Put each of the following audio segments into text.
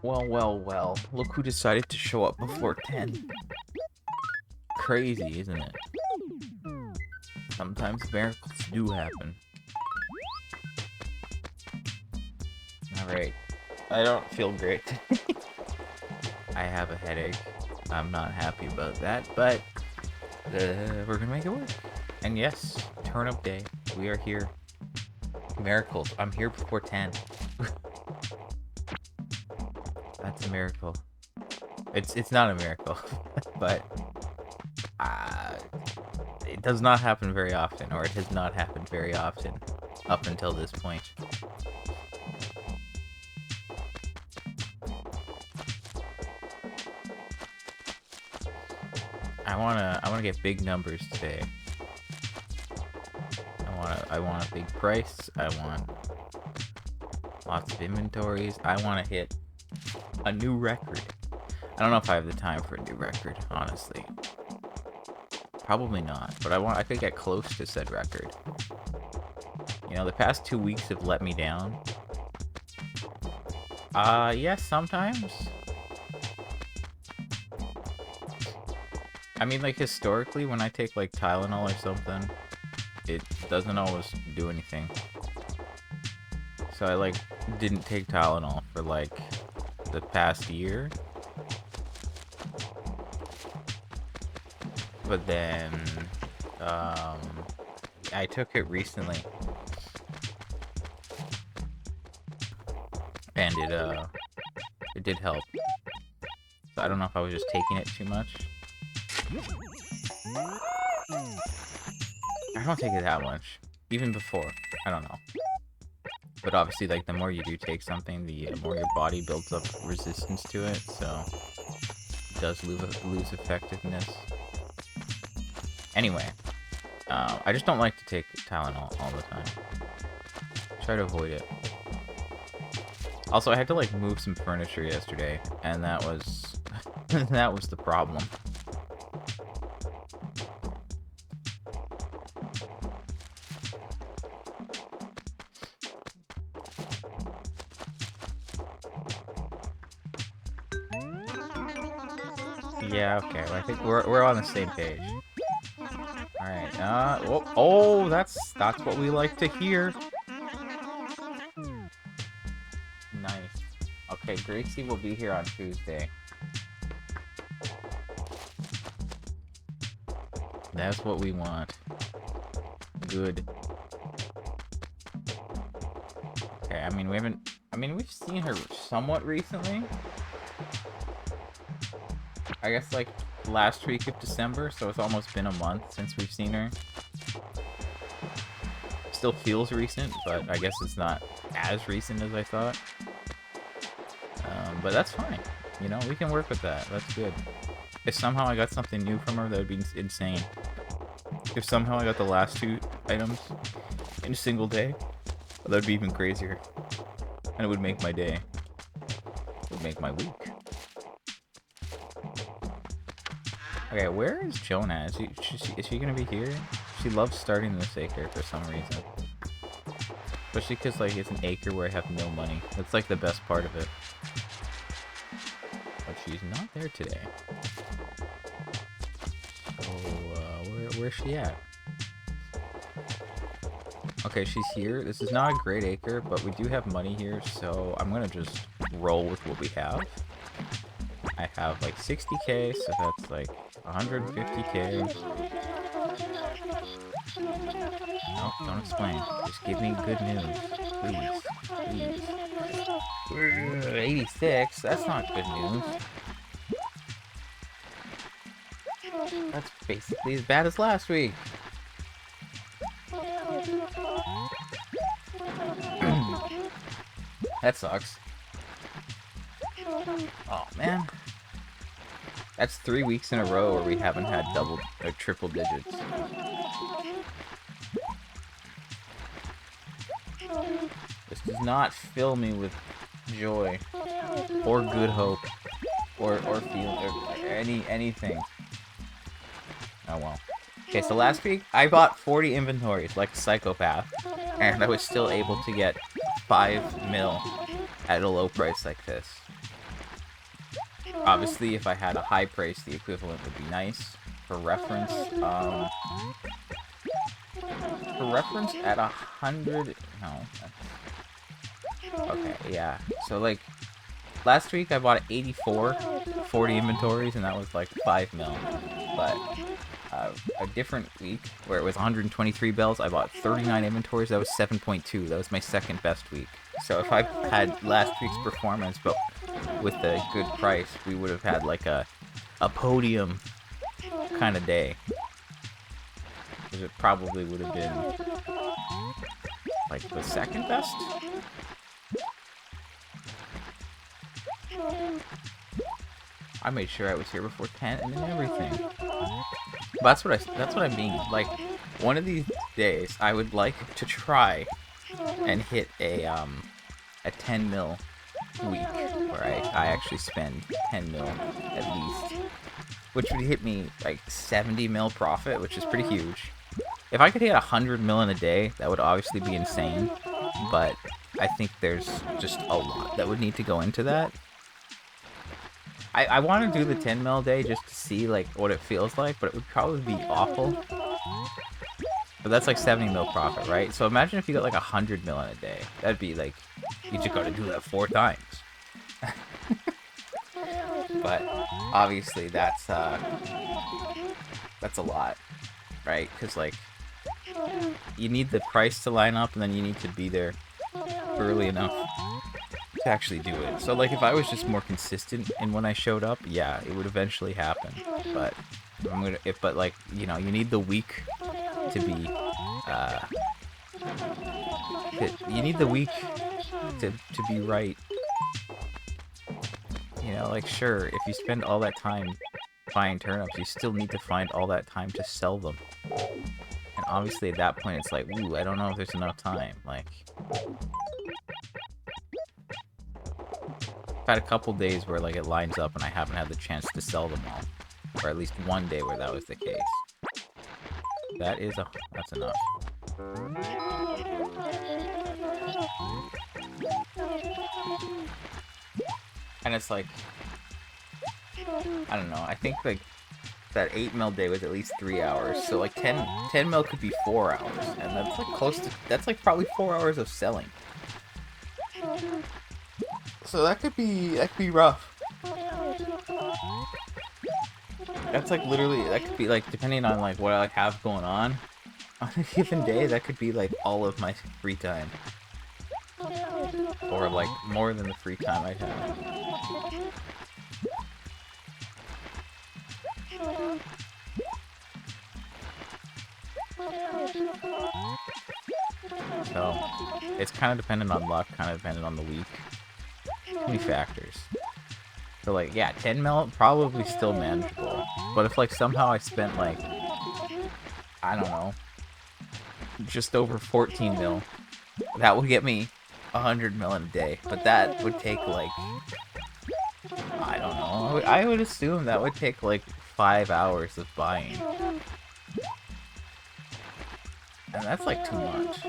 Well, well, well. Look who decided to show up before 10. Crazy, isn't it? Sometimes miracles do happen. Alright. I don't feel great. I have a headache. I'm not happy about that, but we're gonna make it work. And yes, turnip day. We are here. Miracles. I'm here before 10. That's a miracle. It's not a miracle, but it does not happen very often, or it has not happened very often up until this point. I wanna get big numbers today. I want a big price. I want lots of inventories. I want to hit a new record. I don't know if I have the time for a new record, honestly. Probably not, but I could get close to said record. You know, the past 2 weeks have let me down. Yes, sometimes. I mean, like, historically, when I take, like, Tylenol or something, it doesn't always do anything. So I, like, didn't take Tylenol for, like, the past year. But then, I took it recently. And it did help. So I don't know if I was just taking it too much. I don't take it that much. Even before. I don't know. But obviously, like, the more you do take something, the more your body builds up resistance to it, so it does lose effectiveness. Anyway, I just don't like to take Tylenol all the time. Try to avoid it. Also, I had to, like, move some furniture yesterday, and that was that was the problem. Yeah, okay. Well, I think we're on the same page. All right. Oh, that's what we like to hear. Nice. Okay, Gracie will be here on Tuesday. That's what we want. Good. Okay, I mean, we've seen her somewhat recently. I guess, like, last week of December, so it's almost been a month since we've seen her. Still feels recent, but I guess it's not as recent as I thought. But that's fine. You know, we can work with that. That's good. If somehow I got something new from her, that would be insane. If somehow I got the last 2 items in a single day, that would be even crazier. And it would make my day. It would make my week. Okay, where is Jonah? Is she gonna be here? She loves starting this acre for some reason. Especially because, like, it's an acre where I have no money. That's, like, the best part of it. But she's not there today. So, where's she at? Okay, she's here. This is not a great acre, but we do have money here, so I'm gonna just roll with what we have. I have, like, 60k, so that's, like, 150k. No, don't explain. Just give me good news. Please. Please. 86? That's not good news. That's basically as bad as last week. That sucks. Oh, man. That's 3 weeks in a row where we haven't had double or triple digits. This does not fill me with joy or good hope or feel or anything. Oh well. Okay, so last week I bought 40 inventories like a psychopath, and I was still able to get 5 mil at a low price like this. Obviously, if I had a high price, the equivalent would be nice. For reference, at 100, no. Okay, yeah. So like last week I bought 84, 40 inventories, and that was like 5 mil. But a different week where it was 123 bells, I bought 39 inventories. That was 7.2. That was my second best week. So if I had last week's performance, but with a good price, we would have had like a podium kind of day. Because it probably would have been like the second best. I made sure I was here before 10 and then everything. But that's what I mean. Like, one of these days, I would like to try and hit a 10 mil week where I actually spend 10 mil at least, which would hit me like 70 mil profit, which is pretty huge. If I could hit 100 mil in a day, that would obviously be insane, but I think there's just a lot that would need to go into that. I want to do the 10 mil a day just to see like what it feels like, but it would probably be awful. But that's like 70 mil profit, right? So imagine if you got like 100 mil in a day. That'd be like, you just gotta do that 4 times. But obviously that's a lot, right? Because like you need the price to line up, and then you need to be there early enough to actually do it. So like if I was just more consistent in when I showed up, yeah, it would eventually happen. But but like, you know, you need the week to be you need the week to be right. You know, like sure, if you spend all that time buying turnips, you still need to find all that time to sell them. And obviously at that point it's like, ooh, I don't know if there's enough time. Like, I've had a couple days where like it lines up and I haven't had the chance to sell them all. Or at least one day where that was the case. That's enough. And it's like, I don't know, I think like that 8 mil day was at least 3 hours. So like 10 mil could be 4 hours. And that's like that's like probably 4 hours of selling. So that could be rough. That's like literally, that could be like, depending on like what I have going on a given day, that could be like all of my free time. Or like more than the free time I'd have. So, it's kind of dependent on luck, kind of dependent on the week. Too many factors. So like, yeah, 10 mil, probably still manageable. But if like somehow I spent like, I don't know, just over 14 mil, that would get me 100 mil in a day. But that would take like, I don't know, I would assume that would take like 5 hours of buying. And that's like too much.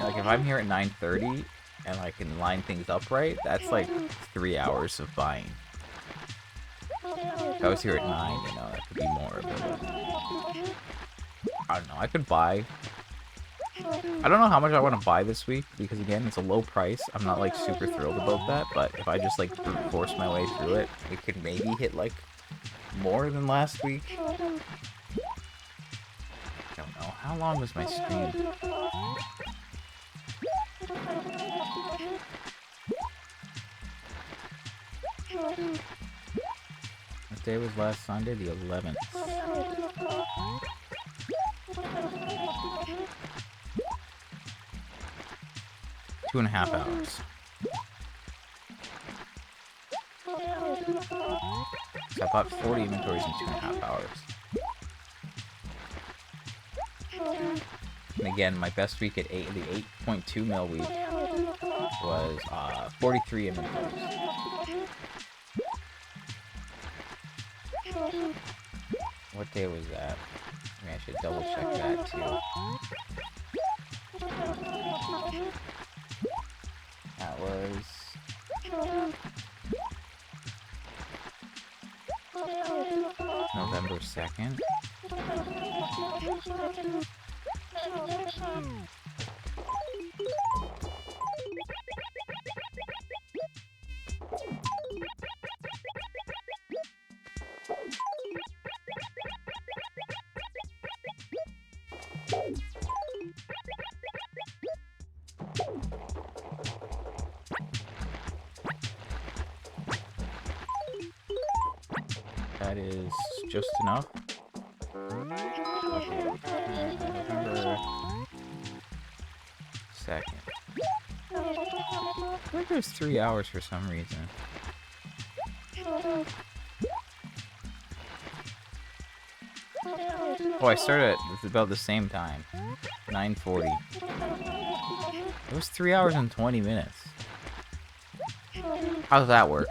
Like if I'm here at 9:30 and I can line things up right, that's like 3 hours of buying. If I was here at 9, you know, that could be more. But I don't know, I could buy. I don't know how much I want to buy this week, because again, it's a low price. I'm not like super thrilled about that, but if I just like brute force my way through it, we could maybe hit like more than last week. I don't know. How long was my stream? What day was last Sunday? The 11th. 2.5 hours. So I bought 40 inventories in 2.5 hours. And again, my best week at the 8.2 mil week was 43 inventories. What day was that? Maybe I should double check that too. That was November 2nd. That is just enough. Okay. November 2nd. I think it was 3 hours for some reason. Oh, I started at about the same time. 9:40. It was 3 hours and 20 minutes. How does that work?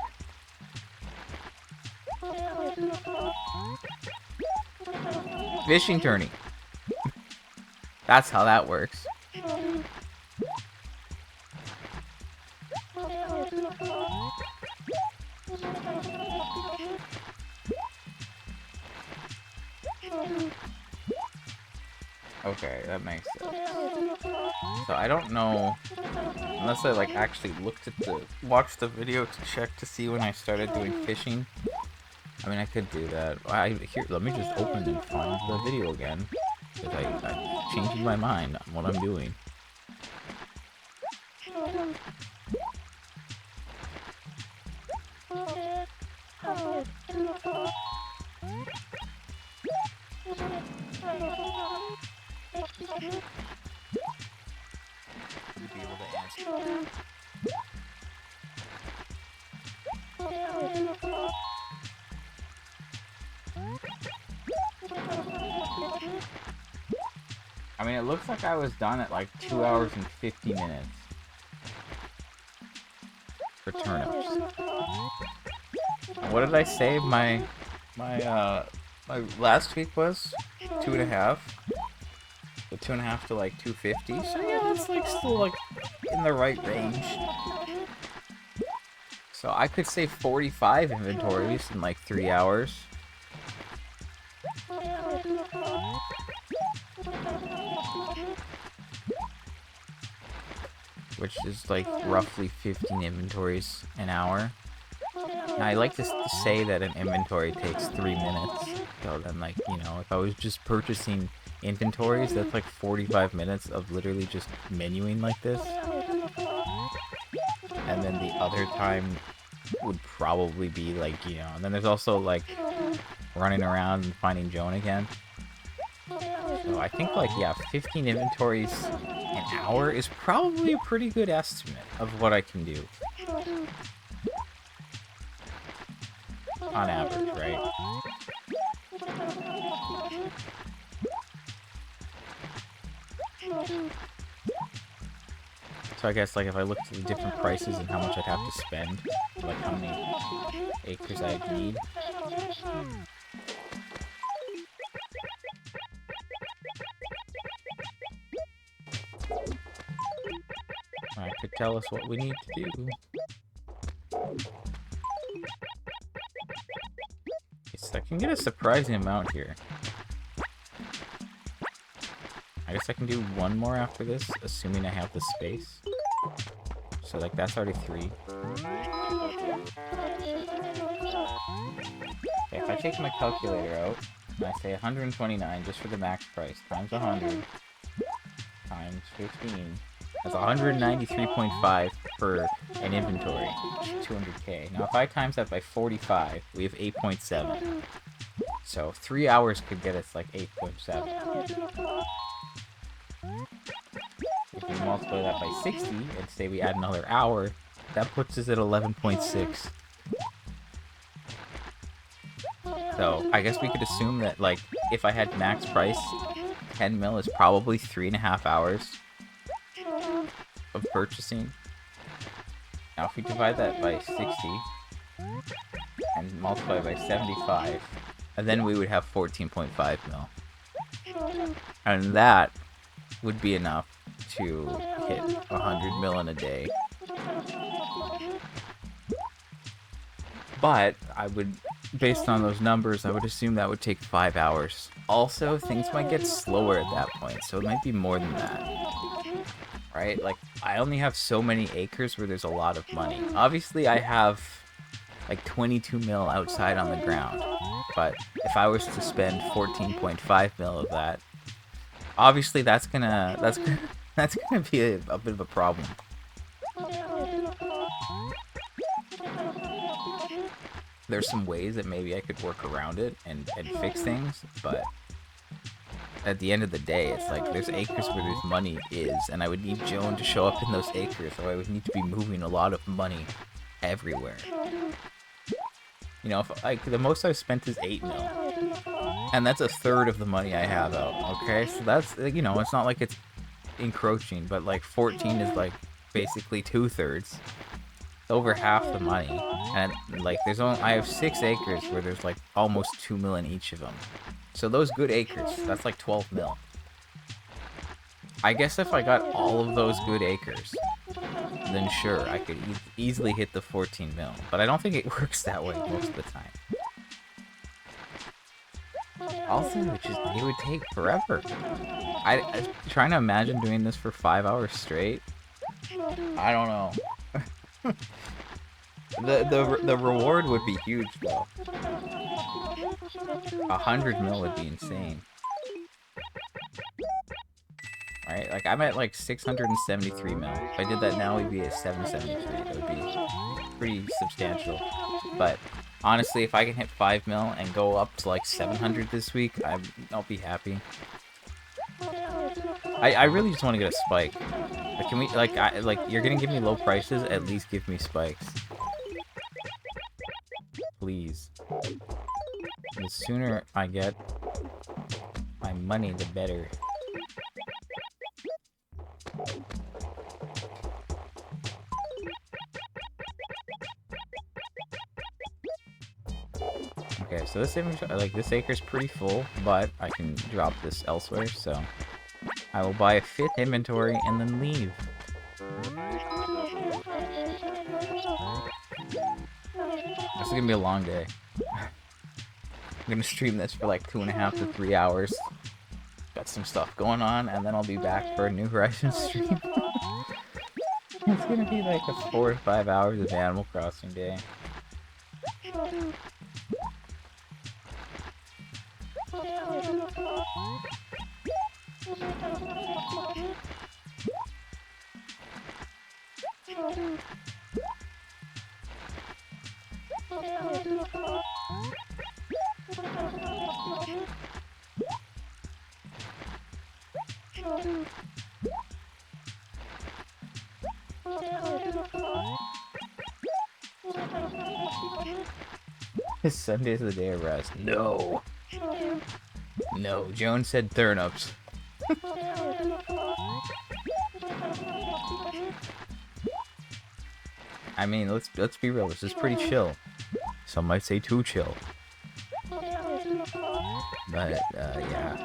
Fishing tourney. That's how that works. Okay, that makes sense. So I don't know, unless I like actually watched the video to check to see when I started doing fishing. I mean, I could do that. Let me just open and find the video again, because I'm changing my mind on what I'm doing. You'd be able to answer. I mean, it looks like I was done at like 2 hours and 50 minutes for turnips. And what did I say my last week was? 2.5. So 2.5 to like 250. So yeah, that's like still like in the right range. So I could say 45 inventories in like 3 hours. Which is like roughly 15 inventories an hour. Now I like to say that an inventory takes 3 minutes. So then, like, you know, if I was just purchasing inventories, that's like 45 minutes of literally just menuing like this. And then the other time would probably be like, you know, and then there's also like running around and finding Joan again. So I think like, yeah, 15 inventories an hour is probably a pretty good estimate of what I can do. On average, right? So I guess like if I looked at the different prices and how much I'd have to spend, like how many acres I'd need. I could tell us what we need to do. Yes, I can get a surprising amount here. I guess I can do one more after this, assuming I have the space. So like that's already 3. Okay, if I take my calculator out, and I say 129 just for the max price, times 100, times 15, that's 193.5 for an inventory, 200k. Now if I times that by 45, we have 8.7. So 3 hours could get us like 8.7. If we multiply that by 60 and say we add another hour, that puts us at 11.6. So I guess we could assume that like if I had max price, 10 mil is probably 3.5 hours of purchasing. Now if we divide that by 60 and multiply by 75, and then we would have 14.5 mil. And that would be enough to hit 100 mil in a day. But I would based on those numbers, I would assume that would take 5 hours. Also, things might get slower at that point, so it might be more than that. Right? Like, I only have so many acres where there's a lot of money. Obviously, I have like 22 mil outside on the ground. But if I was to spend 14.5 mil of that, obviously that's gonna be a bit of a problem. There's some ways that maybe I could work around it and fix things, but at the end of the day, it's like there's acres where there's money is, and I would need Joan to show up in those acres, so I would need to be moving a lot of money everywhere. You know, if like the most I've spent is 8 mil, and that's a third of the money I have out. Okay, so that's, you know, it's not like it's encroaching, but like 14 is like basically 2/3. Over half the money, and like there's only, I have 6 acres where there's like almost 2 mil in each of them. So those good acres, that's like 12 mil. I guess if I got all of those good acres, then sure, I could easily hit the 14 mil. But I don't think it works that way most of the time. Also, it would take forever. I'm trying to imagine doing this for 5 hours straight. I don't know. The reward would be huge though. 100 mil would be insane. Right? Like I'm at like 673 mil. If I did that now, we'd be at 773. That would be pretty substantial. But honestly, if I can hit 5 mil and go up to like 700 this week, I'll be happy. I really just want to get a spike. Like, can we, like you're gonna give me low prices, at least give me spikes. Please. The sooner I get my money, the better. Okay, so this acre's pretty full, but I can drop this elsewhere, so I will buy a 5th inventory and then leave. This is gonna be a long day. I'm gonna stream this for like 2.5 to 3 hours. Got some stuff going on, and then I'll be back for a New Horizons stream. It's gonna be like a 4 to 5 hours of Animal Crossing day. Sunday's the day of rest. No. No, Joan said turnips. I mean, let's be real. This is pretty chill. Some might say too chill. But yeah.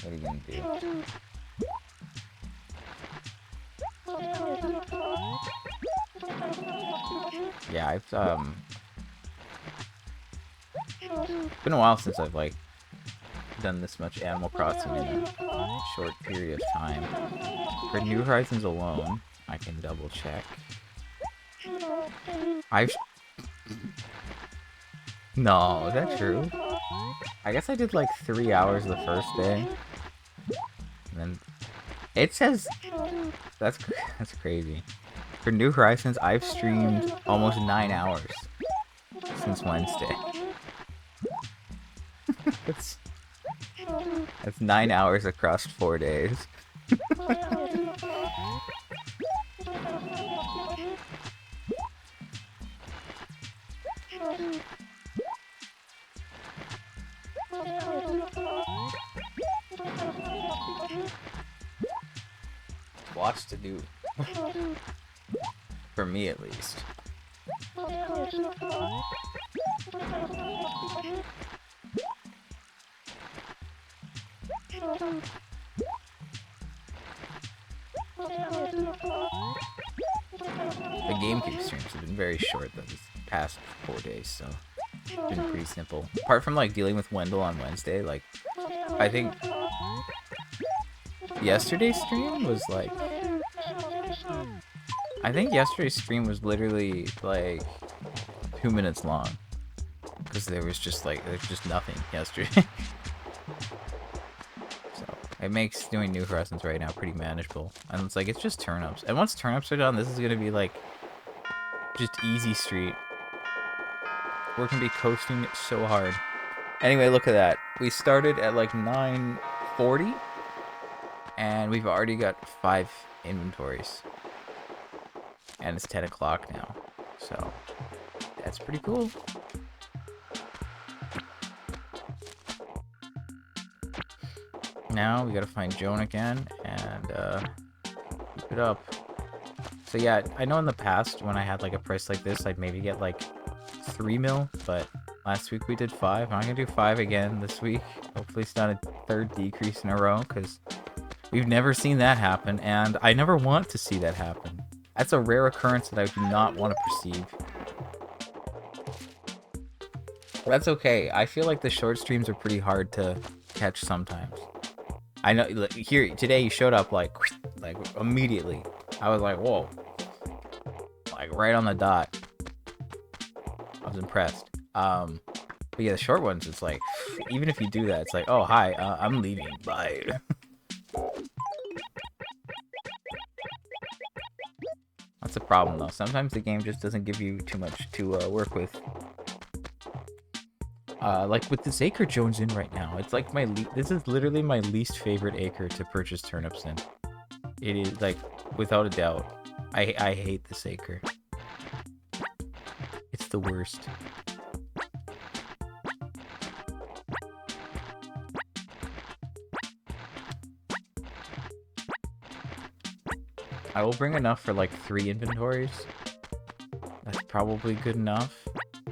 What are you gonna do? Yeah, it's been a while since I've like done this much Animal Crossing in a short period of time. For New Horizons alone, I can double check. No, is that true? I guess I did like 3 hours the first day. And then it says that's crazy. For New Horizons, I've streamed almost 9 hours since Wednesday. That's 9 hours across 4 days. Lots to do. For me, at least. The GameCube streams have been very short though, these past 4 days, so it's been pretty simple. Apart from like dealing with Wendell on Wednesday, like I think yesterday's stream was like, yesterday's stream was literally like 2 minutes long because there's just nothing yesterday. So it makes doing New Horizons right now pretty manageable, and it's like it's just turnips, and once turnips are done, this is gonna be like just easy street. We're gonna be coasting so hard. Anyway, look at that. We started at like 9:40, and we've already got 5 inventories. And it's 10 o'clock now, so that's pretty cool. Now we gotta find Joan again and keep it up. So yeah, I know in the past when I had like a price like this, I'd maybe get like 3 mil, but last week we did 5. I'm gonna do 5 again this week. Hopefully it's not a 3rd decrease in a row, because we've never seen that happen, and I never want to see that happen. That's a rare occurrence that I do not want to perceive. That's okay. I feel like the short streams are pretty hard to catch sometimes. I know, like, here, today you showed up like immediately. I was like, whoa. Like, right on the dot. I was impressed. But yeah, the short ones, it's like, even if you do that, it's like, oh, hi, I'm leaving, bye. That's a problem, though. Sometimes the game just doesn't give you too much to work with. Like with this acre Jones in right now, it's like this is literally my least favorite acre to purchase turnips in. It is, like, without a doubt. I hate this acre. It's the worst. I will bring enough for like 3 inventories. That's probably good enough.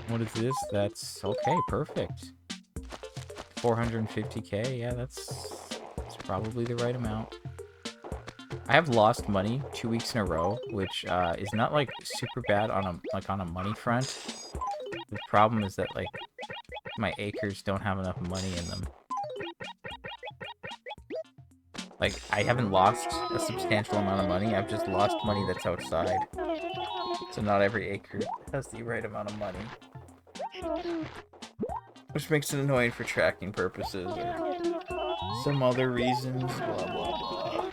What is this? That's okay, perfect. 450k, yeah, that's probably the right amount. I have lost money 2 weeks in a row, which is not like super bad on a money front. The problem is that like my acres don't have enough money in them. Like, I haven't lost a substantial amount of money, I've just lost money that's outside. So not every acre has the right amount of money. Which makes it annoying for tracking purposes or some other reasons, blah blah blah.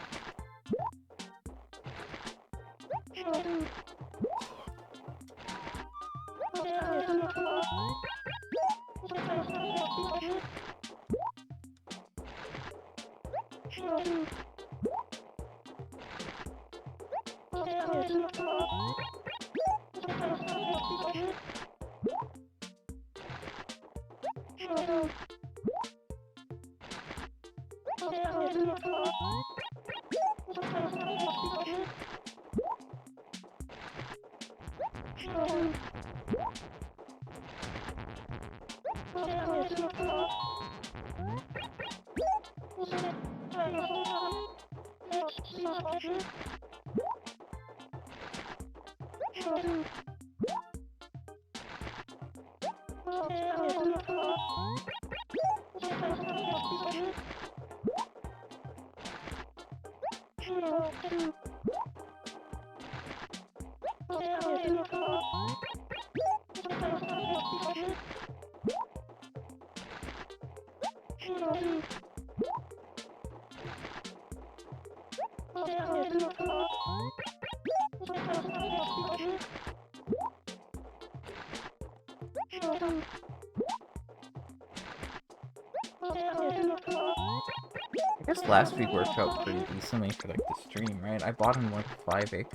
I guess last week worked out pretty decently for like the stream, right? I bought in like 5 acres.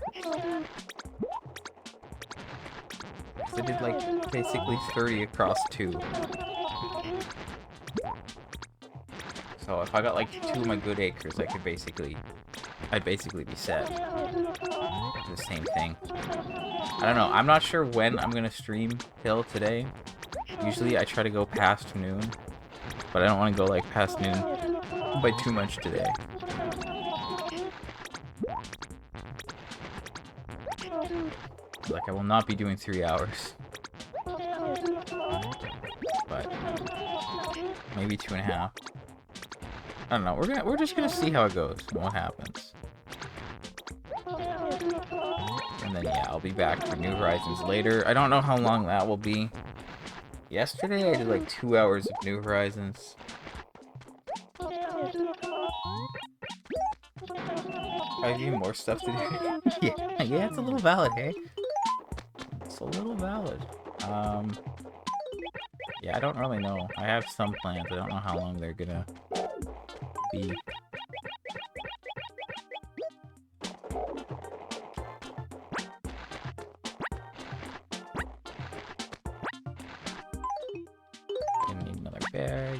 I did like basically 30 across 2. So if I got like 2 of my good acres, I'd basically be set. The same thing. I don't know. I'm not sure when I'm gonna stream Hill today. Usually I try to go past noon, but I don't want to go like past noon by too much today. Like, I will not be doing 3 hours. But maybe 2.5. I don't know. We're just gonna see how it goes and what happens. And then yeah, I'll be back for New Horizons later. I don't know how long that will be. Yesterday I did like 2 hours of New Horizons. I have even more stuff to do. yeah, it's a little valid, hey? It's a little valid. Yeah, I don't really know. I have some plans. I don't know how long they're gonna be. Gonna need another bag.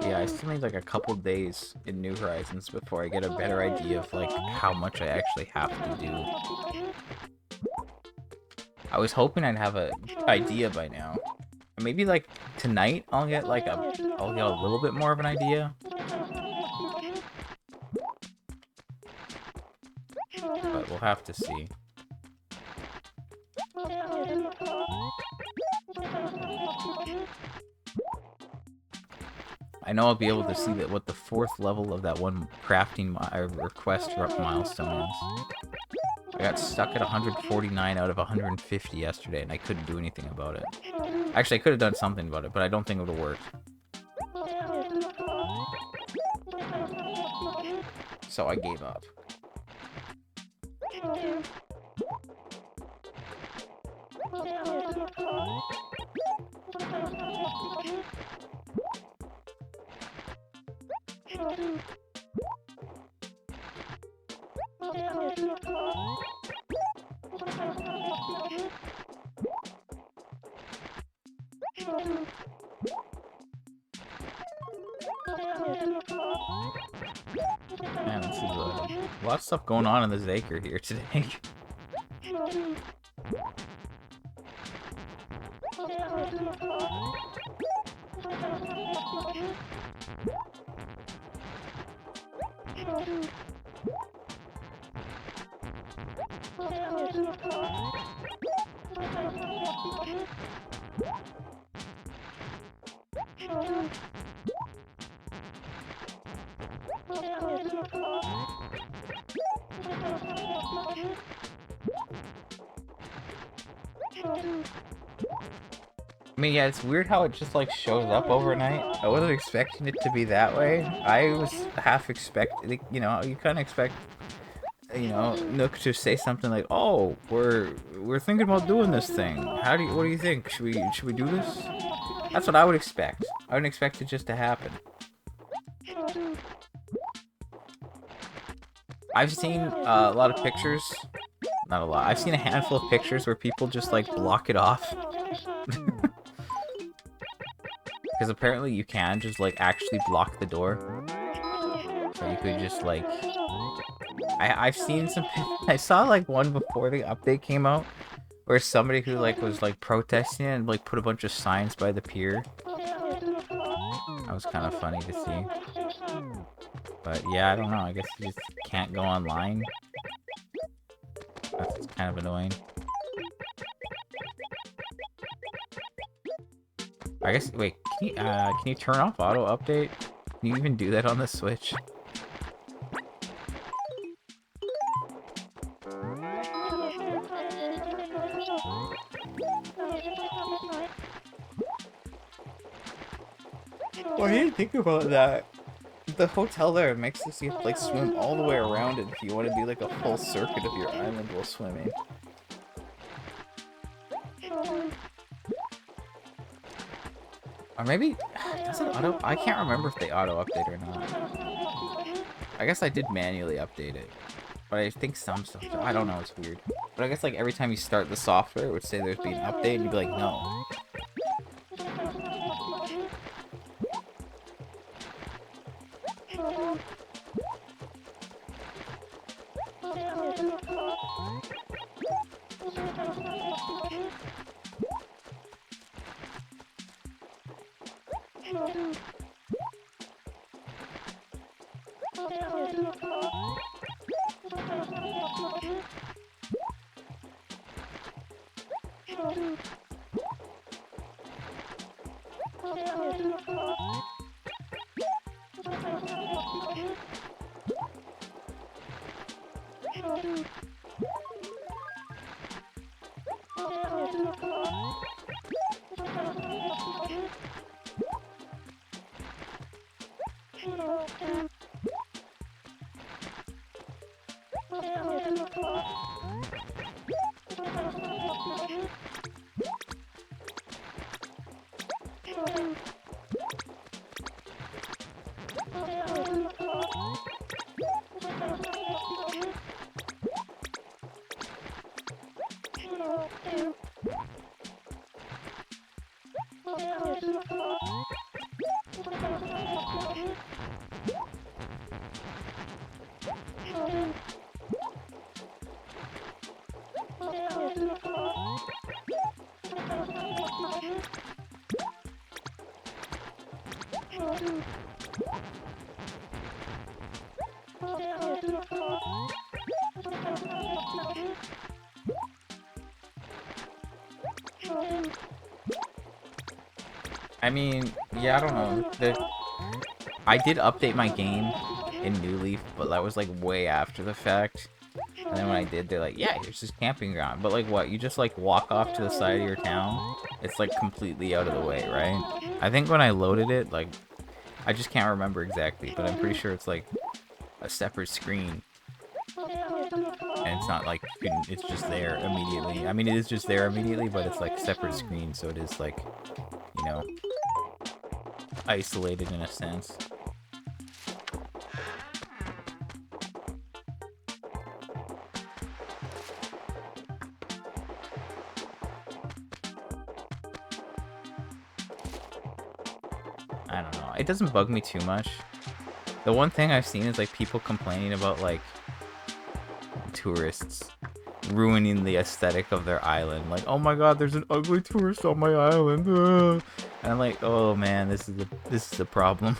Yeah, I still need like a couple days in New Horizons before I get a better idea of like how much I actually have to do. I was hoping I'd have an idea by now. Maybe like tonight I'll get like a little bit more of an idea. But we'll have to see. I know I'll be able to see that what the 4th level of that one crafting request milestone is. I got stuck at 149 out of 150 yesterday, and I couldn't do anything about it. Actually, I could have done something about it, but I don't think it would have worked. So I gave up. Man, this is a lot of stuff going on in this acre here today. I mean, yeah, it's weird how it just, like, shows up overnight. I wasn't expecting it to be that way. I was half expecting, you know, you kind of expect, you know, Nook to say something like, "Oh, we're thinking about doing this thing. What do you think? Should we do this?" That's what I would expect. I wouldn't expect it just to happen. I've seen a lot of pictures. Not a lot. I've seen a handful of pictures where people just, like, block it off. Because apparently you can just, like, actually block the door. So you could just, like... I've seen some... I saw, like, one before the update came out, where somebody who, like, was, like, protesting it and, like, put a bunch of signs by the pier. That was kind of funny to see. But, yeah, I don't know. I guess you just can't go online. That's kind of annoying. I guess, wait, can you turn off auto update? Can you even do that on the Switch? Well, I didn't think about that. The hotel there makes us you have to, like, swim all the way around it if you want to do, like, a full circuit of your island while swimming. Or maybe... Does it auto... I can't remember if they auto-update or not. I guess I did manually update it. But I think some stuff... I don't know, it's weird. But I guess, like, every time you start the software, it would say there's been an update, and you'd be like, no. I mean, yeah, I don't know. I did update my game in New Leaf, but that was like way after the fact. And then when I did, they're like, yeah, here's this camping ground. But like what? You just like walk off to the side of your town? It's like completely out of the way, right? I think when I loaded it, like, I just can't remember exactly, but I'm pretty sure it's like a separate screen. And it's not like, it's just there immediately. I mean, it is just there immediately, but it's like separate screen, so it is like, you know, isolated in a sense. I don't know. It doesn't bug me too much. The one thing I've seen is like people complaining about like tourists ruining the aesthetic of their island. Like, oh my god, there's an ugly tourist on my island. Ugh. And I'm like, oh man, this is a problem.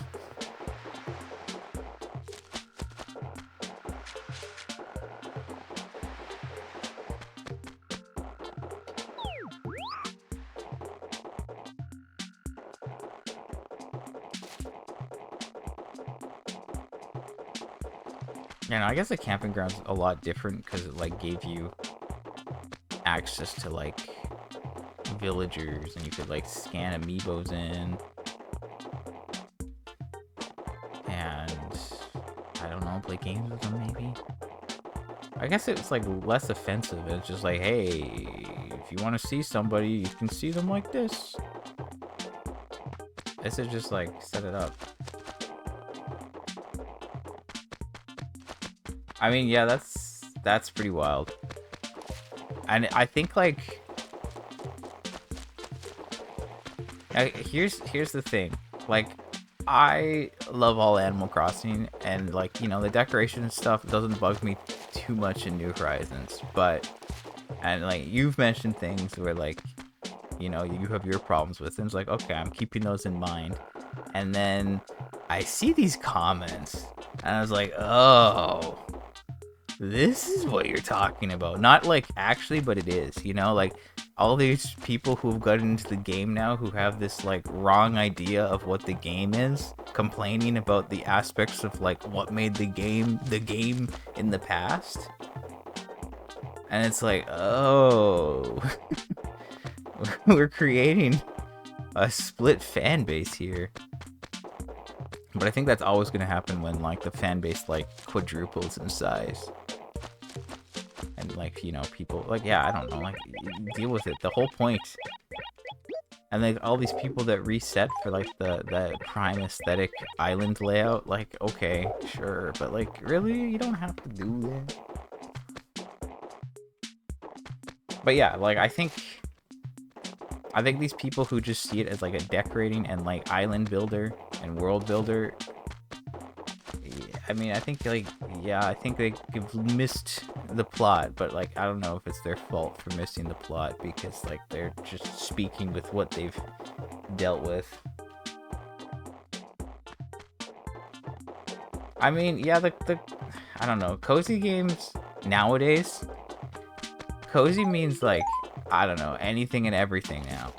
Yeah, no, I guess the camping ground's a lot different because it like gave you access to like villagers and you could like scan amiibos in. And I don't know, play games with them maybe. I guess it's like less offensive. It's just like, hey, if you want to see somebody, you can see them like this. This is just like set it up. I mean, yeah, that's pretty wild. And I think like here's the thing. Like, I love all Animal Crossing, and like, you know, the decoration and stuff doesn't bug me too much in New Horizons, but and like you've mentioned things where like, you know, you have your problems with things, like, okay, I'm keeping those in mind. And then I see these comments and I was like, oh, this is what you're talking about. Not like actually, but it is, you know, like all these people who've gotten into the game now who have this like wrong idea of what the game is, complaining about the aspects of like what made the game in the past. And it's like, oh, we're creating a split fan base here. But I think that's always going to happen when like the fan base like quadruples in size. And like, you know, people like, yeah, I don't know, like, deal with it. The whole point. And like all these people that reset for like the prime aesthetic island layout, like, okay, sure, but like, really, you don't have to do that. But yeah, like, I think these people who just see it as like a decorating and like island builder and world builder, I mean, I think like, yeah, I think they've missed the plot, but like, I don't know if it's their fault for missing the plot, because like they're just speaking with what they've dealt with. I mean, yeah, the I don't know, cozy games nowadays, cozy means like, I don't know, anything and everything now.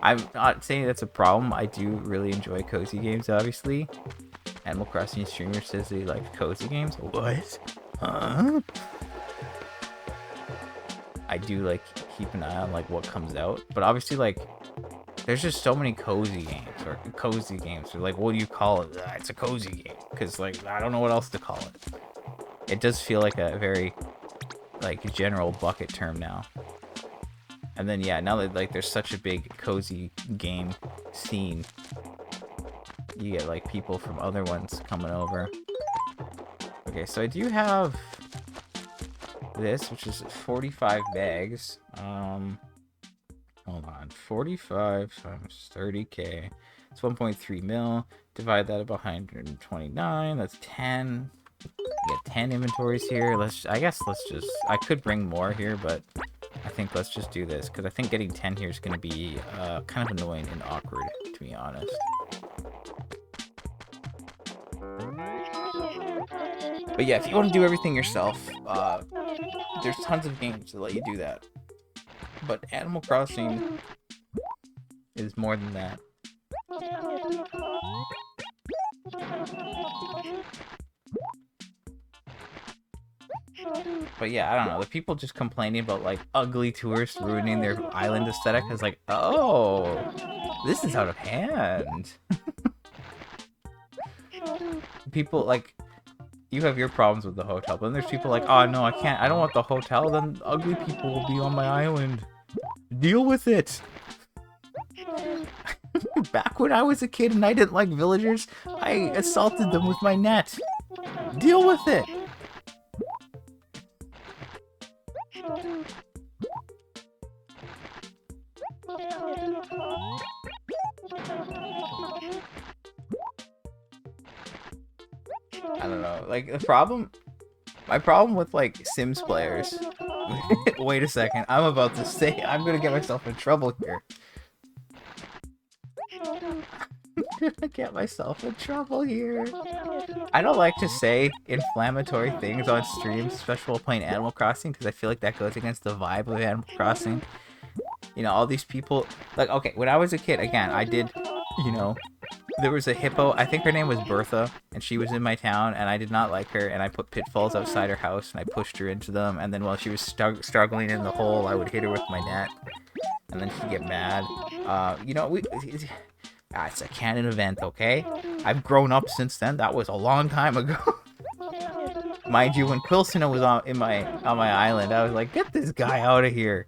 I'm not saying that's a problem. I do really enjoy cozy games, obviously. Animal Crossing streamer says they like cozy games. What? Huh? I do like keep an eye on like what comes out, but obviously like there's just so many cozy games or like what do you call it? It's a cozy game because like I don't know what else to call it. It does feel like a very like general bucket term now. And then yeah, now that like there's such a big cozy game scene, you get like people from other ones coming over. Okay, so I do have this, which is 45 bags. Hold on, 45 times 30k. It's 1.3 mil. Divide that by 129. That's 10. We get 10 inventories here. I could bring more here, but I think let's just do this because I think getting 10 here is going to be kind of annoying and awkward, to be honest. But yeah, if you want to do everything yourself, there's tons of games that let you do that. But Animal Crossing is more than that. But yeah, I don't know. The people just complaining about like ugly tourists ruining their island aesthetic is like, oh, this is out of hand. People like, you have your problems with the hotel, but then there's people like, oh no, I don't want the hotel, then ugly people will be on my island. Deal with it. Back when I was a kid and I didn't like villagers, I assaulted them with my net. Deal with it. I don't know, like my problem with like Sims players. Wait a second, I'm gonna get myself in trouble here. I'm gonna get myself in trouble here. I don't like to say inflammatory things on streams, especially while playing Animal Crossing, because I feel like that goes against the vibe of Animal Crossing. You know, all these people, like, okay, when I was a kid, again, I did, you know, there was a hippo, I think her name was Bertha, and she was in my town, and I did not like her, and I put pitfalls outside her house, and I pushed her into them, and then while she was struggling in the hole, I would hit her with my net, and then she'd get mad. You know, it's a canon event, okay? I've grown up since then. That was a long time ago. Mind you, when Quilsona was on my island, I was like, get this guy out of here.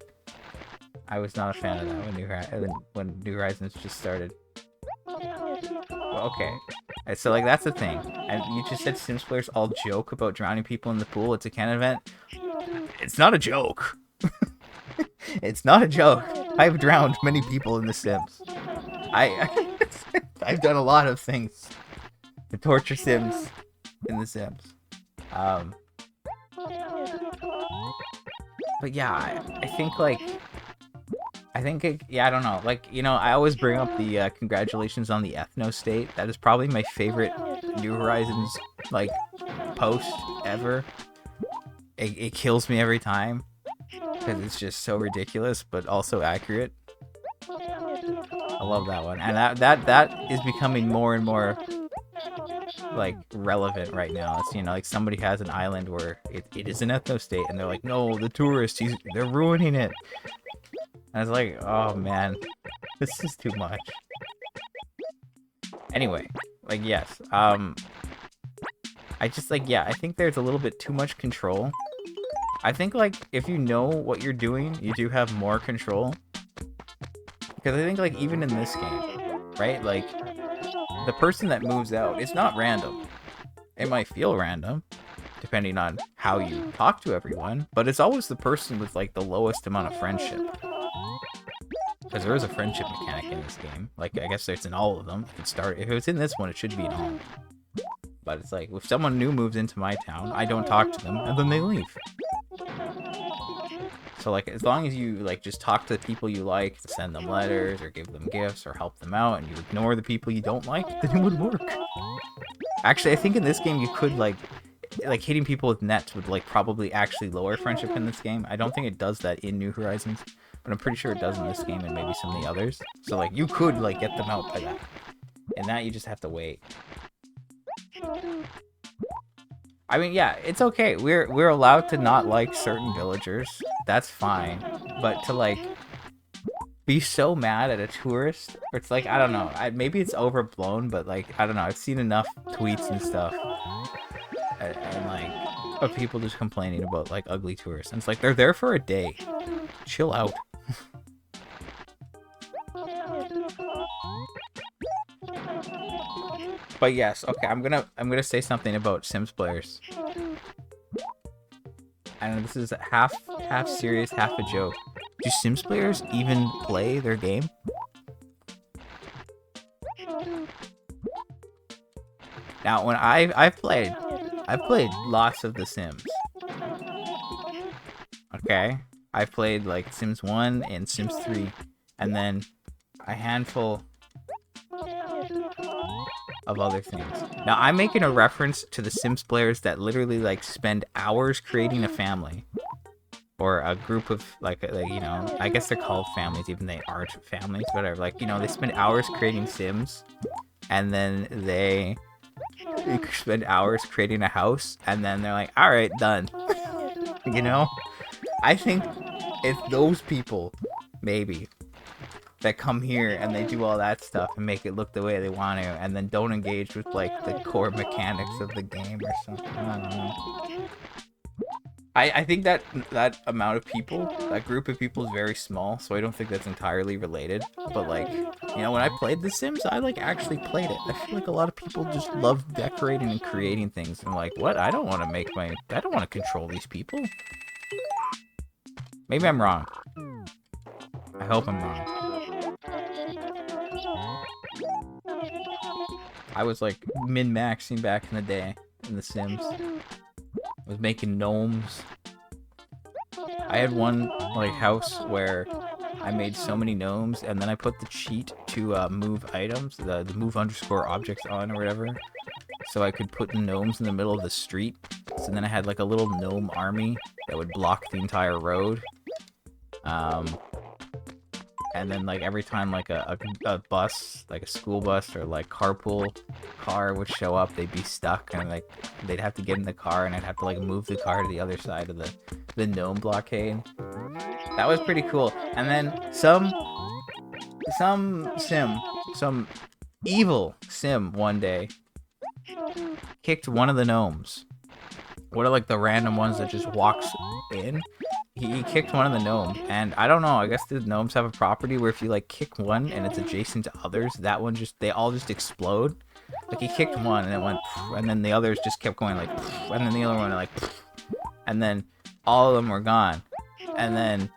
I was not a fan of that when New Horizons just started. Okay, so like that's the thing. And you just said Sims players all joke about drowning people in the pool. It's a canon event. It's not a joke. It's not a joke. I've drowned many people in The Sims. I've done a lot of things to torture Sims in The Sims. But yeah, I think I don't know. Like, you know, I always bring up the congratulations on the ethno state. That is probably my favorite New Horizons like post ever. It kills me every time because it's just so ridiculous, but also accurate. I love that one, and that is becoming more and more like relevant right now. It's, you know, like somebody has an island where it is an ethno state, and they're like, no, the tourists, they're ruining it. And I was like, oh man, this is too much. Anyway, like, yes, I just like, yeah, I think there's a little bit too much control. I think like if you know what you're doing, you do have more control. Because I think like even in this game, right, like the person that moves out, it's not random. It might feel random, depending on how you talk to everyone, but it's always the person with like the lowest amount of friendship. Because there is a friendship mechanic in this game. Like, I guess it's in all of them. If it's in this one, it should be in all. But it's like, if someone new moves into my town, I don't talk to them, and then they leave. So, like, as long as you, like, just talk to the people you like, send them letters, or give them gifts, or help them out, and you ignore the people you don't like, then it would work. Actually, I think in this game you could, like hitting people with nets would, like, probably actually lower friendship in this game. I don't think it does that in New Horizons, but I'm pretty sure it does in this game and maybe some of the others. So, like, you could, like, get them out by that. And that you just have to wait. I mean, yeah, it's okay. We're allowed to not like certain villagers. That's fine. But to like be so mad at a tourist, or it's like I don't know. Maybe it's overblown, but like I don't know. I've seen enough tweets and stuff, and like of people just complaining about like ugly tourists. And it's like they're there for a day. Chill out. But yes, okay. I'm gonna say something about Sims players. And this is half serious, half a joke. Do Sims players even play their game? Now, when I've played lots of The Sims. Okay, I've played like Sims 1 and Sims 3, and then a handful of other things. Now, I'm making a reference to the Sims players that literally like spend hours creating a family. Or a group of, like, you know, I guess they're called families, even they aren't families, whatever. Like, you know, they spend hours creating Sims, and then they spend hours creating a house, and then they're like, alright, done. You know? I think it's those people, maybe, that come here and they do all that stuff and make it look the way they want to, and then don't engage with, like, the core mechanics of the game or something. I don't know. I think that amount of people, that group of people is very small, so I don't think that's entirely related. But like, you know, when I played The Sims, I like actually played it. I feel like a lot of people just love decorating and creating things. And like, what? I don't want to control these people. Maybe I'm wrong. I hope I'm wrong. I was like min-maxing back in the day in The Sims. Was making gnomes. I had one like house where I made so many gnomes, and then I put the cheat to move items, the move underscore objects on or whatever, so I could put the gnomes in the middle of the street. So then I had like a little gnome army that would block the entire road. And then like every time like a bus, like a school bus or like carpool car would show up, they'd be stuck, and like they'd have to get in the car, and I'd have to like move the car to the other side of the gnome blockade. That was pretty cool. And then some evil sim one day kicked one of the gnomes. What are like the random ones that just walks in? He kicked one of the gnomes, and I don't know, I guess the gnomes have a property where if you like kick one and it's adjacent to others, that one they all just explode. Like he kicked one and it went, and then the others just kept going like, and then the other one like, and then all of them were gone, and then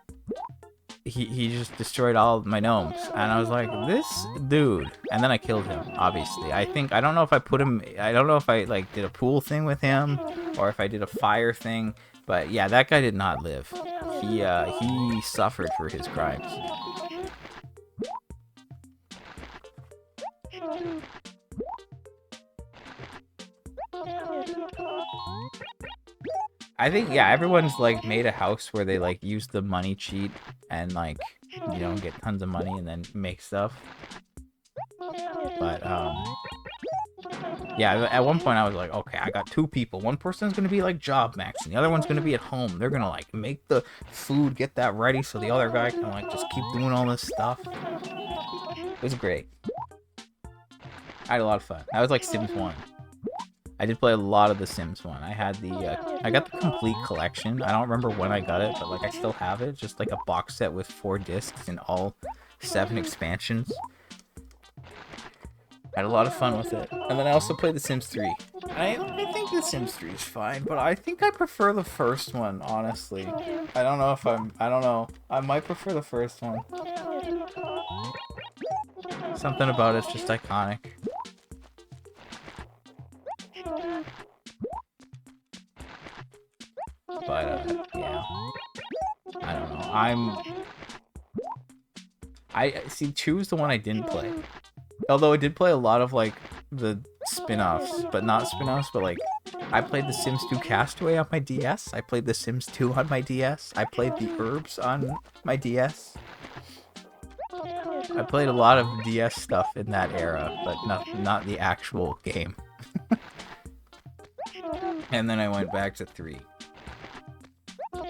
he just destroyed all of my gnomes, and I was like, this dude, and then I killed him, obviously. I don't know if I put him, I don't know if I like did a pool thing with him, or if I did a fire thing, but yeah, that guy did not live. He suffered for his crimes. I think, yeah, everyone's like made a house where they like use the money cheat and like, you know, get tons of money and then make stuff. But yeah, at one point I was like, okay, I got two people. One person's gonna be like job max, and the other one's gonna be at home. They're gonna like make the food, get that ready, so the other guy can like just keep doing all this stuff. It was great. I had a lot of fun. That was like Sims 1. I did play a lot of the Sims 1. I had I got the complete collection. I don't remember when I got it, but like I still have it. Just like a box set with 4 discs and all 7 expansions. Had a lot of fun with it. And then I also played The Sims 3. I think The Sims 3 is fine, but I think I prefer the first one, honestly. I don't know. I might prefer the first one. Something about it's just iconic. But, yeah. I don't know. See, 2 is the one I didn't play. Although I did play a lot of, like, the spin-offs. But not spin-offs, but, like, I played The Sims 2 Castaway on my DS. I played The Sims 2 on my DS. I played The Herbs on my DS. I played a lot of DS stuff in that era, but not the actual game. And then I went back to 3. 3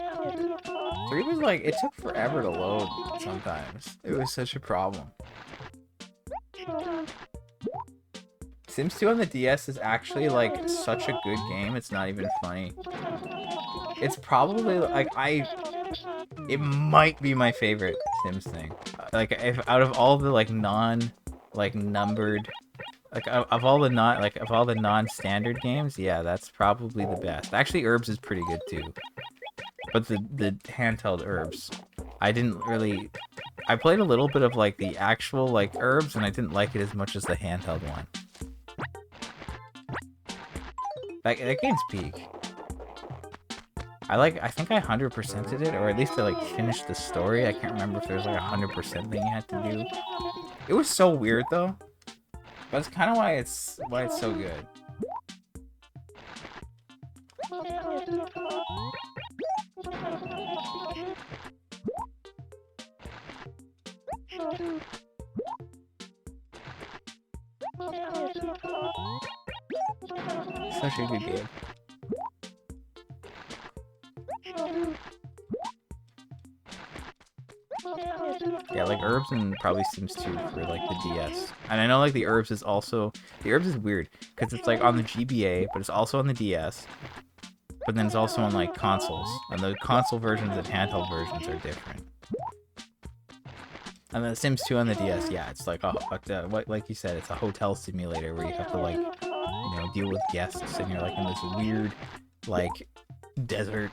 was like, it took forever to load sometimes. It was such a problem. Sims 2 on the DS is actually like such a good game, it's not even funny. It's probably like it might be my favorite Sims thing. Like if out of all the like numbered like of all the non-standard games, yeah, that's probably the best. Actually, Herbs is pretty good too. But the handheld Herbs, I played a little bit of like the actual like Herbs and I didn't like it as much as the handheld one. That game's peak. I think I 100%ed it, or at least I like finished the story. I can't remember if there was like a 100% thing you had to do. It was so weird though. But that's kind of why it's so good. Such a good game. Yeah, like Herbs and probably Sims 2 for like the DS. And I know like the Herbs is weird because it's like on the GBA, but it's also on the DS. But then it's also on like consoles, and the console versions and handheld versions are different. And then Sims 2 on the DS, yeah, it's like like you said, it's a hotel simulator where you have to like, deal with guests, and you're like in this weird, like, desert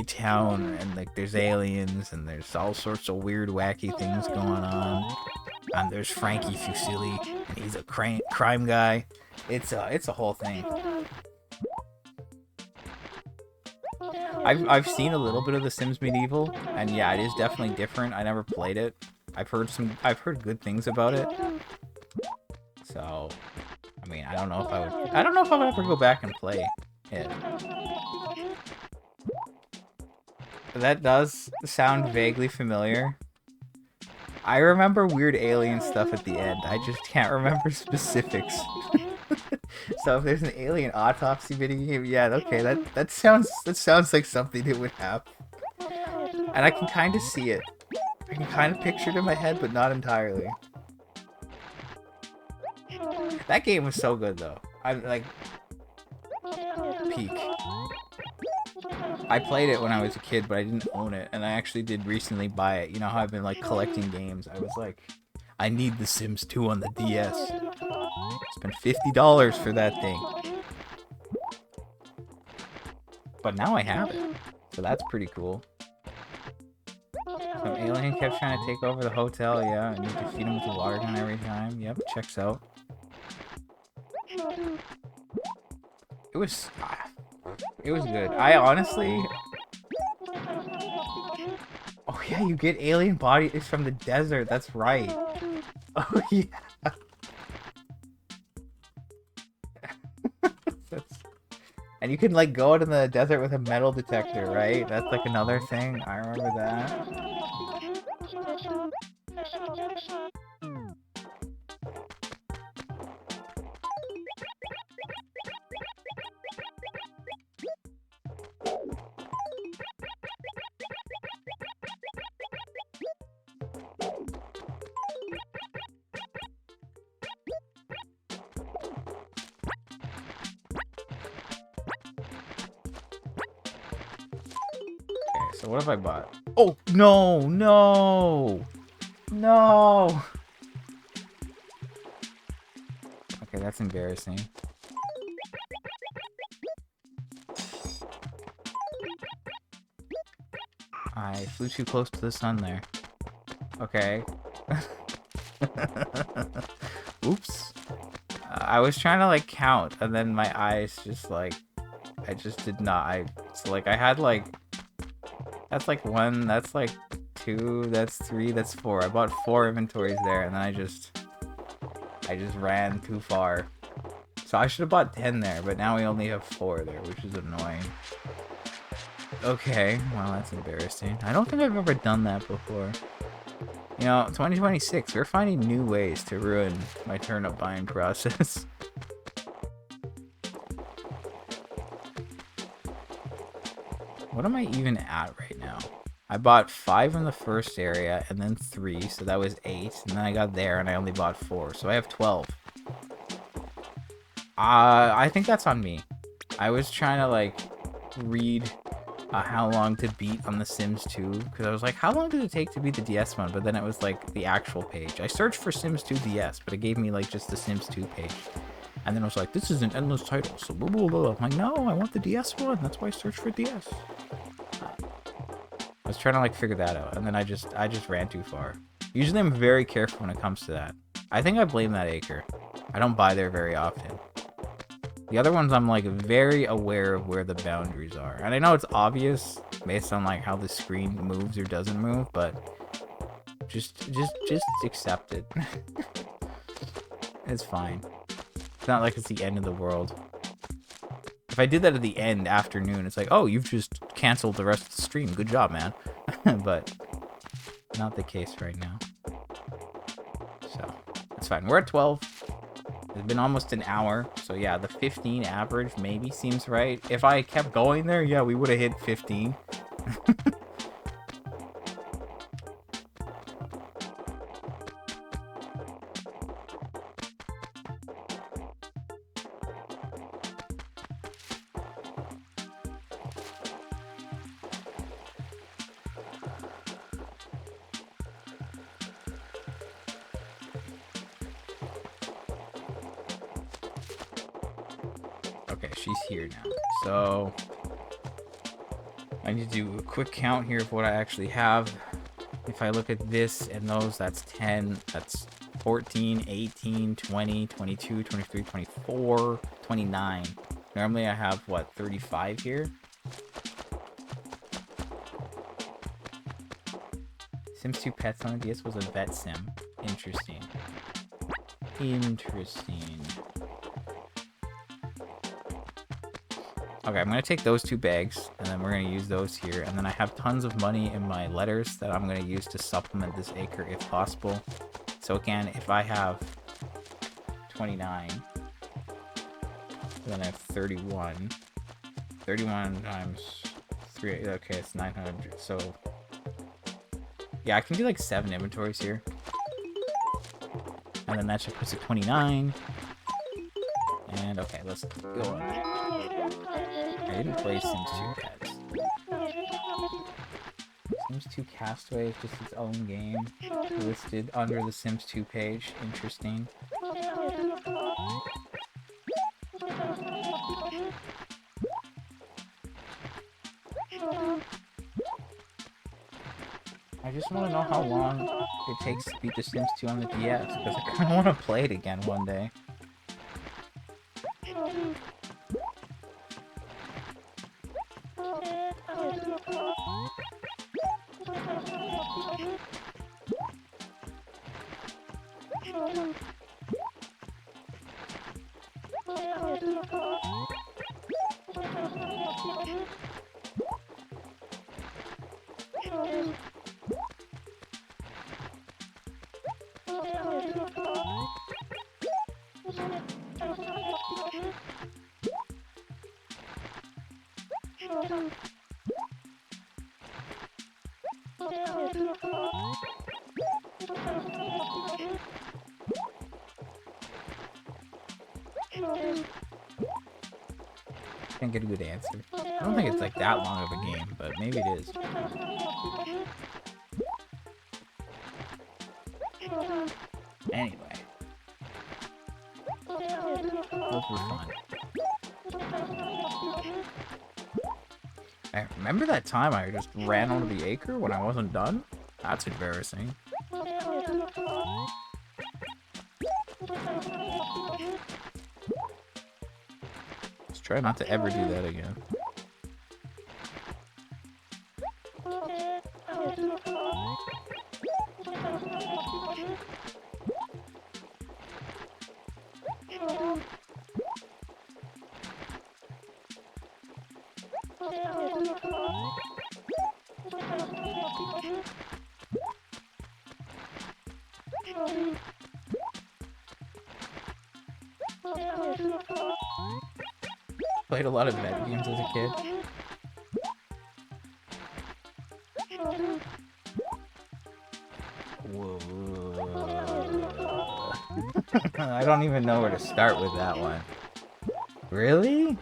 town, and like there's aliens, and there's all sorts of weird, wacky things going on. And there's Frankie Fusilli, and he's a crime guy. It's a whole thing. I've seen a little bit of The Sims Medieval, and yeah, it is definitely different. I never played it. I've heard good things about it. So, I mean, I don't know if I would ever go back and play it. That does sound vaguely familiar. I remember weird alien stuff at the end. I just can't remember specifics. So if there's an alien autopsy video game, yeah, okay, that sounds like something it would have. And I can kind of see it. I can kind of picture it in my head, but not entirely. That game was so good though. I'm like peak. I played it when I was a kid, but I didn't own it, and I actually did recently buy it. You know how I've been like collecting games? I was like, I need The Sims 2 on the DS. Spent $50 for that thing. But now I have it, so that's pretty cool. Some alien kept trying to take over the hotel, yeah, and you can feed him with a water gun every time. Yep, checks out. It was good. I honestly... Oh yeah, you get alien bodies from the desert, that's right. Oh yeah. And you can like go out in the desert with a metal detector, right? That's like another thing. I remember that. So what have I bought? Oh, no, no, no. Okay, that's embarrassing. I flew too close to the sun there. Okay. Oops. I was trying to like count, and then my eyes just like, I just did not. So like I had like, that's like 1, that's like 2, that's 3, that's 4. I bought 4 inventories there, and then I just ran too far. So I should have bought 10 there, but now we only have 4 there, which is annoying. Okay, well that's embarrassing. I don't think I've ever done that before. You know, 2026, we're finding new ways to ruin my turnip buying process. What am I even at right now? I bought 5 in the first area and then 3, so that was 8. And then I got there and I only bought 4, so I have 12. I think that's on me. I was trying to like read how long to beat on The Sims 2 because I was like, how long did it take to beat the DS one? But then it was like the actual page. I searched for Sims 2 DS, but it gave me like just the Sims 2 page. And then I was like, this is an endless title, so blah, blah, blah. I'm like, no, I want the DS one. That's why I searched for DS. I was trying to like figure that out, and then I just ran too far. Usually I'm very careful when it comes to that. I think I blame that acre. I don't buy there very often. The other ones I'm like very aware of where the boundaries are. And I know it's obvious based on like how the screen moves or doesn't move, but just accept it. It's fine. It's not like it's the end of the world. If I did that at the end, afternoon, it's like, oh, you've just canceled the rest of the stream. Good job, man. But not the case right now. So, it's fine. We're at 12. It's been almost an hour. So, yeah, the 15 average maybe seems right. If I kept going there, yeah, we would have hit 15. Okay, she's here now. So I need to do a quick count here of what I actually have. If I look at this and those, that's 10, that's 14, 18, 20, 22, 23, 24, 29. Normally I have, what, 35 here? Sims 2 Pets on the DS was a vet sim. Interesting. Interesting. Okay, I'm going to take those 2 bags, and then we're going to use those here. And then I have tons of money in my letters that I'm going to use to supplement this acre if possible. So again, if I have 29, then I have 31. 31 times 3, okay, it's 900. So, yeah, I can do like 7 inventories here. And then that should put it 29. And okay, let's go on. I didn't play Sims 2 Pets. Sims 2 Castaway is just its own game, listed under the Sims 2 page. Interesting. I just want to know how long it takes to beat the Sims 2 on the DS, because I kind of want to play it again one day. Can't get a good answer. I don't think it's like that long of a game, but maybe it is. Anyway. Those were fun. I remember that time I just ran onto the acre when I wasn't done? That's embarrassing. Let's try not to ever do that again. Played a lot of vet games as a kid. I don't even know where to start with that one. Really?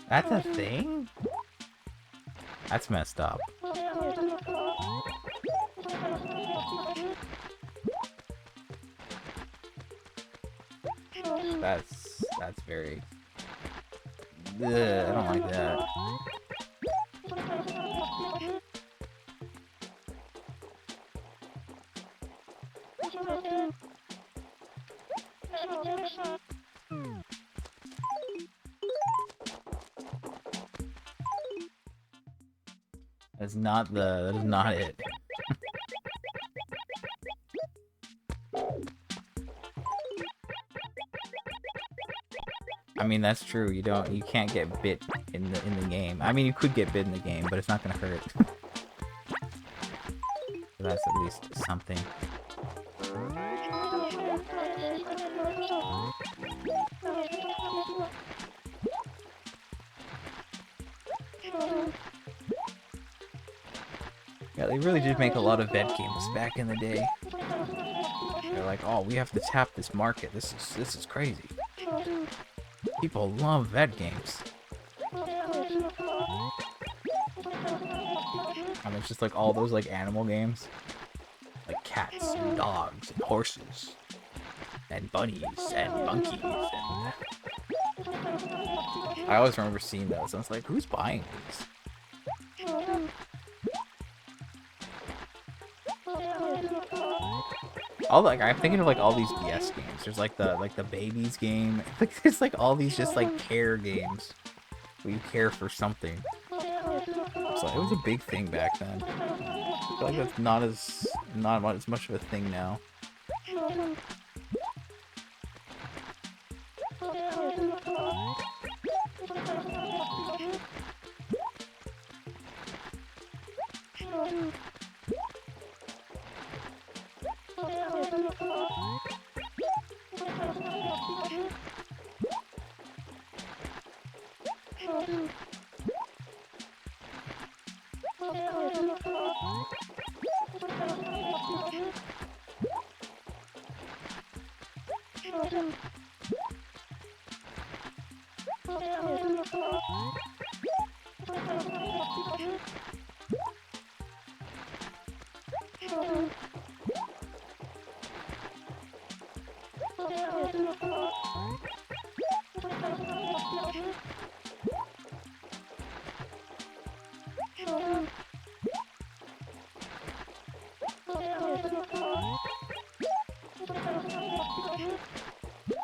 That's a thing? That's messed up. That's very... Ugh, I don't like that. That's not the... That is not it. I mean, that's true. You can't get bit in the game. I mean, you could get bit in the game, but it's not gonna hurt. So that's at least something. Yeah, they really did make a lot of vet games back in the day. They're like, oh, we have to tap this market. This is crazy. People love vet games. And it's just like all those like animal games. Like cats and dogs and horses. And bunnies and monkeys and... I always remember seeing those. I was like, who's buying these? I'm thinking of like all these DS games. There's like the babies game. Like there's like all these just like care games where you care for something. So it was a big thing back then. I feel like that's not as much of a thing now.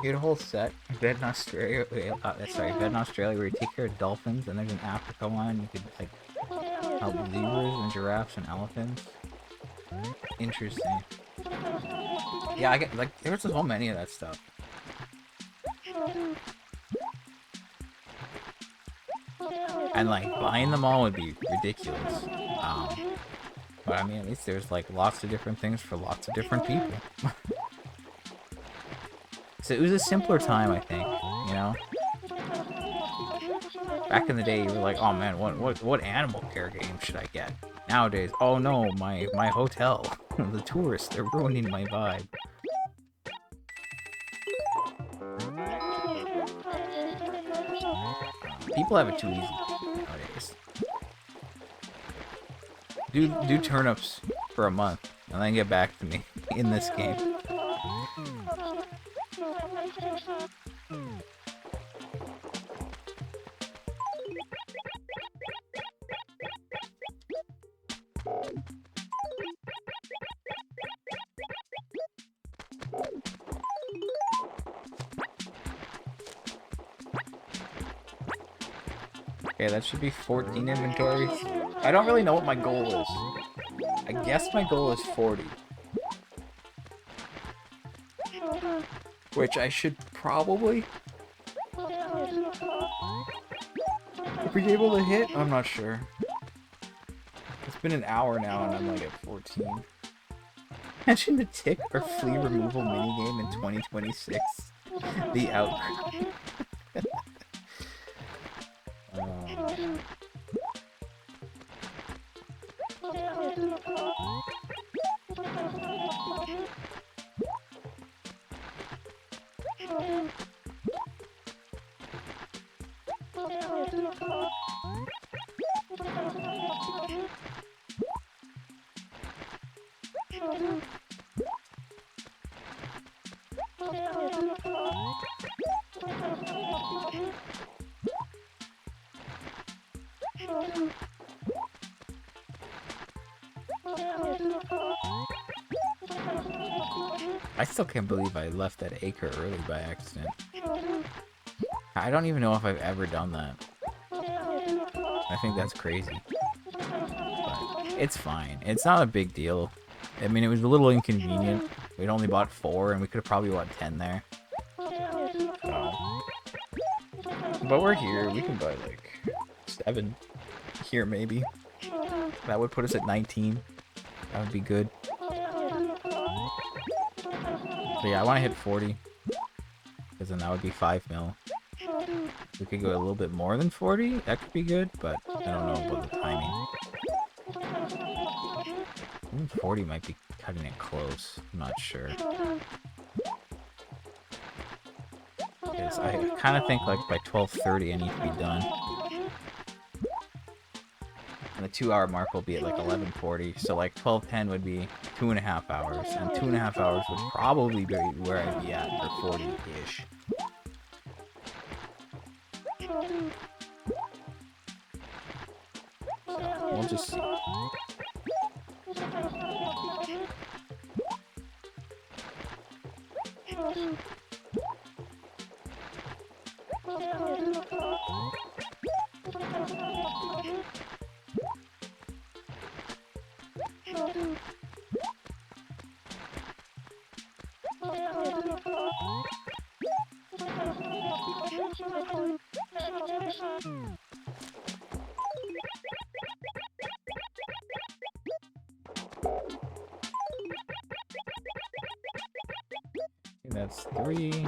You get a whole set. Vet in Australia. Vet in Australia where you take care of dolphins, and there's an Africa one. You could like help zebras and giraffes and elephants. Interesting. Yeah, I get like there's so many of that stuff. And like buying them all would be ridiculous. But I mean, at least there's like lots of different things for lots of different people. So it was a simpler time, I think, you know? Back in the day, you were like, oh man, what animal care game should I get? Nowadays, oh no, my hotel. The tourists, they're ruining my vibe. People have it too easy nowadays. Do turnips for a month, and then get back to me in this game. Okay, that should be 14 inventories. I don't really know what my goal is. I guess my goal is 40. Which I should probably be able to hit. I'm not sure. It's been an hour now and I'm like at 14. Imagine the tick or flea removal minigame in 2026. The outcry. I still can't believe I left that acre early by accident. I don't even know if I've ever done that. I think that's crazy. But it's fine. It's not a big deal. I mean, it was a little inconvenient. We'd only bought 4, and we could have probably bought 10 there. So. But we're here. We can buy, like, 7 here, maybe. That would put us at 19. That would be good. So yeah, I want to hit 40. Because then that would be 5 mil. We could go a little bit more than 40. That could be good, but I don't know about the timing. 40 might be cutting it close. I'm not sure. Because I kind of think like by 12:30 I need to be done. And the 2-hour mark will be at like 11:40. So like 12:10 would be 2.5 hours. And 2.5 hours would probably be where I'd be at for 40-ish. So we'll just see. That's 3.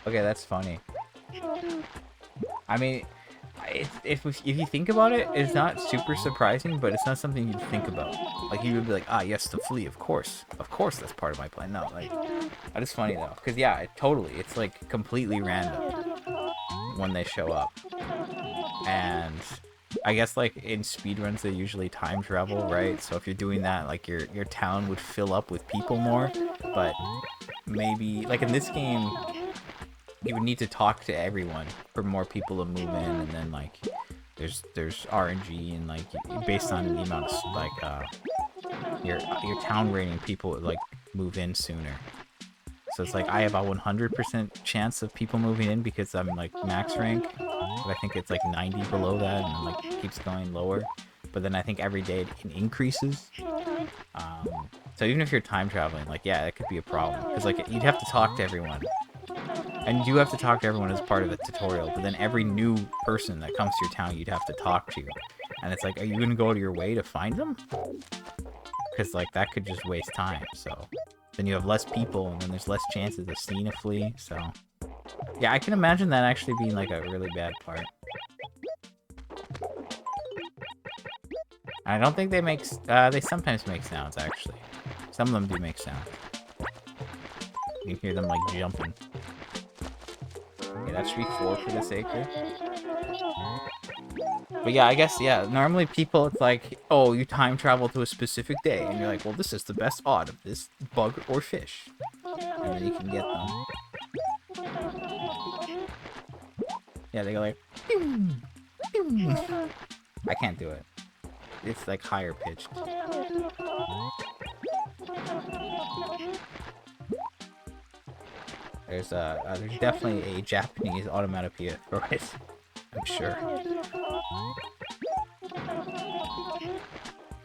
Okay, that's funny. I mean, if you think about it, it's not super surprising, but it's not something you'd think about. Like, you would be like, ah, yes, to flee, of course. Of course that's part of my plan. No, like, that is funny, though. Because, yeah, totally. It's, like, completely random when they show up. And I guess, like, in speedruns, they usually time travel, right? So if you're doing that, like, your town would fill up with people more. But maybe, like, in this game, you would need to talk to everyone for more people to move in, and then like there's RNG and like based on the amount of like your town rating, people would like move in sooner. So it's like I have a 100% chance of people moving in because I'm like max rank, but I think it's like 90 below that and like keeps going lower. But then I think every day it increases. So even if you're time traveling, like yeah, that could be a problem because like you'd have to talk to everyone. And you have to talk to everyone as part of the tutorial, but then every new person that comes to your town, you'd have to talk to. And it's like, are you going to go to your way to find them? Because, like, that could just waste time, so. Then you have less people, and then there's less chances of seeing a flea, so. Yeah, I can imagine that actually being like a really bad part. I don't think they make... they sometimes make sounds, actually. Some of them do make sounds. You can hear them, like, jumping. Okay, that should be 4 for the sacred. But yeah, I guess, yeah, normally people, it's like, oh, you time travel to a specific day, and you're like, well, this is the best odd of this bug or fish. And then you can get them. Yeah, they go like, pew, pew. I can't do it. It's like higher pitched. There's definitely a Japanese onomatopoeia for it, I'm sure.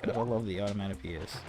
Gotta love the onomatopoeias.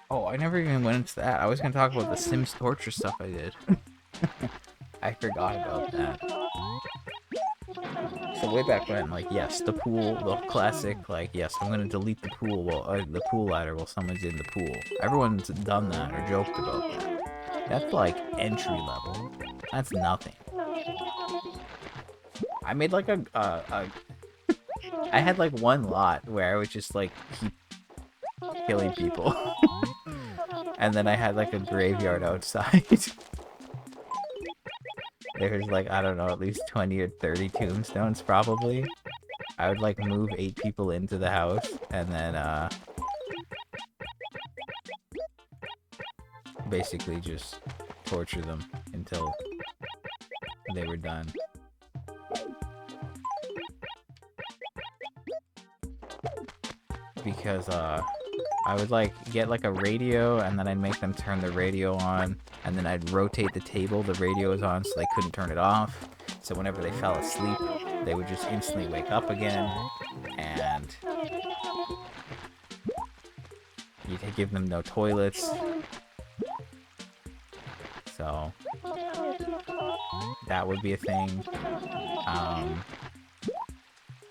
Oh, I never even went into that. I was gonna talk about the Sims torture stuff I did. I forgot about that. So way back when, like, yes, the pool, the classic, like, yes, I'm gonna delete the pool while the pool ladder while someone's in the pool. Everyone's done that or joked about that. That's like entry level. That's nothing. I made like I had like one lot where I would just like keep killing people. And then I had like a graveyard outside. There's like, I don't know, at least 20 or 30 tombstones probably. I would like move 8 people into the house and then basically just torture them until they were done. Because I would like get like a radio and then I'd make them turn the radio on, and then I'd rotate the table the radio was on so they couldn't turn it off. So whenever they fell asleep, they would just instantly wake up again, and you'd give them no toilets. So that would be a thing.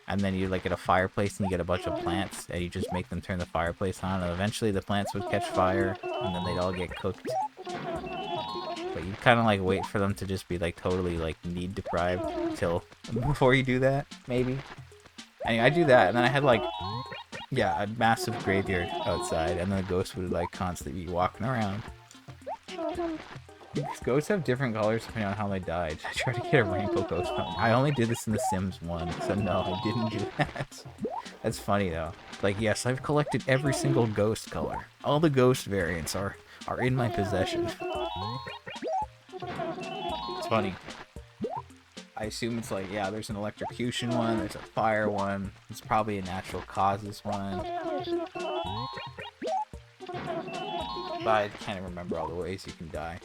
And then you like get a fireplace and you get a bunch of plants and you just make them turn the fireplace on, and eventually the plants would catch fire and then they'd all get cooked. But you kind of like wait for them to just be like totally like need deprived until before you do that, maybe. Anyway, I do that, and then I had like, yeah, a massive graveyard outside, and then the ghost would like constantly be walking around. Because ghosts have different colors depending on how they died. I tried to get a rainbow ghost. I only did this in The Sims 1, so no, I didn't do that. That's funny though. Like, yes, I've collected every single ghost color. All the ghost variants are in my possession. It's funny. I assume it's like, yeah, there's an electrocution one, there's a fire one, it's probably a natural causes one. But I can't even remember all the ways you can die.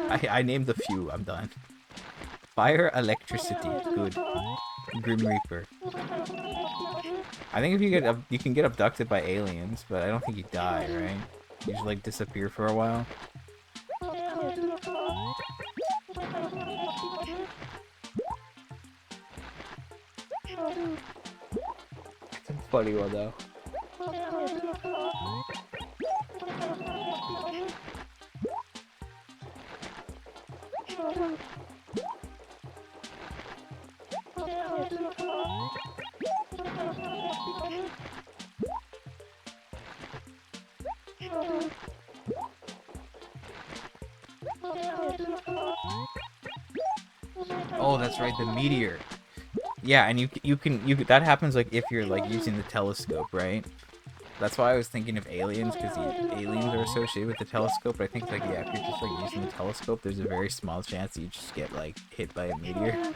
I named a few, I'm done. Fire, electricity. Good. Grim Reaper. I think if you get you can get abducted by aliens, but I don't think you die, right? You just like disappear for a while. It's a funny one though. Oh, that's right, the meteor. Yeah, and you can that happens like if you're like using the telescope, right? That's why I was thinking of aliens, because the aliens are associated with the telescope. But I think like, yeah, if you're just like using the telescope, there's a very small chance that you just get like hit by a meteor.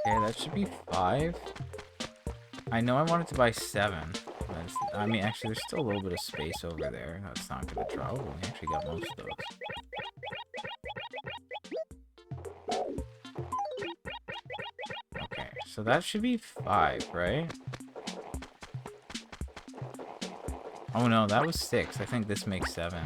Okay, that should be 5. I know I wanted to buy 7. I mean, actually, there's still a little bit of space over there. That's not gonna draw. Oh, we actually got most of those. Okay, so that should be 5, right? Oh no, that was 6. I think this makes 7.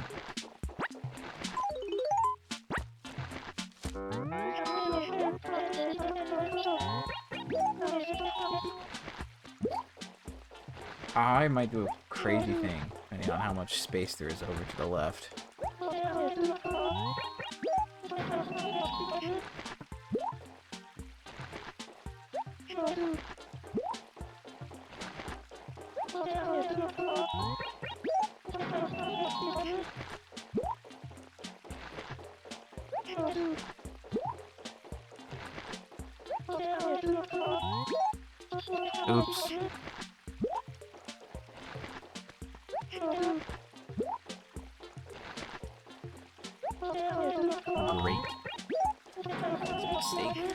I might do a crazy thing, depending on how much space there is over to the left. Oops. Great. That was a mistake.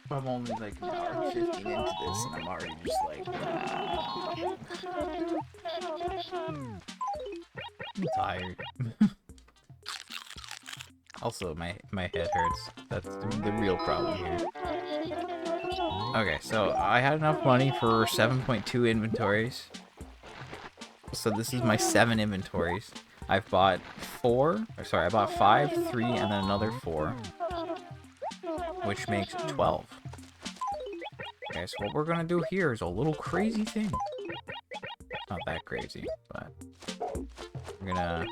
I'm only like an hour and 15 into this, and I'm already just like, I'm tired. Also, my head hurts. That's the real problem here. Okay, so I had enough money for 7.2 inventories. So this is my 7 inventories. I've bought 4, or sorry, I bought 5, 3, and then another 4, which makes 12. Okay, so what we're gonna do here is a little crazy thing. Not that crazy, but we're gonna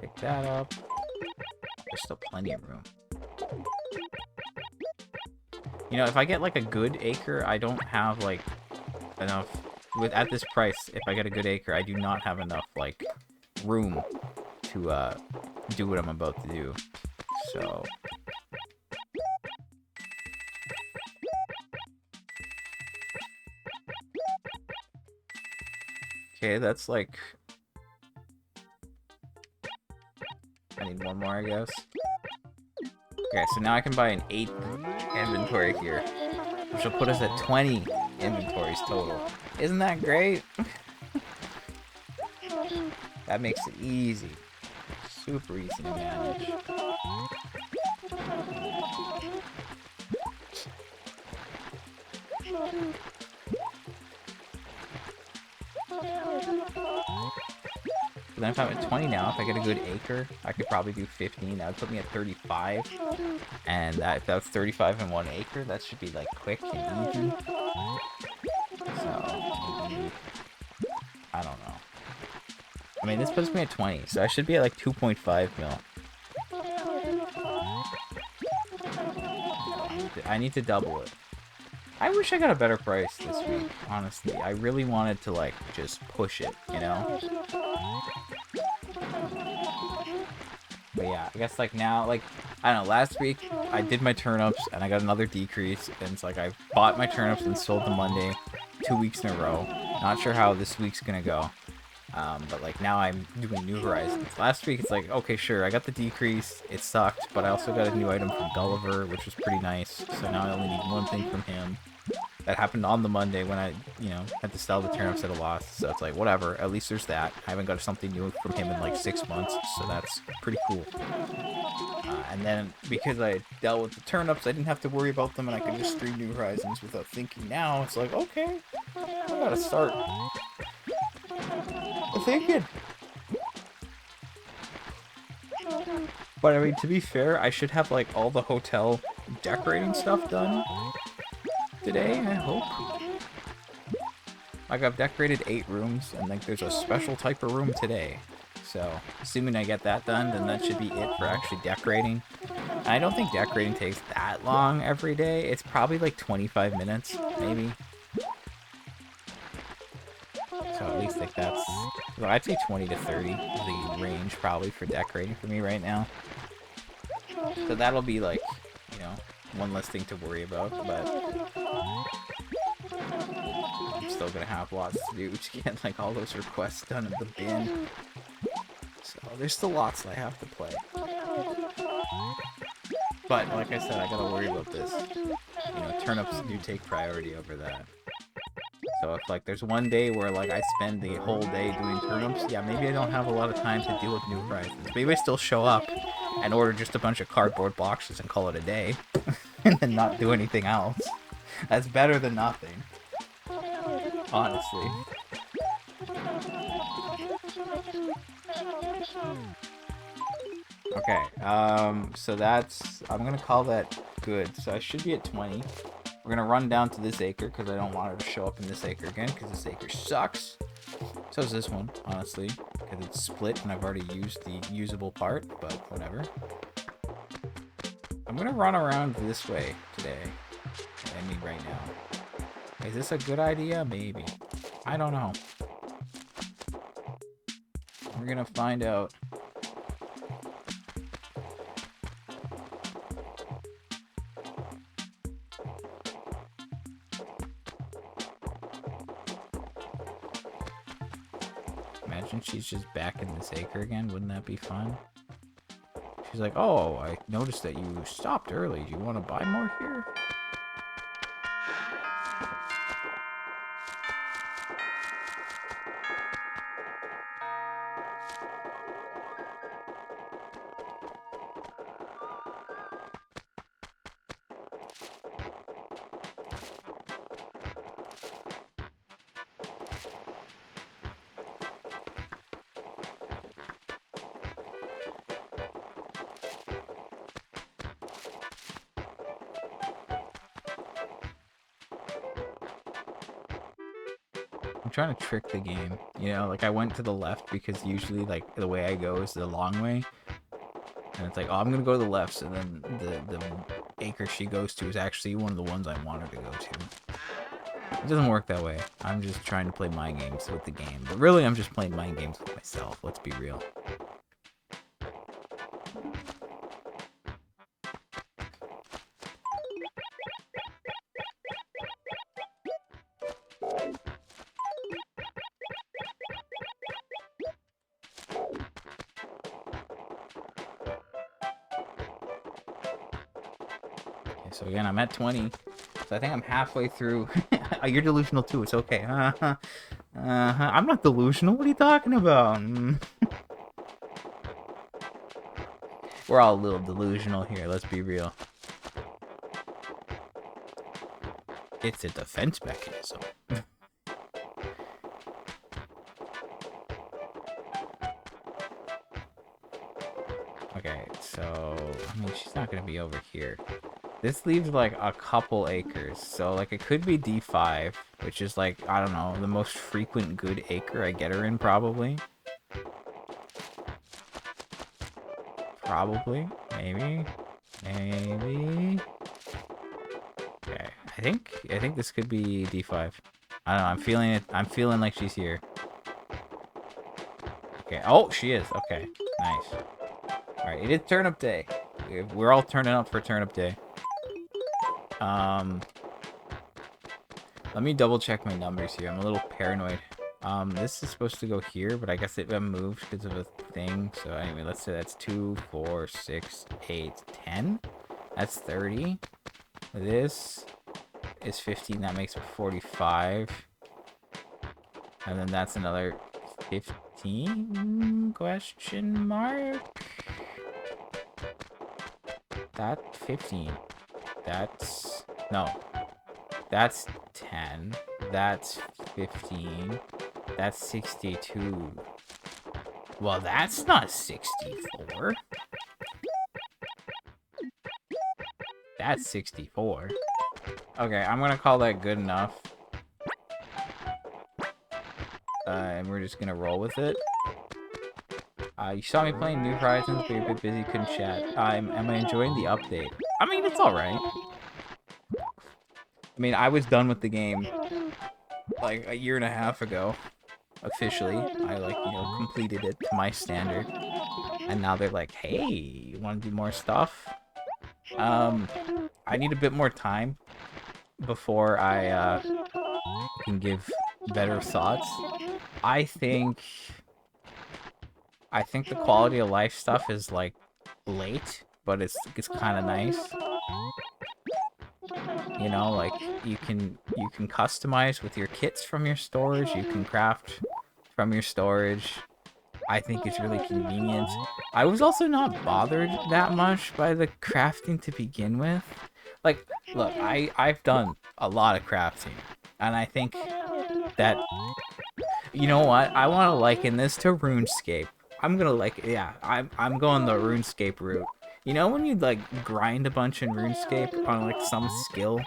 pick that up. There's still plenty of room. You know, if I get like a good acre, I don't have like enough at this price. If I get a good acre, I do not have enough like room to do what I'm about to do. So okay, that's like I need one more, I guess. Okay, so now I can buy an 8th inventory here, which will put us at 20 inventories total. Isn't that great? That makes it easy. Super easy to manage. But then if I'm at 20 now, if I get a good acre, I could probably do 15. That would put me at 35. And if that's 35 in 1 acre, that should be like quick and easy. So maybe, I don't know. I mean, this puts me at 20, so I should be at like 2.5 mil. I need to double it. I wish I got a better price this week, honestly. I really wanted to, like, just push it, you know? But yeah, I guess, like, now, like, I don't know, last week I did my turnips and I got another decrease, and it's like I bought my turnips and sold them Monday 2 weeks in a row. Not sure how this week's gonna go. But like now I'm doing New Horizons. Last week it's like, okay, sure, I got the decrease, it sucked, but I also got a new item from Gulliver, which was pretty nice. So now I only need one thing from him. That happened on the Monday when I, had to sell the turnips at a loss. So it's like, whatever, at least there's that. I haven't got something new from him in like 6 months, so that's pretty cool. And then because I dealt with the turnips, I didn't have to worry about them and I could just stream New Horizons without thinking. Now it's like, okay, I gotta start thinking. But I mean, to be fair, I should have like all the hotel decorating stuff done today, I hope. Like I've decorated 8 rooms and like there's a special type of room today. So assuming I get that done, then that should be it for actually decorating. And I don't think decorating takes that long every day. It's probably like 25 minutes, maybe. So at least like that's, well, I'd say 20 to 30 is the range probably for decorating for me right now. So that'll be like, one less thing to worry about, but I'm still gonna have lots to do to get like all those requests done in the bin. So there's still lots that I have to play. But like I said, I gotta worry about this. Turnips do take priority over that. So if like there's one day where like I spend the whole day doing turnips, yeah, maybe I don't have a lot of time to deal with New Horizons. Maybe I still show up and order just a bunch of cardboard boxes and call it a day. And then not do anything else. That's better than nothing. Honestly. Okay, so that's, I'm gonna call that good. So I should be at 20. We're gonna run down to this acre because I don't want her to show up in this acre again because this acre sucks. So is this one, honestly, because it's split and I've already used the usable part, but whatever. I'm gonna run around this way today. I mean, right now. Is this a good idea? Maybe. I don't know. We're gonna find out. Imagine she's just back in this acre again. Wouldn't that be fun? She's like, oh, I noticed that you stopped early. Do you want to buy more here? I'm trying to trick the game. You know, like I went to the left because usually like the way I go is the long way. And it's like, oh, I'm gonna go to the left, so then the acre she goes to is actually one of the ones I want her to go to. It doesn't work that way. I'm just trying to play mind games with the game. But really, I'm just playing mind games with myself. Let's be real. Okay, so again, I'm at 20. So I think I'm halfway through. You're delusional too. It's okay. I'm not delusional. What are you talking about? We're all a little delusional here. Let's be real. It's a defense mechanism. Okay, so I mean, she's not gonna be over here. This leaves like a couple acres, so like it could be D5, which is like, I don't know, the most frequent good acre I get her in, probably. Probably, maybe. Okay, I think this could be D5. I don't know, I'm feeling it. I'm feeling like she's here. Okay, oh, she is. Okay, nice. All right, it is turnip day. We're all turning up for turnip day. Let me double check my numbers here. I'm a little paranoid. This is supposed to go here, but I guess it moved because of a thing. So anyway, let's say that's 2, 4, 6, 8, 10. That's 30. This is 15. That makes 45. And then that's another 15 question mark. That 15. That's no. That's 10. That's 15. That's 62. Well, that's not 64. That's 64. Okay, I'm gonna call that good enough. And we're just gonna roll with it. You saw me playing New Horizons, but you're a bit busy, couldn't chat. Am I enjoying the update? I mean, it's alright. I mean, I was done with the game like a year and a half ago. Officially, I like, you know, completed it to my standard. And now they're like, hey, you want to do more stuff? I need a bit more time before I can give better thoughts. I think the quality of life stuff is like late, but it's kind of nice. You know, like you can customize with your kits from your storage. You can craft from your storage. I think it's really convenient. I was also not bothered that much by the crafting to begin with. Like, look, I've done a lot of crafting, and I think that, you know what? I want to liken this to RuneScape. I'm gonna yeah, I'm going the RuneScape route. You know when you like grind a bunch in RuneScape on like some skill,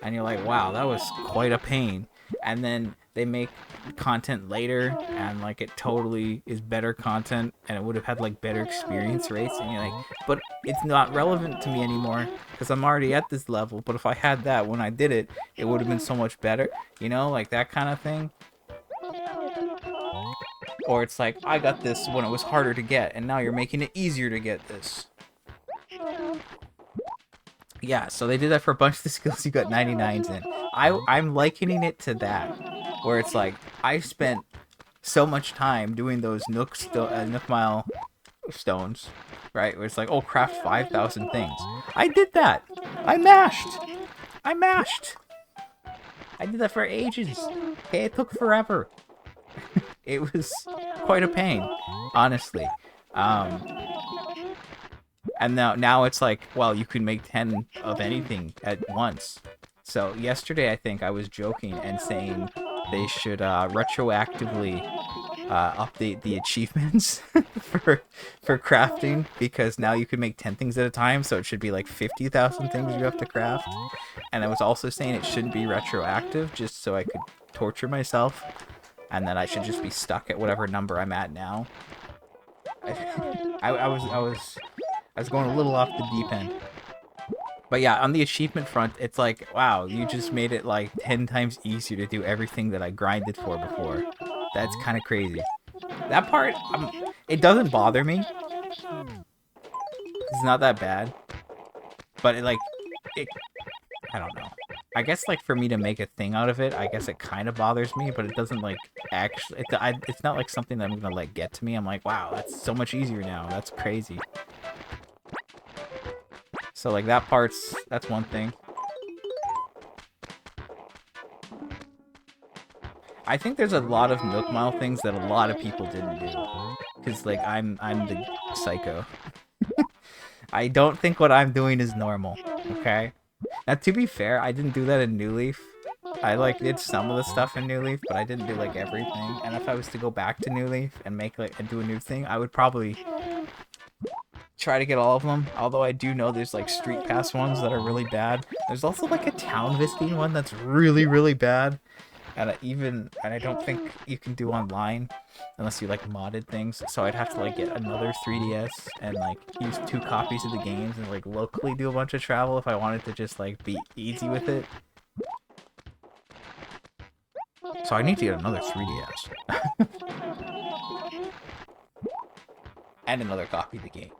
and you're like, wow, that was quite a pain, and then they make content later, and like it totally is better content, and it would have had like better experience rates, and you're like, but it's not relevant to me anymore because I'm already at this level. But if I had that when I did it, it would have been so much better. You know, like that kind of thing. Or it's like, I got this when it was harder to get, and now you're making it easier to get this. Yeah, so they did that for a bunch of the skills you got 99s in. I'm likening it to that, where it's like, I spent so much time doing those Nook Mile stones, right? Where it's like, oh, craft 5,000 things. I did that. I mashed. I did that for ages. Okay, it took forever. It was quite a pain, honestly. And now it's like, well, you can make 10 of anything at once. So yesterday, I think I was joking and saying they should retroactively update the achievements for crafting, because now you can make 10 things at a time, so it should be like 50,000 things you have to craft. And I was also saying it shouldn't be retroactive, just so I could torture myself and that I should just be stuck at whatever number I'm at now. I was going a little off the deep end. But yeah, on the achievement front, it's like, wow, you just made it like 10 times easier to do everything that I grinded for before. That's kind of crazy. That part, it doesn't bother me. It's not that bad. But I don't know. I guess like for me to make a thing out of it, I guess it kind of bothers me, but it doesn't like actually, it's not like something that I'm going to let get to me. I'm like, wow, that's so much easier now. That's crazy. So like that's one thing. I think there's a lot of Nook Mile things that a lot of people didn't do. Cause like I'm the psycho. I don't think what I'm doing is normal. Okay? Now to be fair, I didn't do that in New Leaf. I like did some of the stuff in New Leaf, but I didn't do like everything. And if I was to go back to New Leaf and make like and do a new thing, I would probably try to get all of them. Although I do know there's like Street Pass ones that are really bad. There's also like a town visiting one that's really, really bad. And I don't think you can do online unless you like modded things. So I'd have to like get another 3DS and like use 2 copies of the games and like locally do a bunch of travel if I wanted to just like be easy with it. So I need to get another 3DS. And another copy of the game.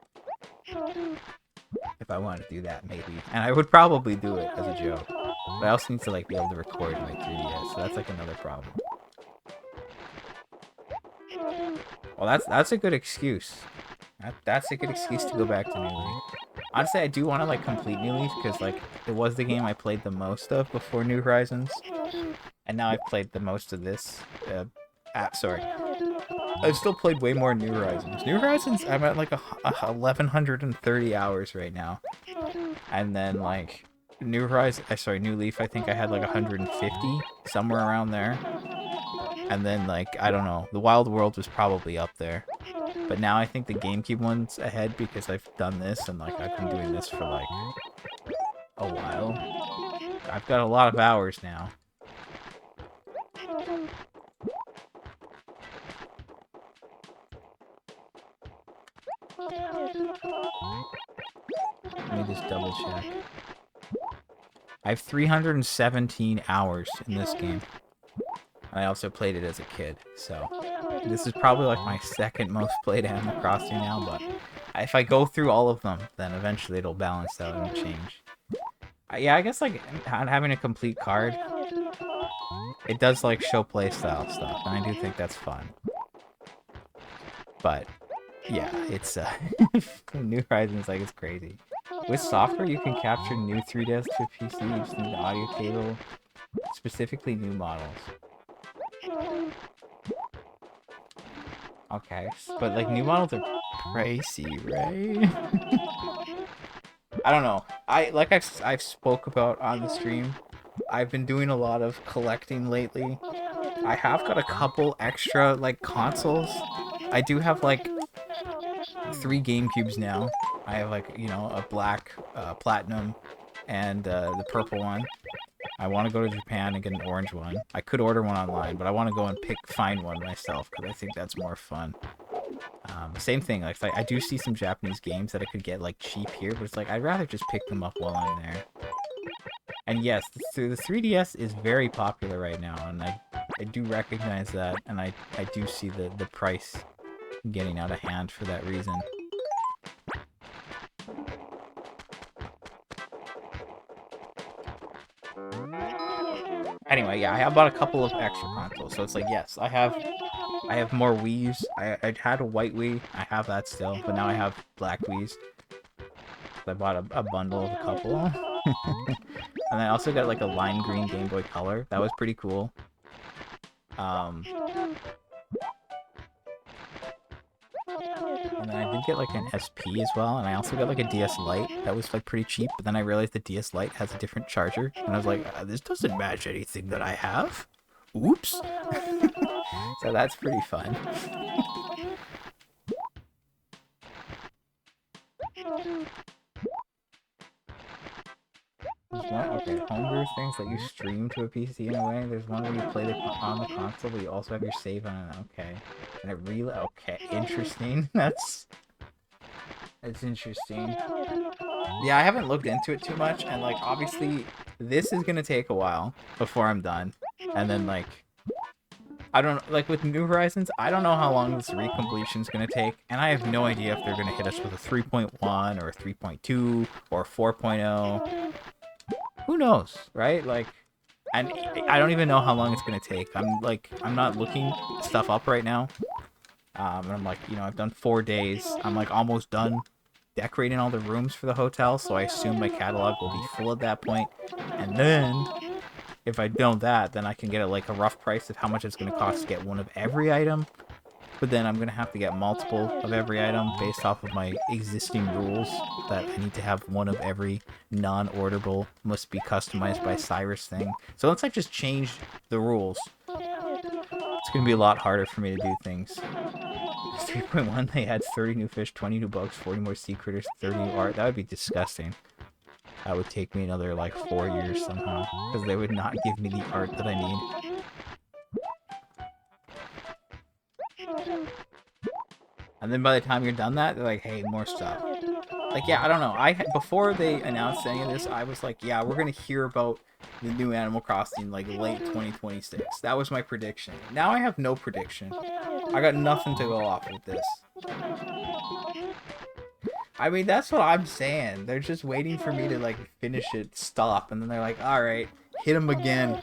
If I wanted to do that, maybe. And I would probably do it as a joke. But I also need to like be able to record my 3DS, so that's like another problem. Well, that's a good excuse. That's a good excuse to go back to New Leaf. Honestly, I do want to like complete New Leaf because like it was the game I played the most of before New Horizons, and now I've played the most of this. Sorry, I've still played way more New Horizons. New Horizons, I'm at like 1,130 hours right now, and then like New Leaf, I think I had like 150 somewhere around there. And then, like, I don't know, the Wild World was probably up there. But now I think the GameCube one's ahead because I've done this and, like, I've been doing this for, like, a while. I've got a lot of hours now. Let me just double check. I have 317 hours in this game. I also played it as a kid, so this is probably like my second most played Animal Crossing now, but if I go through all of them, then eventually it'll balance out and change. Yeah, I guess like having a complete card, it does like show playstyle stuff, and I do think that's fun. But yeah, it's New Horizons, like, it's crazy. With software, you can capture new 3DS to a PC. You just need the audio cable, specifically new models. Okay, but like new models are pricey, right? I don't know. I've spoke about on the stream. I've been doing a lot of collecting lately. I have got a couple extra like consoles. I do have like 3 GameCubes now. I have like, you know, a black, platinum, and the purple one. I want to go to Japan and get an orange one. I could order one online, but I want to go and find one myself because I think that's more fun. Same thing, like I do see some Japanese games that I could get like cheap here, but it's like I'd rather just pick them up while I'm there. And yes, the 3DS is very popular right now, and I do recognize that, and I do see the price getting out of hand for that reason. Anyway, yeah, I bought a couple of extra consoles, so it's like, yes, I have more Wii's. I had a white Wii, I have that still, but now I have black Wii's. I bought a bundle of a couple. And I also got like a lime green Game Boy Color. That was pretty cool. And then I did get like an SP as well, and I also got like a DS Lite. That was like pretty cheap, but then I realized the DS Lite has a different charger, and I was like, this doesn't match anything that I have. Oops. So that's pretty fun. There's one, okay, homebrew things that you stream to a PC in a way. There's one where you play on the console, but you also have your save on it. Okay, and it really okay, interesting. That's interesting. Yeah, I haven't looked into it too much, and like obviously this is gonna take a while before I'm done, and then like I don't like with New Horizons, I don't know how long this recompletion is gonna take, and I have no idea if they're gonna hit us with a 3.1 or a 3.2 or 4.0. Who knows, right? Like, and I don't even know how long it's gonna take. I'm not looking stuff up right now. And I'm like, I've done 4 days. I'm like almost done decorating all the rooms for the hotel, so I assume my catalog will be full at that point. And then, if I don't that, then I can get like a rough price of how much it's gonna cost to get one of every item. But then I'm gonna have to get multiple of every item based off of my existing rules that I need to have one of every non-orderable must be customized by Cyrus thing. So once I just change the rules, it's gonna be a lot harder for me to do things. 3.1, they had 30 new fish, 20 new bugs, 40 more sea critters, 30 new art. That would be disgusting. That would take me another like 4 years somehow, because they would not give me the art that I need. And then by the time you're done that, they're like, hey, more stuff. Like, yeah, I don't know. Before they announced any of this, I was like, yeah, we're gonna hear about the new Animal Crossing like late 2026. That was my prediction. Now I have no prediction. I got nothing to go off with this. I mean, that's what I'm saying. They're just waiting for me to like finish it, stop, and then they're like, all right, hit him again.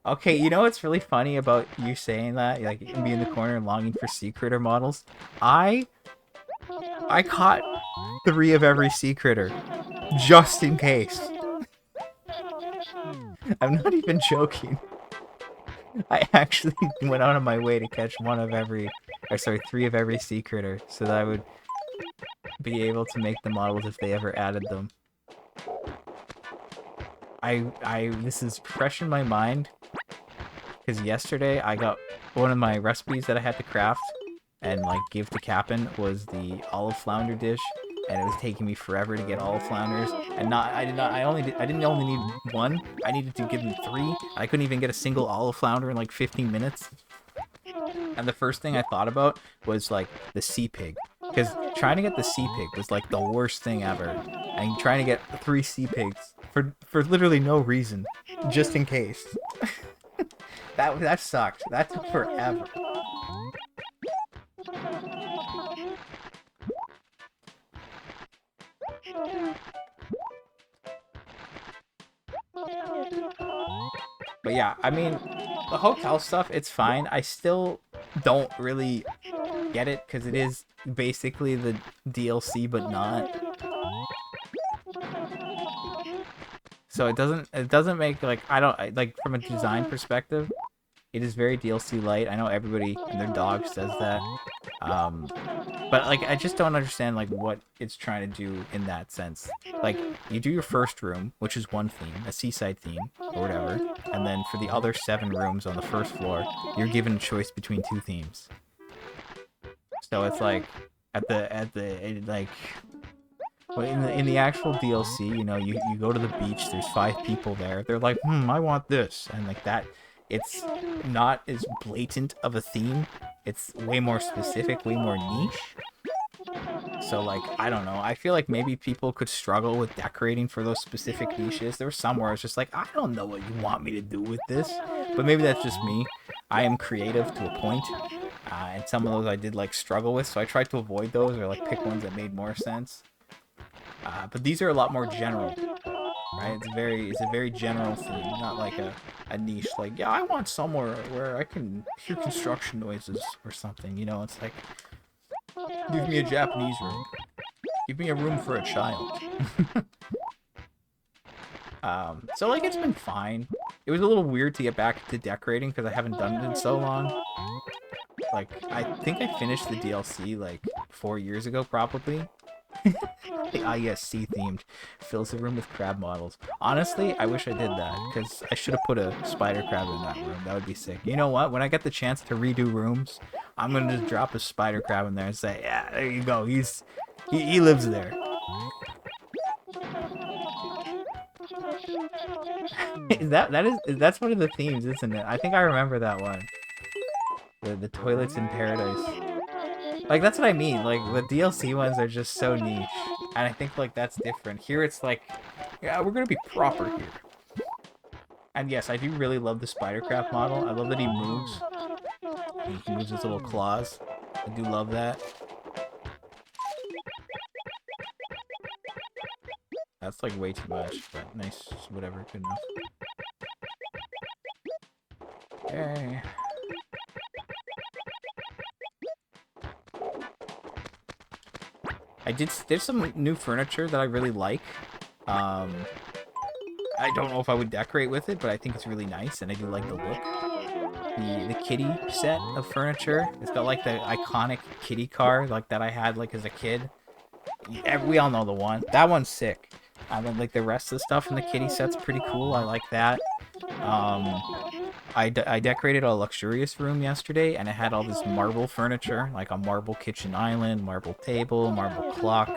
Okay, you know what's really funny about you saying that? Like, you can be in the corner longing for sea critter models. I caught 3 of every sea critter, just in case. I'm not even joking. I actually went out of my way to catch 3 of every sea critter, so that I would be able to make the models if they ever added them. This is fresh in my mind, because yesterday I got one of my recipes that I had to craft and like give to Cap'n was the olive flounder dish, and it was taking me forever to get olive flounders. And I didn't only need 1. I needed to give them 3. I couldn't even get a single olive flounder in like 15 minutes. And the first thing I thought about was like the sea pig, because trying to get the sea pig was like the worst thing ever. And trying to get 3 sea pigs for literally no reason, just in case. That sucked. That took forever. But yeah, I mean, the hotel stuff, it's fine. I still don't really get it, because it is basically the DLC, but not. So it doesn't make, like, like, from a design perspective, it is very DLC light. I know everybody and their dog says that. But, like, I just don't understand, like, what it's trying to do in that sense. Like, you do your first room, which is one theme, a seaside theme, or whatever, and then for the other 7 rooms on the first floor, you're given a choice between 2 themes. So it's like, like, well, in the actual DLC, you go to the beach, there's 5 people there, they're like, I want this, and like that, it's not as blatant of a theme, it's way more specific, way more niche. So, like, I don't know. I feel like maybe people could struggle with decorating for those specific niches. There were some where it's just like, I don't know what you want me to do with this. But maybe that's just me. I am creative to a point. And some of those I did, like, struggle with. So I tried to avoid those or, like, pick ones that made more sense. But these are a lot more general. Right? It's a very general theme. Not like a niche. Like, yeah, I want somewhere where I can hear construction noises or something. It's like, give me a Japanese room. Give me a room for a child. So, like, it's been fine. It was a little weird to get back to decorating because I haven't done it in so long. Like, I think I finished the DLC, like, 4 years ago, probably. Yes, sea-themed. Fills the room with crab models. Honestly, I wish I did that, because I should have put a spider crab in that room. That would be sick. You know what? When I get the chance to redo rooms, I'm going to just drop a spider crab in there and say, yeah, there you go. He lives there. That's one of the themes, isn't it? I think I remember that one. The toilets in paradise. Like, that's what I mean. Like, the DLC ones are just so niche. And I think, like, that's different. Here it's like, yeah, we're gonna be proper here. And yes, I do really love the Spidercraft model. I love that he moves. He moves his little claws. I do love that. That's like way too much, but nice, whatever, good enough. Yay. There's some new furniture that I really like. I don't know if I would decorate with it, but I think it's really nice, and I do like the look. The kitty set of furniture. It's got like the iconic kitty car like that I had like as a kid. We all know the one. That one's sick. And then like the rest of the stuff in the kitty set's pretty cool. I like that. I decorated a luxurious room yesterday, and it had all this marble furniture, like a marble kitchen island, marble table, marble clock,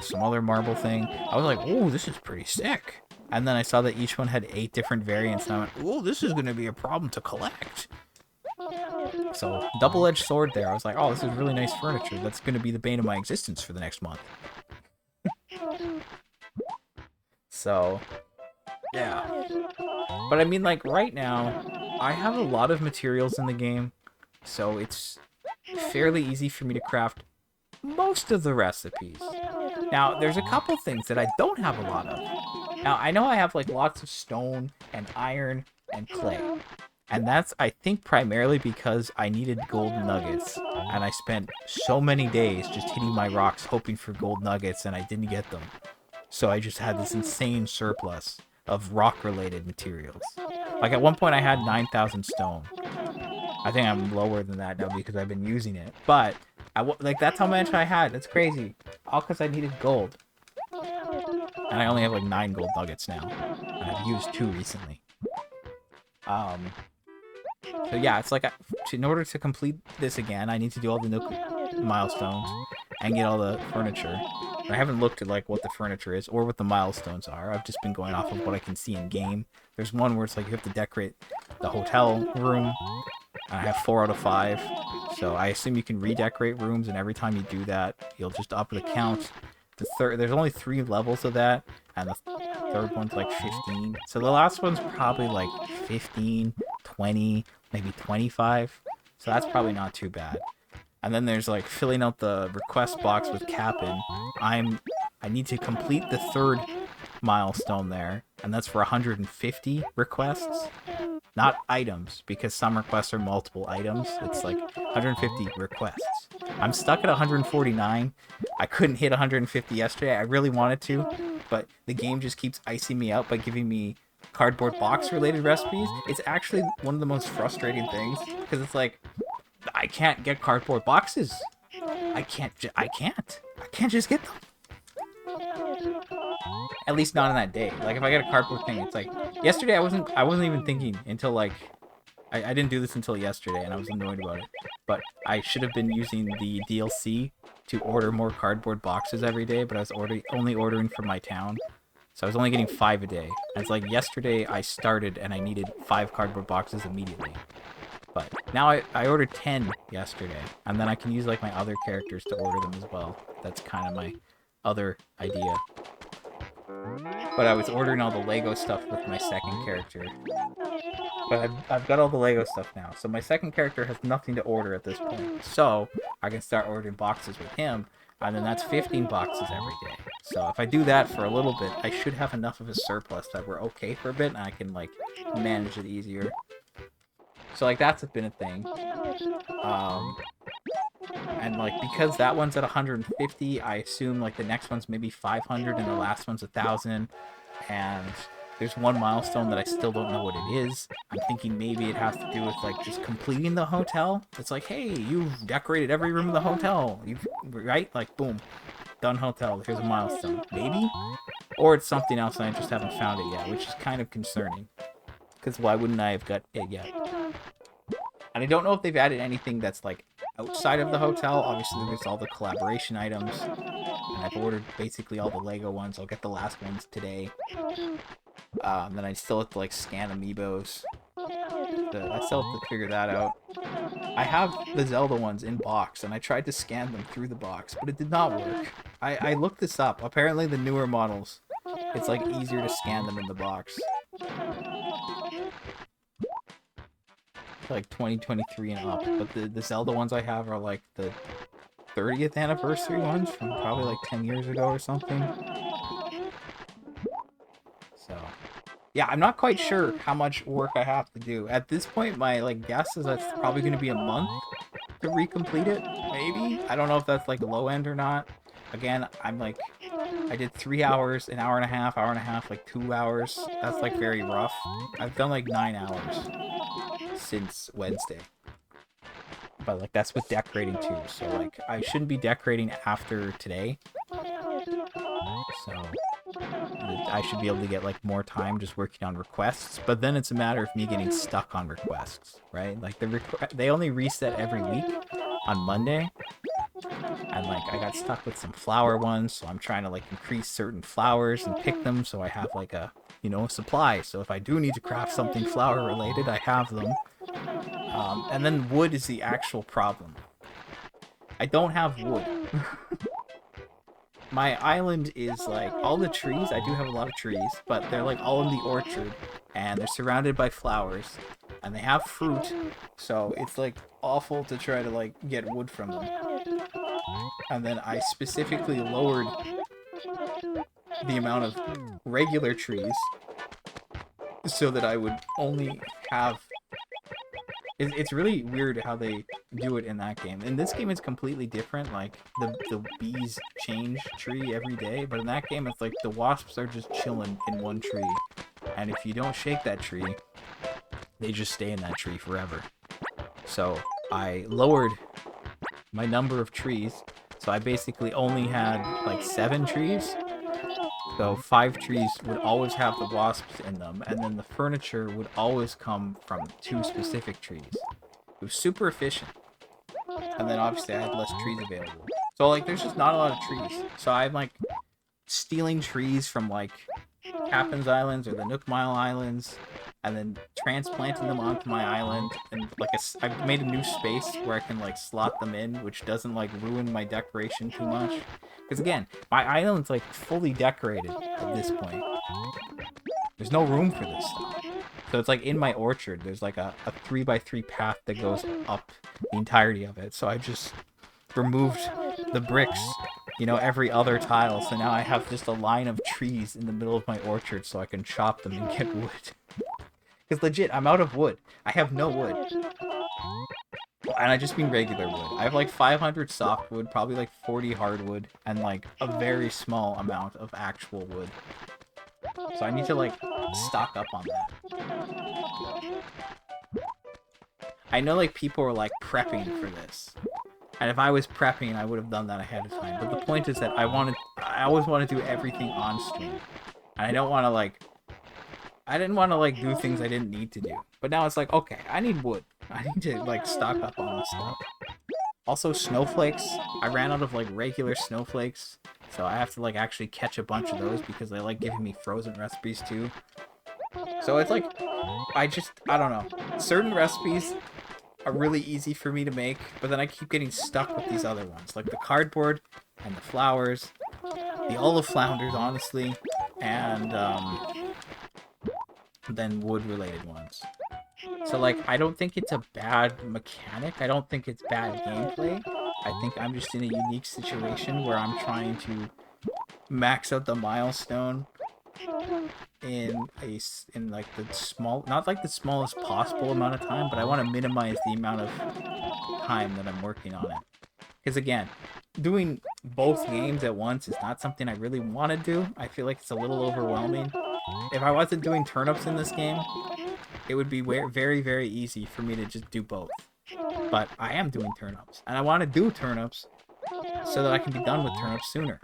some other marble thing. I was like, oh, this is pretty sick. And then I saw that each one had 8 different variants, and I went, oh, this is going to be a problem to collect. So, double-edged sword there. I was like, oh, this is really nice furniture. That's going to be the bane of my existence for the next month. So, yeah. But I mean, like, right now, I have a lot of materials in the game, so it's fairly easy for me to craft most of the recipes. Now, there's a couple things that I don't have a lot of. Now, I know I have, like, lots of stone and iron and clay. And that's, I think, primarily because I needed gold nuggets. And I spent so many days just hitting my rocks hoping for gold nuggets, and I didn't get them. So I just had this insane surplus of rock-related materials. Like, at one point I had 9,000 stone. I think I'm lower than that now because I've been using it. But, like, that's how much I had. That's crazy. All because I needed gold. And I only have, like, 9 gold nuggets now. And I've used 2 recently. So yeah, it's like, in order to complete this again, I need to do all the milestones and get all the furniture. I haven't looked at like what the furniture is or what the milestones are. I've just been going off of what I can see in game. There's one where it's like you have to decorate the hotel room. And I have 4 out of 5. So I assume you can redecorate rooms, and every time you do that, you'll just up the count. There's only 3 levels of that, and the third one's like 15. So the last one's probably like 15, 20, maybe 25. So that's probably not too bad. And then there's like filling out the request box with Cap'n. I need to complete the 3rd milestone there, and that's for 150 requests. Not items, because some requests are multiple items. It's like 150 requests. I'm stuck at 149. I couldn't hit 150 yesterday. I really wanted to, but the game just keeps icing me out by giving me cardboard box related recipes. It's actually one of the most frustrating things, because it's like, I can't get cardboard boxes. I can't just get them. At least not on that day. Like, if I get a cardboard thing, it's like, yesterday I wasn't even thinking until like, I didn't do this until yesterday, and I was annoyed about it. But I should have been using the DLC to order more cardboard boxes every day, but I was only ordering from my town. So I was only getting 5 a day. And it's like, yesterday I started and I needed 5 cardboard boxes immediately. But now I ordered 10 yesterday, and then I can use like my other characters to order them as well. That's kind of my other idea. But I was ordering all the Lego stuff with my second character. But I've got all the Lego stuff now, so my second character has nothing to order at this point. So I can start ordering boxes with him, and then that's 15 boxes every day. So if I do that for a little bit, I should have enough of a surplus that we're okay for a bit, and I can like manage it easier. So like that's been a thing. And like, because that one's at 150, I assume like the next one's maybe 500 and the last one's 1,000. And there's one milestone that I still don't know what it is. I'm thinking maybe it has to do with like just completing the hotel. It's like, hey, you've decorated every room of the hotel. Right? Like, boom, done hotel. Here's a milestone. Maybe? Or it's something else and I just haven't found it yet, which is kind of concerning. Because why wouldn't I have got it yet? And I don't know if they've added anything that's like outside of the hotel. Obviously, there's all the collaboration items. And I've ordered basically all the Lego ones. I'll get the last ones today. Then I still have to like scan amiibos. I still have to figure that out. I have the Zelda ones in box, and I tried to scan them through the box, but it did not work. I looked this up. Apparently the newer models, it's like easier to scan them in the box. Like 2023 and up, but the Zelda ones I have are like the 30th anniversary ones from probably like 10 years ago or something. So, yeah, I'm not quite sure how much work I have to do. At this point, my like guess is that's probably going to be a month to recomplete it, maybe? I don't know if that's like low end or not. Again, I'm like, I did 3 hours, an hour and a half, like 2 hours. That's like very rough. I've done like 9 hours since Wednesday. But like that's with decorating too, so like I shouldn't be decorating after today. So I should be able to get like more time just working on requests, but then it's a matter of me getting stuck on requests, right? Like they only reset every week on Monday, and like I got stuck with some flower ones, so I'm trying to like increase certain flowers and pick them so I have like a, you know, supply. So if I do need to craft something flower related, I have them. And then wood is the actual problem. I don't have wood. My island is like all the trees. I do have a lot of trees, but they're like all in the orchard, and they're surrounded by flowers, and they have fruit. So it's like awful to try to like get wood from them. And then I specifically lowered the amount of regular trees so that I would only have... It's really weird how they do it in that game. In this game, it's completely different. Like, the bees change tree every day, but in that game, it's like the wasps are just chilling in one tree. And if you don't shake that tree, they just stay in that tree forever. So, I lowered my number of trees. So I basically only had, like, 7 trees. So 5 trees would always have the wasps in them, and then the furniture would always come from 2 specific trees. It was super efficient. And then obviously I had less trees available. So like there's just not a lot of trees. So I'm like stealing trees from like Captain's Islands or the Nook Mile Islands, and then transplanting them onto my island, and like I've made a new space where I can like slot them in, which doesn't like ruin my decoration too much. Because again, my island's like fully decorated at this point. There's no room for this stuff. So it's like in my orchard, there's like a 3x3 path that goes up the entirety of it. So I just removed the bricks, you know, every other tile. So now I have just a line of trees in the middle of my orchard so I can chop them and get wood. Because legit, I'm out of wood. I have no wood. And I just mean regular wood. I have like 500 softwood, probably like 40 hardwood, and like a very small amount of actual wood. So I need to like stock up on that. I know like people are like prepping for this. And if I was prepping, I would have done that ahead of time. But the point is that I always want to do everything on stream. And I don't want to like... I didn't want to like do things I didn't need to do. But now it's like, okay, I need wood. I need to like stock up on this stuff. Also, snowflakes. I ran out of like regular snowflakes. So I have to like actually catch a bunch of those because they like giving me frozen recipes too. So it's like, I don't know. Certain recipes are really easy for me to make, but then I keep getting stuck with these other ones. Like the cardboard and the flowers. The olive flounders, honestly. And then wood-related ones. So, like, I don't think it's a bad mechanic. I don't think it's bad gameplay. I think I'm just in a unique situation where I'm trying to max out the milestone in like the not like the smallest possible amount of time, but I want to minimize the amount of time that I'm working on it. Because again, doing both games at once is not something I really want to do. I feel like it's a little overwhelming. If I wasn't doing turnips in this game, it would be very, very easy for me to just do both. But I am doing turnips, and I want to do turnips so that I can be done with turnips sooner.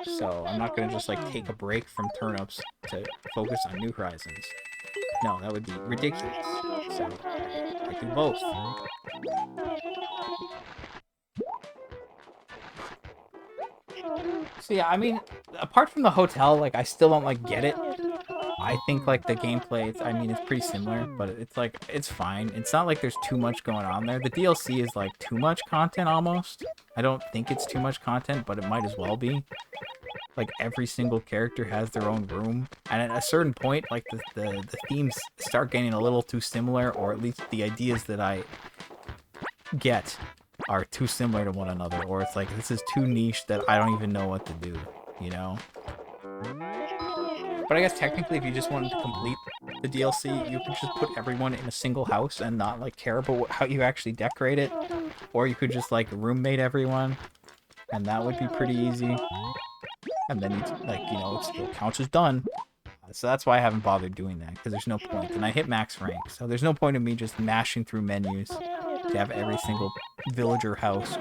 So I'm not going to just like take a break from turnips to focus on New Horizons. No, that would be ridiculous. So I do both. So yeah, I mean, apart from the hotel, like I still don't like get it. I think like the gameplay, I mean, it's pretty similar, but it's like it's fine. It's not like there's too much going on there. The DLC is like too much content almost. I don't think it's too much content, but it might as well be. Like every single character has their own room, and at a certain point, like the themes start getting a little too similar, or at least the ideas that I get are too similar to one another, or it's like this is too niche that I don't even know what to do, you know? But I guess technically if you just wanted to complete the DLC, you could just put everyone in a single house and not like care about how you actually decorate it. Or you could just like roommate everyone, and that would be pretty easy. And then you'd like, you know, it still counts as done. So that's why I haven't bothered doing that, because there's no point. And I hit max rank, so there's no point in me just mashing through menus to have every single villager housed.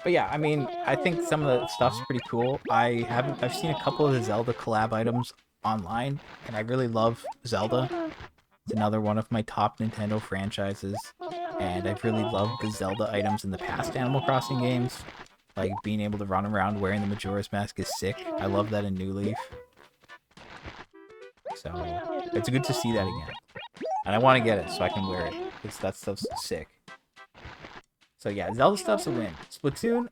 But yeah, I mean, I think some of the stuff's pretty cool. I've seen a couple of the Zelda collab items online, and I really love Zelda. It's another one of my top Nintendo franchises, and I've really loved the Zelda items in the past Animal Crossing games. Like, being able to run around wearing the Majora's Mask is sick. I love that in New Leaf. So, it's good to see that again. And I want to get it so I can wear it, because that stuff's sick. So yeah, Zelda stuff's a win. Splatoon,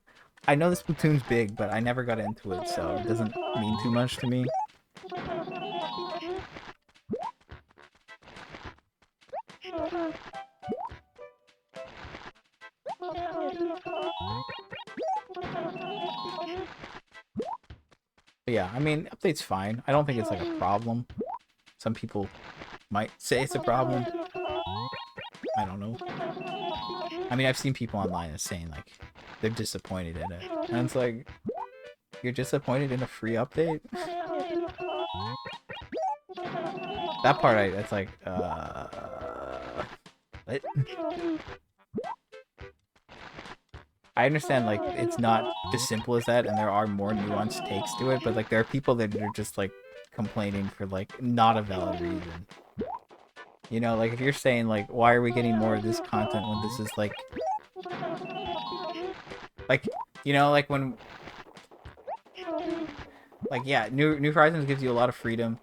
I know the Splatoon's big, but I never got into it, so it doesn't mean too much to me. But yeah, I mean, update's fine. I don't think it's like a problem. Some people might say it's a problem. I don't know. I mean, I've seen people online saying like they're disappointed in it, and it's like, you're disappointed in a free update? That part, that's like, what? I understand, like, it's not as simple as that, and there are more nuanced takes to it, but, like, there are people that are just, like, complaining for, like, not a valid reason. You know, like, if you're saying, like, why are we getting more of this content when this is, like, you know, like, when, like, yeah, New Horizons gives you a lot of freedom,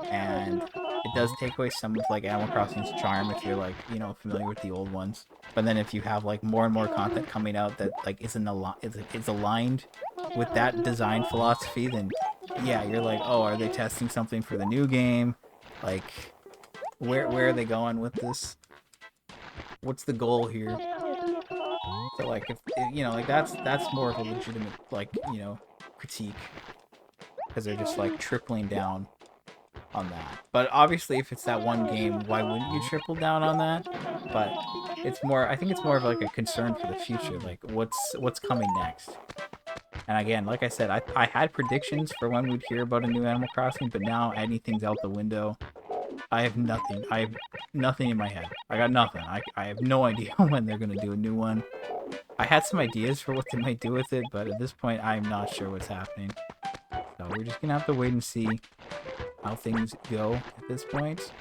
and it does take away some of, like, Animal Crossing's charm if you're, like, you know, familiar with the old ones. But then if you have, like, more and more content coming out that, like, is aligned with that design philosophy, then, yeah, you're like, oh, are they testing something for the new game? Like, where are they going with this? What's the goal here? So, like, if, you know, like, that's more of a legitimate, like, you know, critique. Because they're just, like, tripling down on that. But obviously, if it's that one game, why wouldn't you triple down on that? But it's more, I think it's more of like a concern for the future, like what's coming next. And again, like I said, I had predictions for when we'd hear about a new Animal Crossing, but now anything's out the window. I have nothing. I have nothing in my head. I got nothing. I have no idea when they're gonna do a new one. I had some ideas for what they might do with it, but at this point, I'm not sure what's happening. So we're just gonna have to wait and see how things go at this point.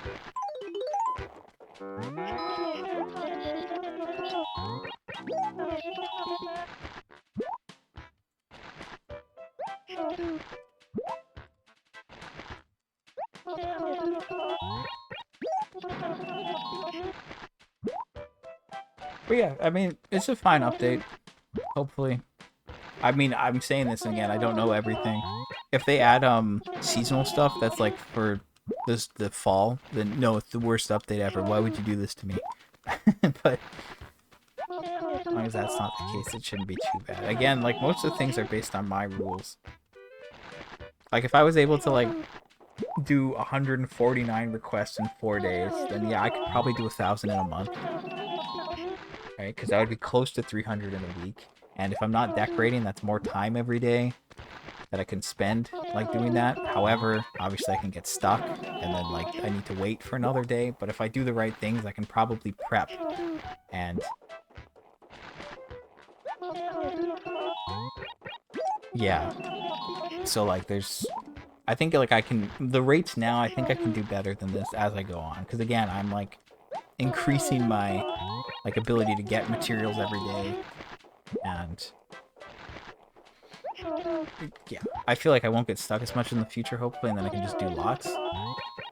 But yeah, I mean, it's a fine update. Hopefully. I mean, I'm saying this again, I don't know everything. If they add seasonal stuff that's like for the fall, then no, it's the worst update ever. Why would you do this to me? But as long as that's not the case, it shouldn't be too bad. Again, like, most of the things are based on my rules. Like, if I was able to, like, do 149 requests in 4 days, then yeah, I could probably do 1,000 in a month. Right? Because that would be close to 300 in a week. And if I'm not decorating, that's more time every day that I can spend, like, doing that. However, obviously I can get stuck, and then, like, I need to wait for another day. But if I do the right things, I can probably prep. And yeah. So, like, I think, like, the rates now, I think I can do better than this as I go on. Because, again, I'm, like, increasing my like ability to get materials every day, and yeah, I feel like I won't get stuck as much in the future, hopefully, and then I can just do lots.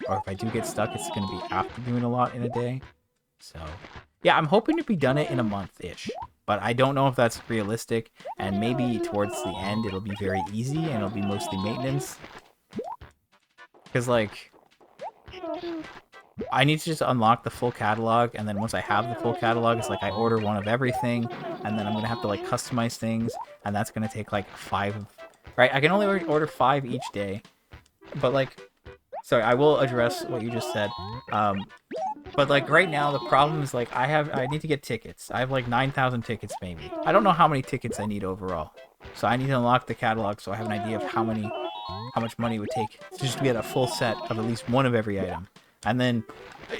Or if I do get stuck, it's going to be after doing a lot in a day. So, yeah, I'm hoping to be done it in a month-ish. But I don't know if that's realistic, and maybe towards the end it'll be very easy, and it'll be mostly maintenance. Because, like, I need to just unlock the full catalog, and then once I have the full catalog, it's like I order one of everything, and then I'm going to have to, like, customize things, and that's going to take, like, 5... Right? I can only order 5 each day. But, like... Sorry, I will address what you just said. But like right now, the problem is like I need to get tickets. I have like 9,000 tickets maybe. I don't know how many tickets I need overall. So I need to unlock the catalog so I have an idea of how much money it would take to just get a full set of at least one of every item. And then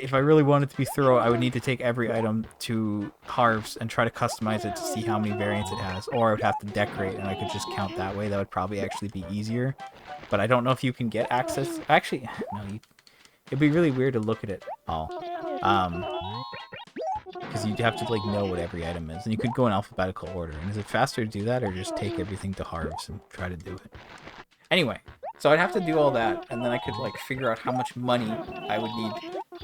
if I really wanted to be thorough, I would need to take every item to Harv's and try to customize it to see how many variants it has. Or I would have to decorate and I could just count that way. That would probably actually be easier. But I don't know if you can get access. Actually, no, it'd be really weird to look at it all. Because you'd have to like know what every item is. And you could go in alphabetical order. And is it faster to do that or just take everything to Harv's and try to do it? Anyway, so I'd have to do all that. And then I could like figure out how much money I would need.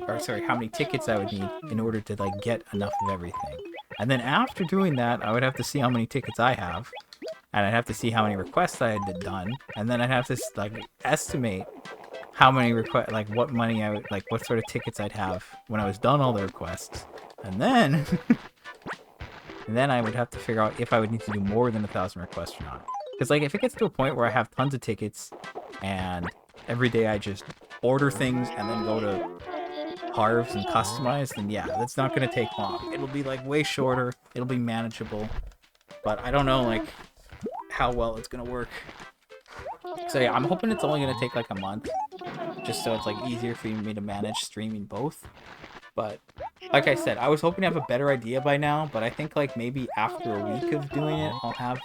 Or sorry, how many tickets I would need in order to like get enough of everything. And then after doing that, I would have to see how many tickets I have. And I'd have to see how many requests I had done, and then I'd have to like estimate how many like what money I would like, what sort of tickets I'd have when I was done all the requests, and then and then I would have to figure out if I would need to do more than 1,000 requests or not. Because like if it gets to a point where I have tons of tickets, and every day I just order things and then go to Harv's and customize, then yeah, that's not gonna take long. It'll be like way shorter. It'll be manageable, but I don't know like how well it's gonna work. So yeah, I'm hoping it's only gonna take like a month, just so it's like easier for me to manage streaming both. But like I said, I was hoping to have a better idea by now, but I think like maybe after a week of doing it, I'll have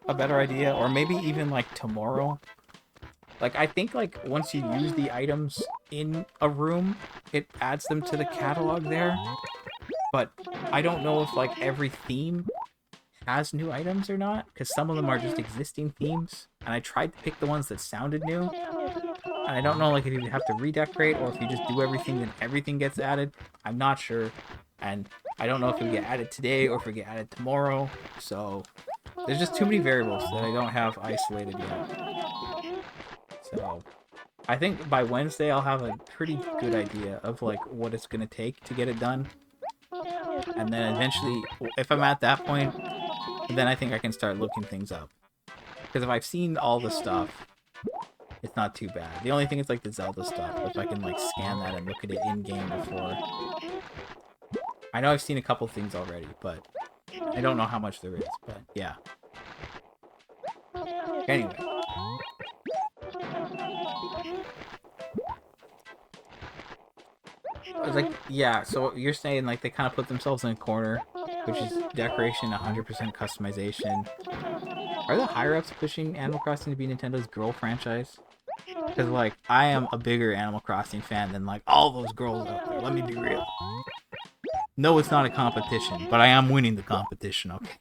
a better idea, or maybe even like tomorrow. Like I think like once you use the items in a room, it adds them to the catalog there. But I don't know if like every theme has new items or not, because some of them are just existing themes, and I tried to pick the ones that sounded new, and I don't know like if you have to redecorate or if you just do everything then everything gets added. I'm not sure, and I don't know if it'll get added today or if it'll get added tomorrow, so there's just too many variables that I don't have isolated yet. So I think by Wednesday I'll have a pretty good idea of like what it's gonna take to get it done, and then eventually if I'm at that point, then I think I can start looking things up. Because if I've seen all the stuff, it's not too bad. The only thing is like the Zelda stuff. If I can like scan that and look at it in-game before. I know I've seen a couple things already, but I don't know how much there is. But yeah. Anyway. I was like, yeah, so you're saying like they kind of put themselves in a corner, which is decoration, 100% customization. Are the higher-ups pushing Animal Crossing to be Nintendo's girl franchise? Because, like, I am a bigger Animal Crossing fan than, like, all those girls out there. Let me be real. No, it's not a competition, but I am winning the competition, okay?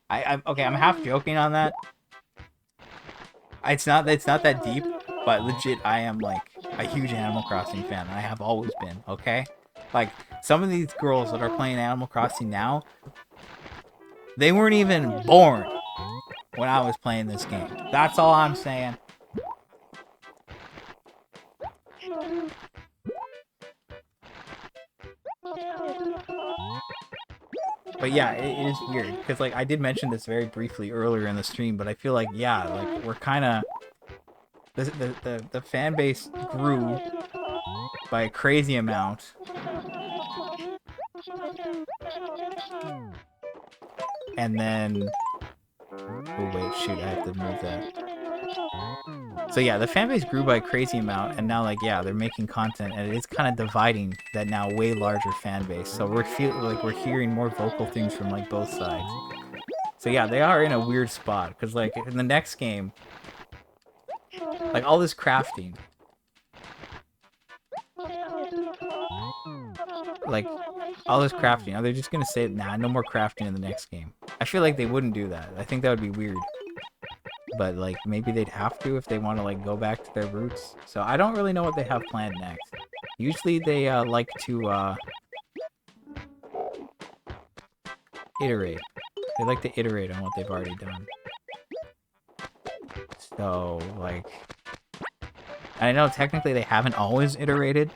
I'm half joking on that. It's not that deep, but legit, I am, like, a huge Animal Crossing fan, and I have always been, okay? Like, some of these girls that are playing Animal Crossing now, they weren't even born when I was playing this game. That's all I'm saying. But yeah, it is weird, because like I did mention this very briefly earlier in the stream, but I feel like, yeah, like we're kind of... The fan base grew by a crazy amount. And then... Oh wait, shoot, I have to move that. So yeah, the fanbase grew by a crazy amount, and now like yeah, they're making content, and it is kind of dividing that now way larger fan base. So we're hearing more vocal things from like both sides. So yeah, they are in a weird spot because like in the next game, like all this crafting. like all this crafting. Are they just gonna say, nah, no more crafting in the next game? I feel like they wouldn't do that. I think that would be weird. But like maybe they'd have to if they want to like go back to their roots. So I don't really know what they have planned next. Usually they like to iterate. They like to iterate on what they've already done. So like, I know technically they haven't always iterated.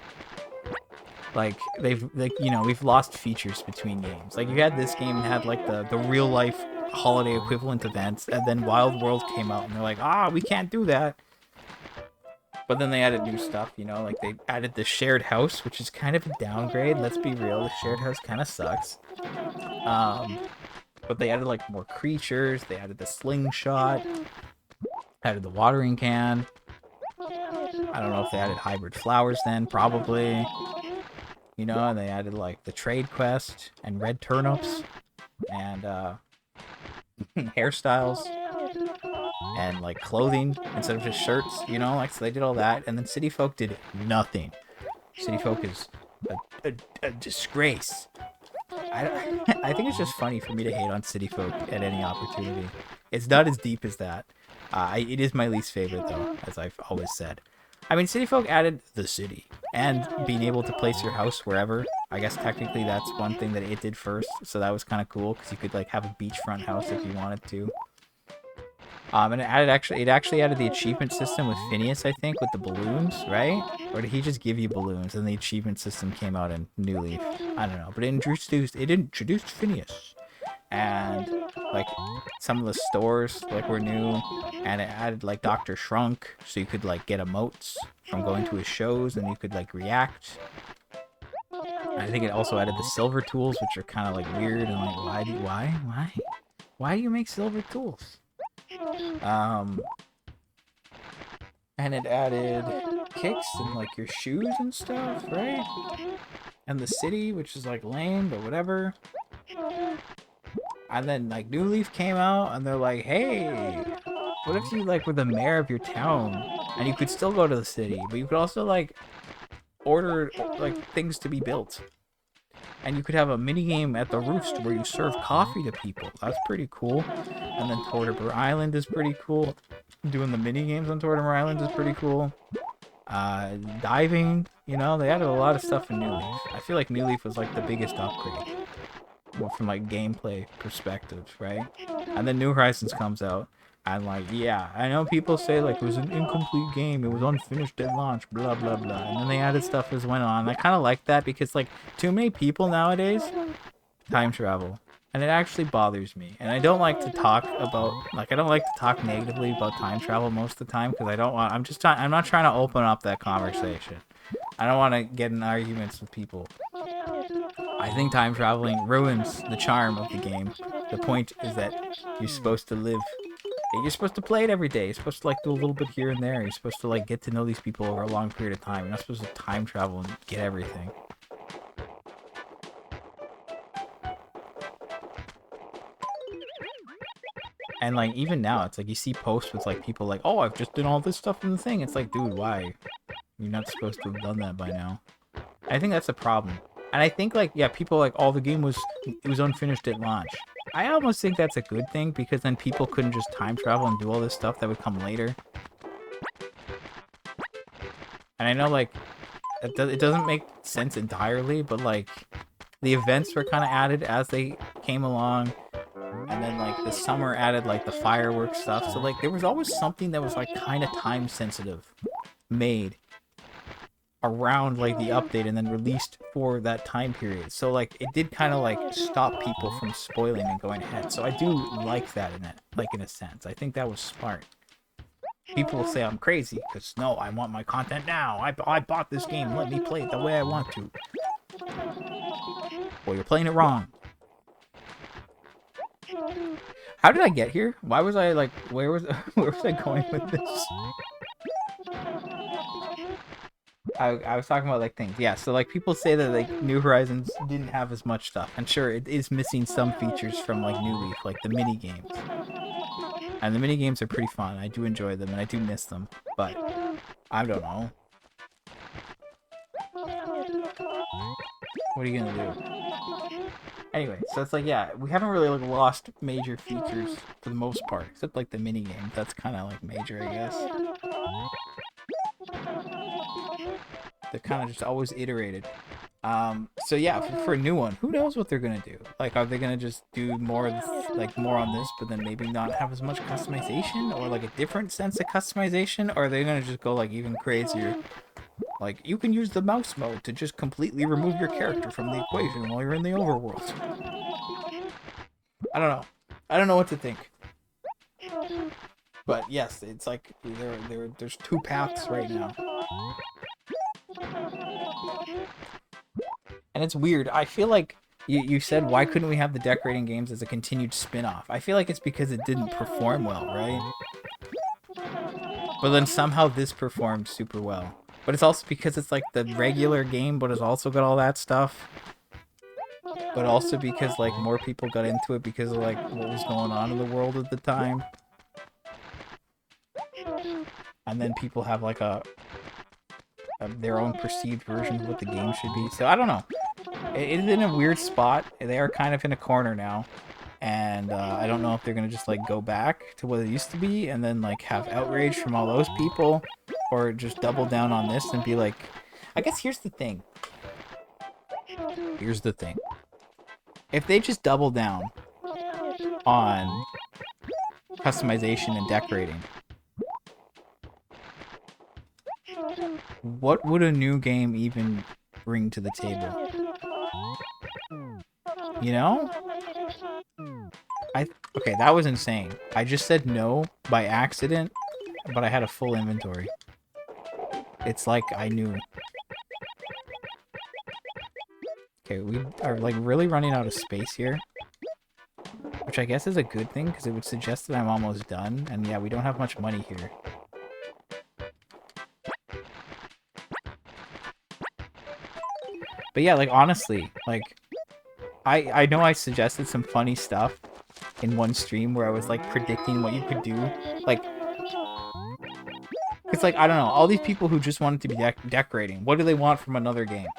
Like we've lost features between games. Like you had this game and had like the real life holiday equivalent events, and then Wild World came out and they're like, we can't do that. But then they added new stuff, like they added the shared house, which is kind of a downgrade. Let's be real, the shared house kind of sucks. But they added like more creatures. They added the slingshot, added the watering can. I don't know if they added hybrid flowers then, probably. And they added like the trade quest and red turnips and hairstyles and like clothing instead of just shirts, like so they did all that, and then City Folk did nothing. City Folk is a disgrace. I think it's just funny for me to hate on City Folk at any opportunity. It's not as deep as that. It is my least favorite though, as I've always said. I mean, City Folk added the city and being able to place your house wherever. I guess technically that's one thing that it did first, so that was kind of cool because you could like have a beachfront house if you wanted to. And it actually added the achievement system with Phineas, I think, with the balloons, right? Or did he just give you balloons and the achievement system came out in New Leaf? I don't know, but it introduced Phineas. And like some of the stores like were new, and it added like Dr. Shrunk, so you could like get emotes from going to his shows and you could like react. I think it also added the silver tools, which are kind of like weird and like why do you make silver tools? And it added kicks and like your shoes and stuff, right? And the city, which is like lame, but whatever. And then like New Leaf came out and they're like, hey, what if you like were the mayor of your town and you could still go to the city, but you could also like order like things to be built. And you could have a mini game at the Roost where you serve coffee to people. That's pretty cool. And then Tortimer Island is pretty cool. Doing the mini games on Tortimer Island is pretty cool. Diving, they added a lot of stuff in New Leaf. I feel like New Leaf was like the biggest upgrade. More from like gameplay perspective, right? And then New Horizons comes out. And like, yeah, I know people say like it was an incomplete game, it was unfinished at launch, blah blah blah, and then they added stuff as went on. I kind of like that because like too many people nowadays time travel, and it actually bothers me. And I don't like to talk negatively about time travel most of the time because I'm not trying to open up that conversation. I don't want to get in arguments with people. I think time traveling ruins the charm of the game. The point is that you're supposed to live. You're supposed to play it every day. You're supposed to like do a little bit here and there. You're supposed to like get to know these people over a long period of time. You're not supposed to time travel and get everything. And like even now, it's like you see posts with like people like, "Oh, I've just done all this stuff in the thing." It's like, dude, why? You're not supposed to have done that by now. I think that's a problem. And I think like, yeah, people like, "Oh, the game was unfinished at launch." I almost think that's a good thing because then people couldn't just time travel and do all this stuff that would come later. And I know like it doesn't make sense entirely, but like the events were kind of added as they came along, and then like the summer added like the fireworks stuff. So like there was always something that was like kind of time sensitive made around like the update and then released for that time period. So like it did kind of like stop people from spoiling and going ahead. So I do like that in a sense. I think that was smart. People will say I'm crazy because no, I want my content now. I bought this game. Let me play it the way I want to. Well, you're playing it wrong. How did I get here? Why was I like, where was I going with this? I was talking about like things. Yeah, so like people say that like New Horizons didn't have as much stuff. And sure, it is missing some features from like New Leaf, like the mini games. And the mini games are pretty fun. I do enjoy them and I do miss them. But I don't know. What are you gonna do? Anyway, so it's like, yeah, we haven't really like lost major features for the most part, except like the mini game. That's kind of like major, I guess. They're kind of just always iterated. So yeah, for a new one, who knows what they're gonna do? Like, are they gonna just do more, like more on this, but then maybe not have as much customization, or like a different sense of customization, or are they gonna just go like even crazier? Like, you can use the mouse mode to just completely remove your character from the equation while you're in the overworld. I don't know. I don't know what to think. But yes, it's like there's two paths right now. And it's weird. I feel like you said, why couldn't we have the decorating games as a continued spin-off? I feel like it's because it didn't perform well, right? But then somehow this performed super well. But it's also because it's like the regular game, but it's also got all that stuff. But also because like more people got into it because of like what was going on in the world at the time. And then people have like their own perceived version of what the game should be. So I don't know. It's in a weird spot. They are kind of in a corner now. And I don't know if they're going to just like go back to what it used to be and then like have outrage from all those people, or just double down on this and be like, I guess here's the thing. Here's the thing. If they just double down on customization and decorating, what would a new game even bring to the table? You know? Okay, that was insane. I just said no by accident, but I had a full inventory. It's like I knew. Okay, we are like really running out of space here. Which I guess is a good thing, because it would suggest that I'm almost done. And yeah, we don't have much money here. But yeah, like honestly, like I know I suggested some funny stuff in one stream where I was like predicting what you could do. Like, it's like, I don't know, all these people who just wanted to be decorating, what do they want from another game?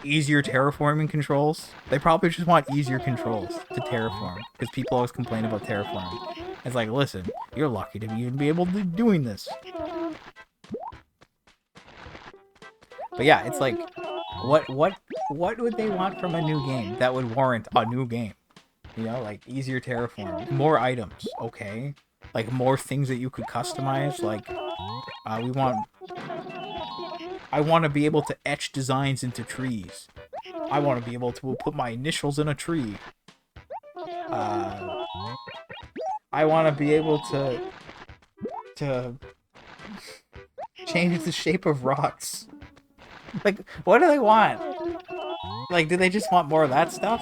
Easier terraforming controls? They probably just want easier controls to terraform, because people always complain about terraforming. It's like, listen, you're lucky to even be able to be doing this. But yeah, it's like, what would they want from a new game that would warrant a new game? You know, like easier terraform, more items, okay? Like more things that you could customize, like I want to be able to etch designs into trees. I want to be able to put my initials in a tree. I want to be able to change the shape of rocks. Like, what do they want? Like, do they just want more of that stuff?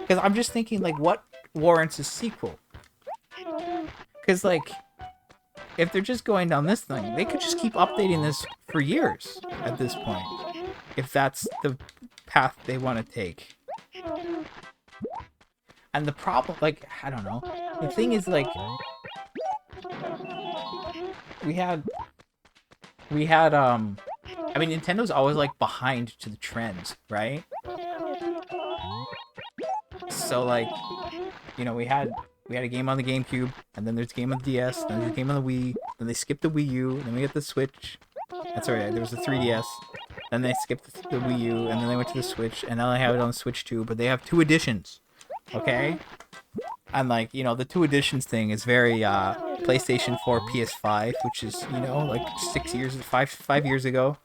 Because I'm just thinking, like, what warrants a sequel? Because, like, if they're just going down this thing, they could just keep updating this for years at this point. If that's the path they want to take. And the problem, like, I don't know. The thing is, like, we had, I mean, Nintendo's always, like, behind to the trends, right? So, like, you know, we had a game on the GameCube, and then there's a game on the DS, then there's a game on the Wii, then they skipped the Wii U, then we get the Switch. That's right, there was the 3DS, then they skipped the Wii U, and then they went to the Switch, and now they have it on the Switch too, but they have 2 editions, okay? And, like, you know, the 2 editions thing is very, PlayStation 4, PS5, which is, you know, like 5 years ago.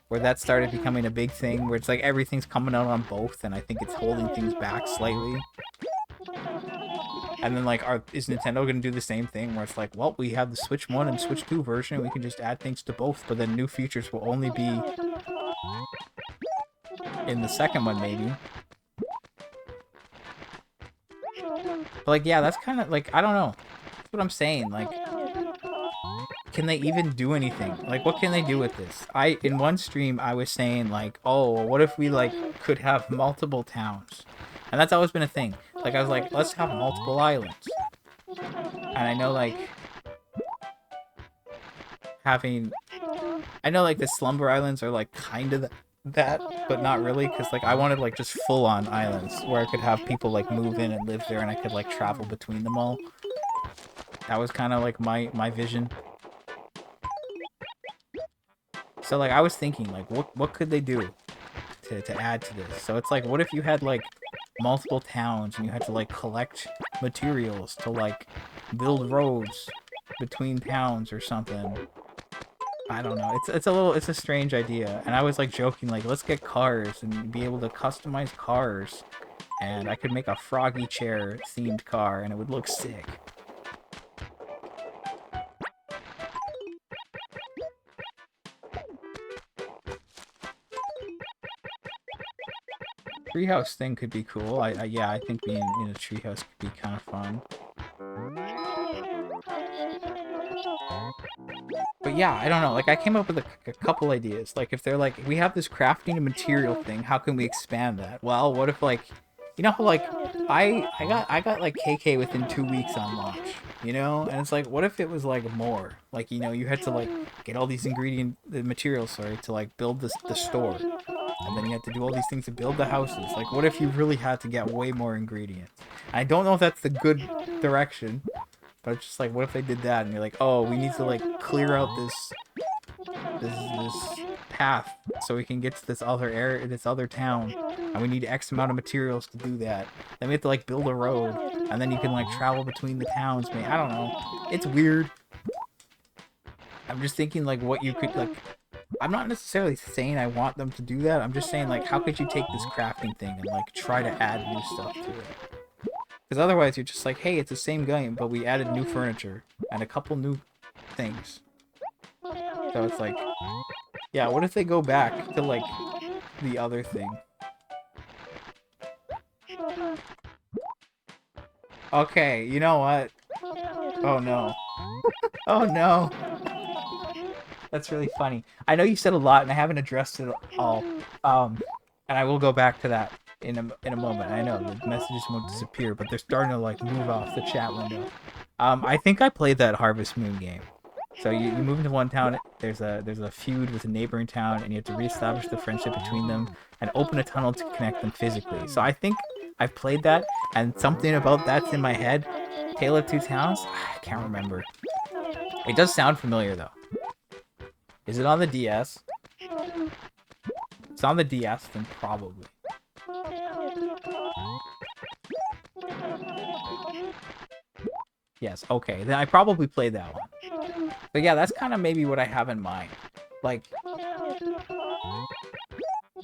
Where that started becoming a big thing, where it's like everything's coming out on both, and I think it's holding things back slightly. And then, like, is Nintendo going to do the same thing, where it's like, well, we have the Switch 1 and Switch 2 version, we can just add things to both, but then new features will only be in the second one, maybe. But, like, yeah, that's kind of, like, I don't know. That's what I'm saying, like, can they even do anything? Like, what can they do with this? In one stream, I was saying, like, oh, what if we, like, could have multiple towns? And that's always been a thing. Like, I was like, let's have multiple islands. And I know, like, I know, like, the Slumber Islands are, like, kind of that, but not really, because like I wanted like just full on islands where I could have people like move in and live there, and I could like travel between them all. That was kind of like my vision. So like I was thinking like what could they do to add to this? So it's like, what if you had like multiple towns and you had to like collect materials to like build roads between towns or something? I don't know. It's a strange idea. And I was like joking like, let's get cars and be able to customize cars, and I could make a froggy chair themed car and it would look sick. Treehouse thing could be cool. Yeah, I think being in a treehouse could be kind of fun. But yeah, I don't know. Like I came up with a couple ideas. Like if they're like, we have this crafting and material thing, how can we expand that? Well, what if like, you know how like I got like KK within 2 weeks on launch, you know? And it's like, what if it was like more? Like, you know, you had to like get all these the materials, sorry, to like build the store. And then you had to do all these things to build the houses. Like, what if you really had to get way more ingredients? I don't know if that's the good direction, but it's just like, what if they did that and you're like, oh, we need to like clear out this path so we can get to this other area, this other town, and we need X amount of materials to do that. Then we have to like build a road, and then you can like travel between the towns. Man, I don't know. It's weird. I'm just thinking like what you could like. I'm not necessarily saying I want them to do that. I'm just saying like, how could you take this crafting thing and like try to add new stuff to it? Because otherwise you're just like, hey, it's the same game, but we added new furniture and a couple new things. So it's like, yeah, what if they go back to like the other thing? Okay, you know what? Oh no. Oh no. That's really funny. I know you said a lot and I haven't addressed it all. And I will go back to that in a moment. I know the messages won't disappear, but they're starting to like move off the chat window. I think I played that Harvest Moon game. So you move into one town, there's a feud with a neighboring town, and you have to reestablish the friendship between them and open a tunnel to connect them physically. So I think I've played that, and something about that's in my head. Tale of Two Towns? I can't remember. It does sound familiar though. Is it on the DS? If it's on the DS, then probably. Yes, okay. Then I probably played that one. But yeah, that's kind of maybe what I have in mind. Like,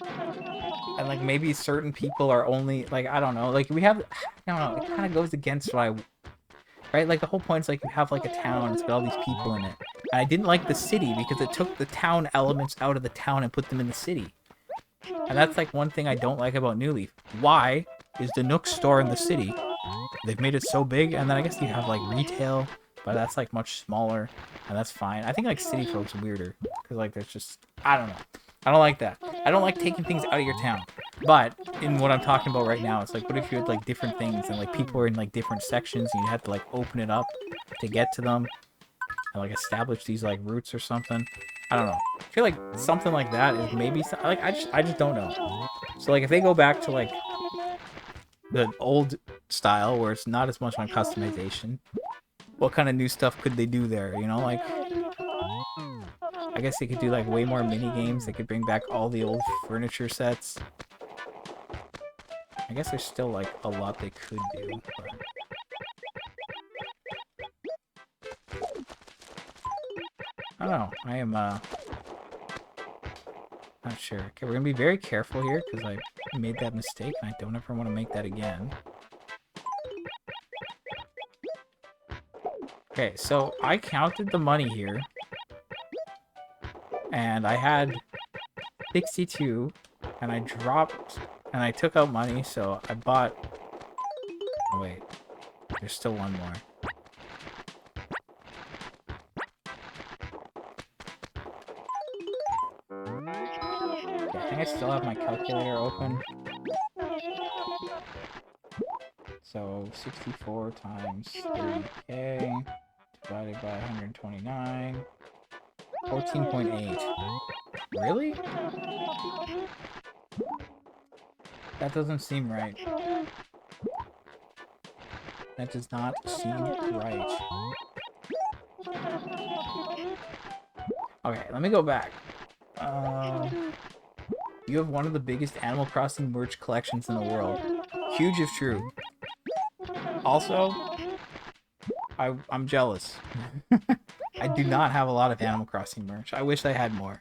and like maybe certain people are only like, I don't know. Like we have, I don't know. It kind of goes against what I, right? Like the whole point is like you have like a town, it's got all these people in it. And I didn't like the city because it took the town elements out of the town and put them in the city. And that's like one thing I don't like about New Leaf. Why is the Nook store in the city? They've made it so big, and then I guess you have like retail, but that's like much smaller, and that's fine. I think like City Folk's weirder because like there's just, I don't know. I don't like that. I don't like taking things out of your town. But in what I'm talking about right now, it's like, what if you had like different things and like people were in like different sections and you had to like open it up to get to them and like establish these like routes or something. I don't know. I feel like something like that is maybe like I just don't know. So like if they go back to like the old style where it's not as much on customization, what kind of new stuff could they do there? You know, like I guess they could do like way more mini games. They could bring back all the old furniture sets. I guess there's still like a lot they could do. But... I don't know. I am not sure. Okay, we're gonna be very careful here because I made that mistake and I don't ever want to make that again. Okay, so I counted the money here. And I had 62, and I dropped, and I took out money, so I bought... Oh, wait. There's still one more. Okay, I think I still have my calculator open. So, 64 times 30k divided by 129. 14.8. Really? That doesn't seem right. That does not seem right. Okay, let me go back. You have one of the biggest Animal Crossing merch collections in the world. Huge if true. Also, I'm jealous. I do not have a lot of Animal Crossing merch. I wish I had more.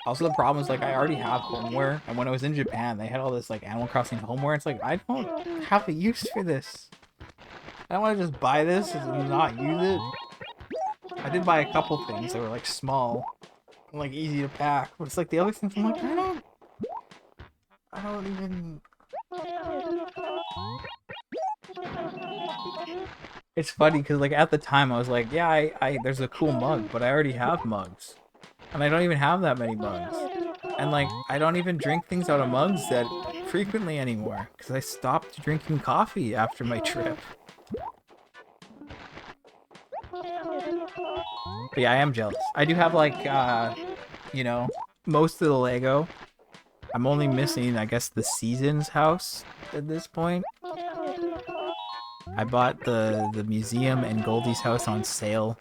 Also, the problem is, like, I already have homeware, and when I was in Japan, they had all this, like, Animal Crossing homeware. It's like, I don't have a use for this. I don't want to just buy this and not use it. I did buy a couple things that were, like, small and, like, easy to pack, but it's like the other things I'm like, I don't even... It's funny, because, like, at the time, I was like, yeah, there's a cool mug, but I already have mugs. And I don't even have that many mugs. And, like, I don't even drink things out of mugs that frequently anymore, because I stopped drinking coffee after my trip. But yeah, I am jealous. I do have, like, you know, most of the Lego. I'm only missing, I guess, the Seasons house at this point. I bought the museum and Goldie's house on sale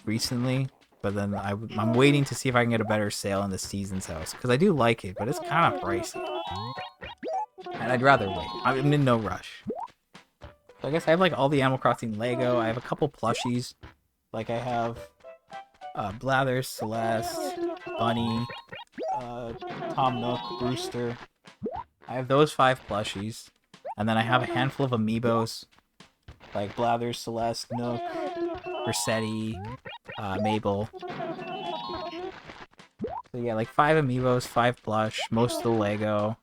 recently, but then I'm waiting to see if I can get a better sale on the Seasons house, because I do like it, but it's kind of pricey. And I'd rather wait. I'm in no rush. So I guess I have like all the Animal Crossing Lego. I have a couple plushies. Like I have Blathers, Celeste, Bunny, Tom Nook, Brewster. I have those 5 plushies. And then I have a handful of amiibos. Like Blathers, Celeste, Nook, Rossetti, Mabel. So yeah, like 5 amiibos, 5 plush, most of the Lego.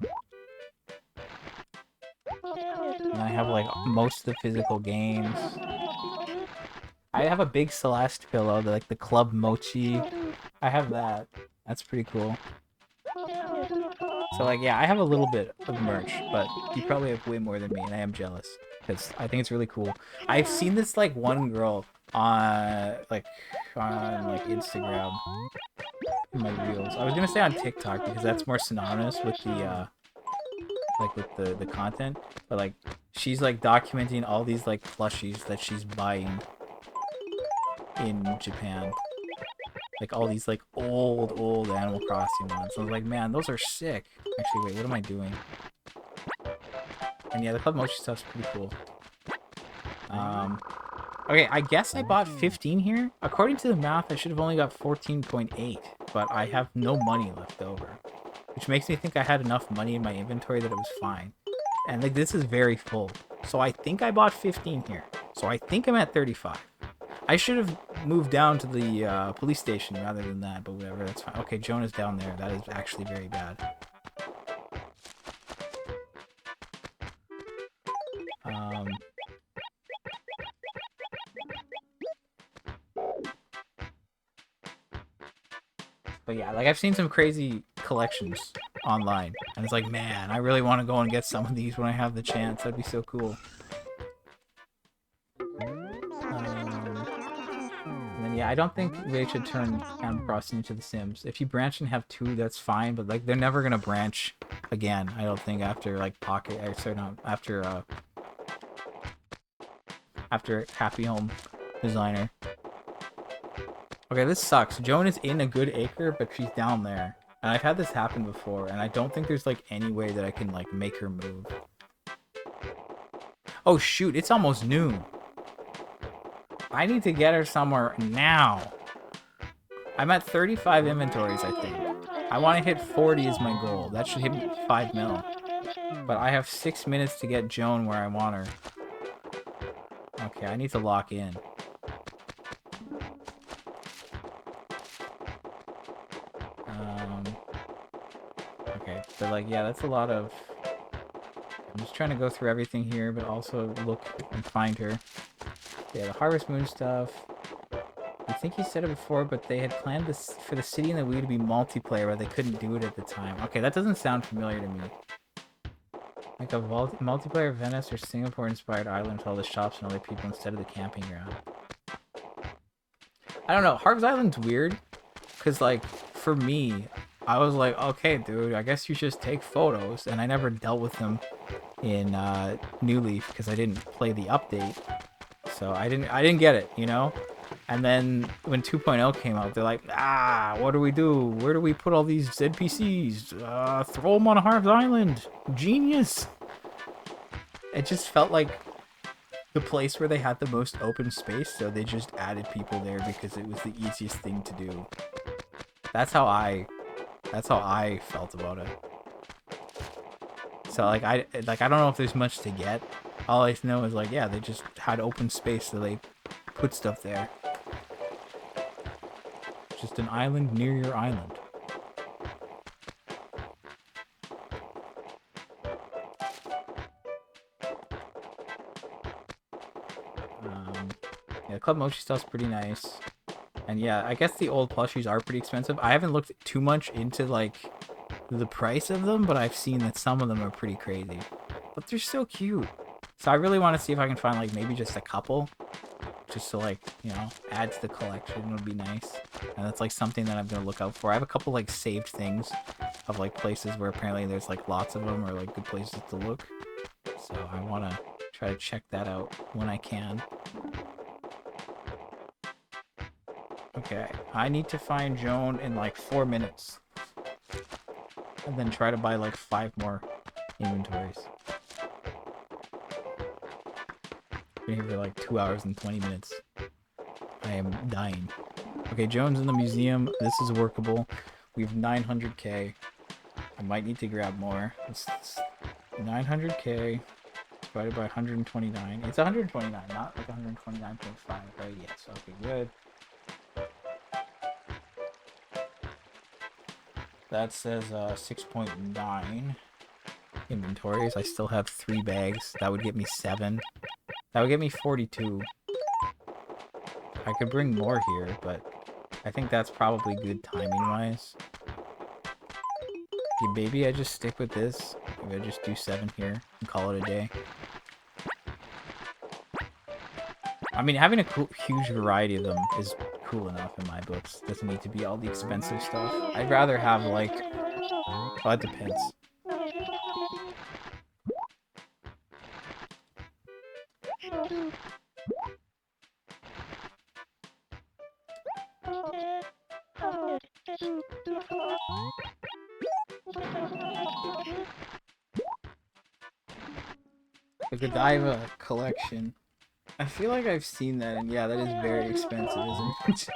And I have like most of the physical games. I have a big Celeste pillow, like the Club Mochi. I have that. That's pretty cool. So like, yeah, I have a little bit of merch, but you probably have way more than me, and I am jealous because I think it's really cool. I've seen this like one girl on Instagram in my reels. I was gonna say on TikTok because that's more synonymous with the the content, but like she's like documenting all these like plushies that she's buying in Japan. Like all these like old Animal Crossing ones. I was like, man, those are sick. Actually, wait, what am I doing? And yeah, the Club Mochi stuff's pretty cool. Okay, I guess I bought 15 here. According to the math, I should have only got 14.8, but I have no money left over, which makes me think I had enough money in my inventory that it was fine. And like this is very full, so I think I bought 15 here. So I think I'm at 35. I should have moved down to the police station rather than that, but whatever, that's fine. Okay, Jonah's down there. That is actually very bad. But yeah, like I've seen some crazy collections online, and it's like, man, I really want to go and get some of these when I have the chance. That'd be so cool. And then yeah, I don't think they should turn Animal Crossing into The Sims. If you branch and have 2, that's fine, but like they're never gonna branch again. I don't think after like Pocket, or sorry, not after Happy Home Designer. Okay, this sucks. Joan is in a good acre, but she's down there. And I've had this happen before, and I don't think there's, like, any way that I can, like, make her move. Oh, shoot, it's almost noon. I need to get her somewhere now. I'm at 35 inventories, I think. I want to hit 40 as my goal. That should hit me 5 mil. But I have 6 minutes to get Joan where I want her. Okay, I need to lock in. Okay, but like, yeah, that's a lot of... I'm just trying to go through everything here, but also look and find her. Yeah, the Harvest Moon stuff. I think he said it before, but they had planned this for the City and the Wii to be multiplayer, but they couldn't do it at the time. Okay, that doesn't sound familiar to me. Like a multiplayer Venice or Singapore-inspired island with all the shops and other people instead of the camping ground. I don't know. Harv's Island's weird, cause like for me, I was like, okay, dude, I guess you just take photos, and I never dealt with them in New Leaf because I didn't play the update, so I didn't get it, you know. And then when 2.0 came out, they're like, what do we do? Where do we put all these NPCs? Throw them on Harv's Island. Genius. It just felt like the place where they had the most open space, so they just added people there because it was the easiest thing to do. That's how I felt about it. So like I don't know if there's much to get. All I know is like, yeah, they just had open space, so they put stuff there. Just an island near your island. Yeah, Club Mochi stuff's pretty nice. And yeah, I guess the old plushies are pretty expensive. I haven't looked too much into like the price of them, but I've seen that some of them are pretty crazy. But they're so cute. So I really want to see if I can find like maybe just a couple. Just to like, you know, add to the collection would be nice. And that's like something that I'm going to look out for. I have a couple like saved things of like places where apparently there's like lots of them or like good places to look. So I want to try to check that out when I can. Okay, I need to find Joan in like 4 minutes. And then try to buy like 5 more inventories. Been here for like 2 hours and 20 minutes. I am dying. Okay, Joan's in the museum. This is workable. We have 900k. I might need to grab more. It's 900k divided by 129. It's 129, not like 129.5, right? Yes, okay, good. That says 6.9 inventories. I still have 3 bags. That would get me 7. That would get me 42. I could bring more here, but I think that's probably good timing-wise. Yeah, maybe I just stick with this. Maybe I just do 7 here and call it a day. I mean, having a huge variety of them is cool enough in my books. Doesn't need to be all the expensive stuff. I'd rather have, like... Well, it depends. The Godiva collection. I feel like I've seen that, and yeah, that is very expensive, isn't it?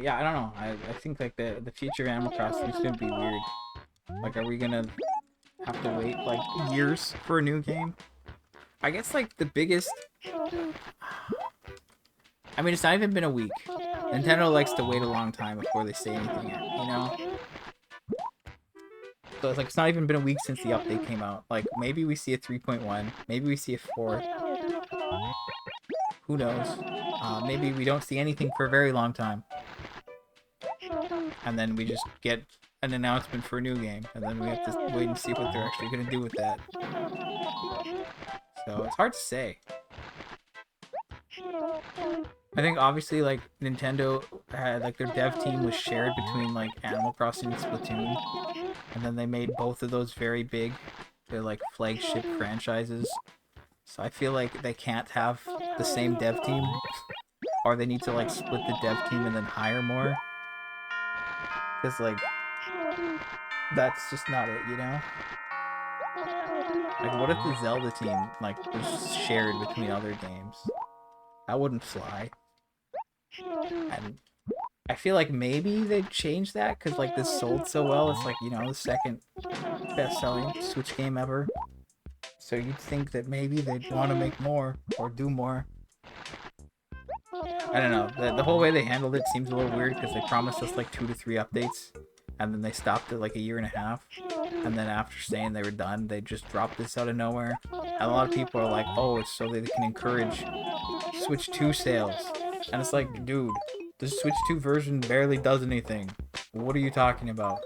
Yeah, I don't know. I think like the future of Animal Crossing is gonna be weird. Like, are we gonna have to wait like years for a new game? I guess like the biggest... I mean, it's not even been a week. Nintendo likes to wait a long time before they say anything, you know? So it's like, it's not even been a week since the update came out. Like, maybe we see a 3.1, maybe we see a 4. Who knows? Maybe we don't see anything for a very long time. And then we just get an announcement for a new game, and then we have to wait and see what they're actually going to do with that. So it's hard to say. I think obviously like Nintendo had like their dev team was shared between like Animal Crossing and Splatoon, and then they made both of those very big. They're like flagship franchises. So I feel like they can't have the same dev team, or they need to like split the dev team and then hire more. Because like that's just not it, you know? Like, what if the Zelda team like was shared between other games? That wouldn't fly. And I feel like maybe they'd change that because like this sold so well. It's like, you know, the second best-selling Switch game ever. So you'd think that maybe they'd want to make more or do more. I don't know. The whole way they handled it seems a little weird because they promised us like 2 to 3 updates, and then they stopped it like a year and a half. And then after saying they were done, they just dropped this out of nowhere. And a lot of people are like, oh, it's so they can encourage Switch 2 sales. And it's like, dude, the Switch 2 version barely does anything. What are you talking about?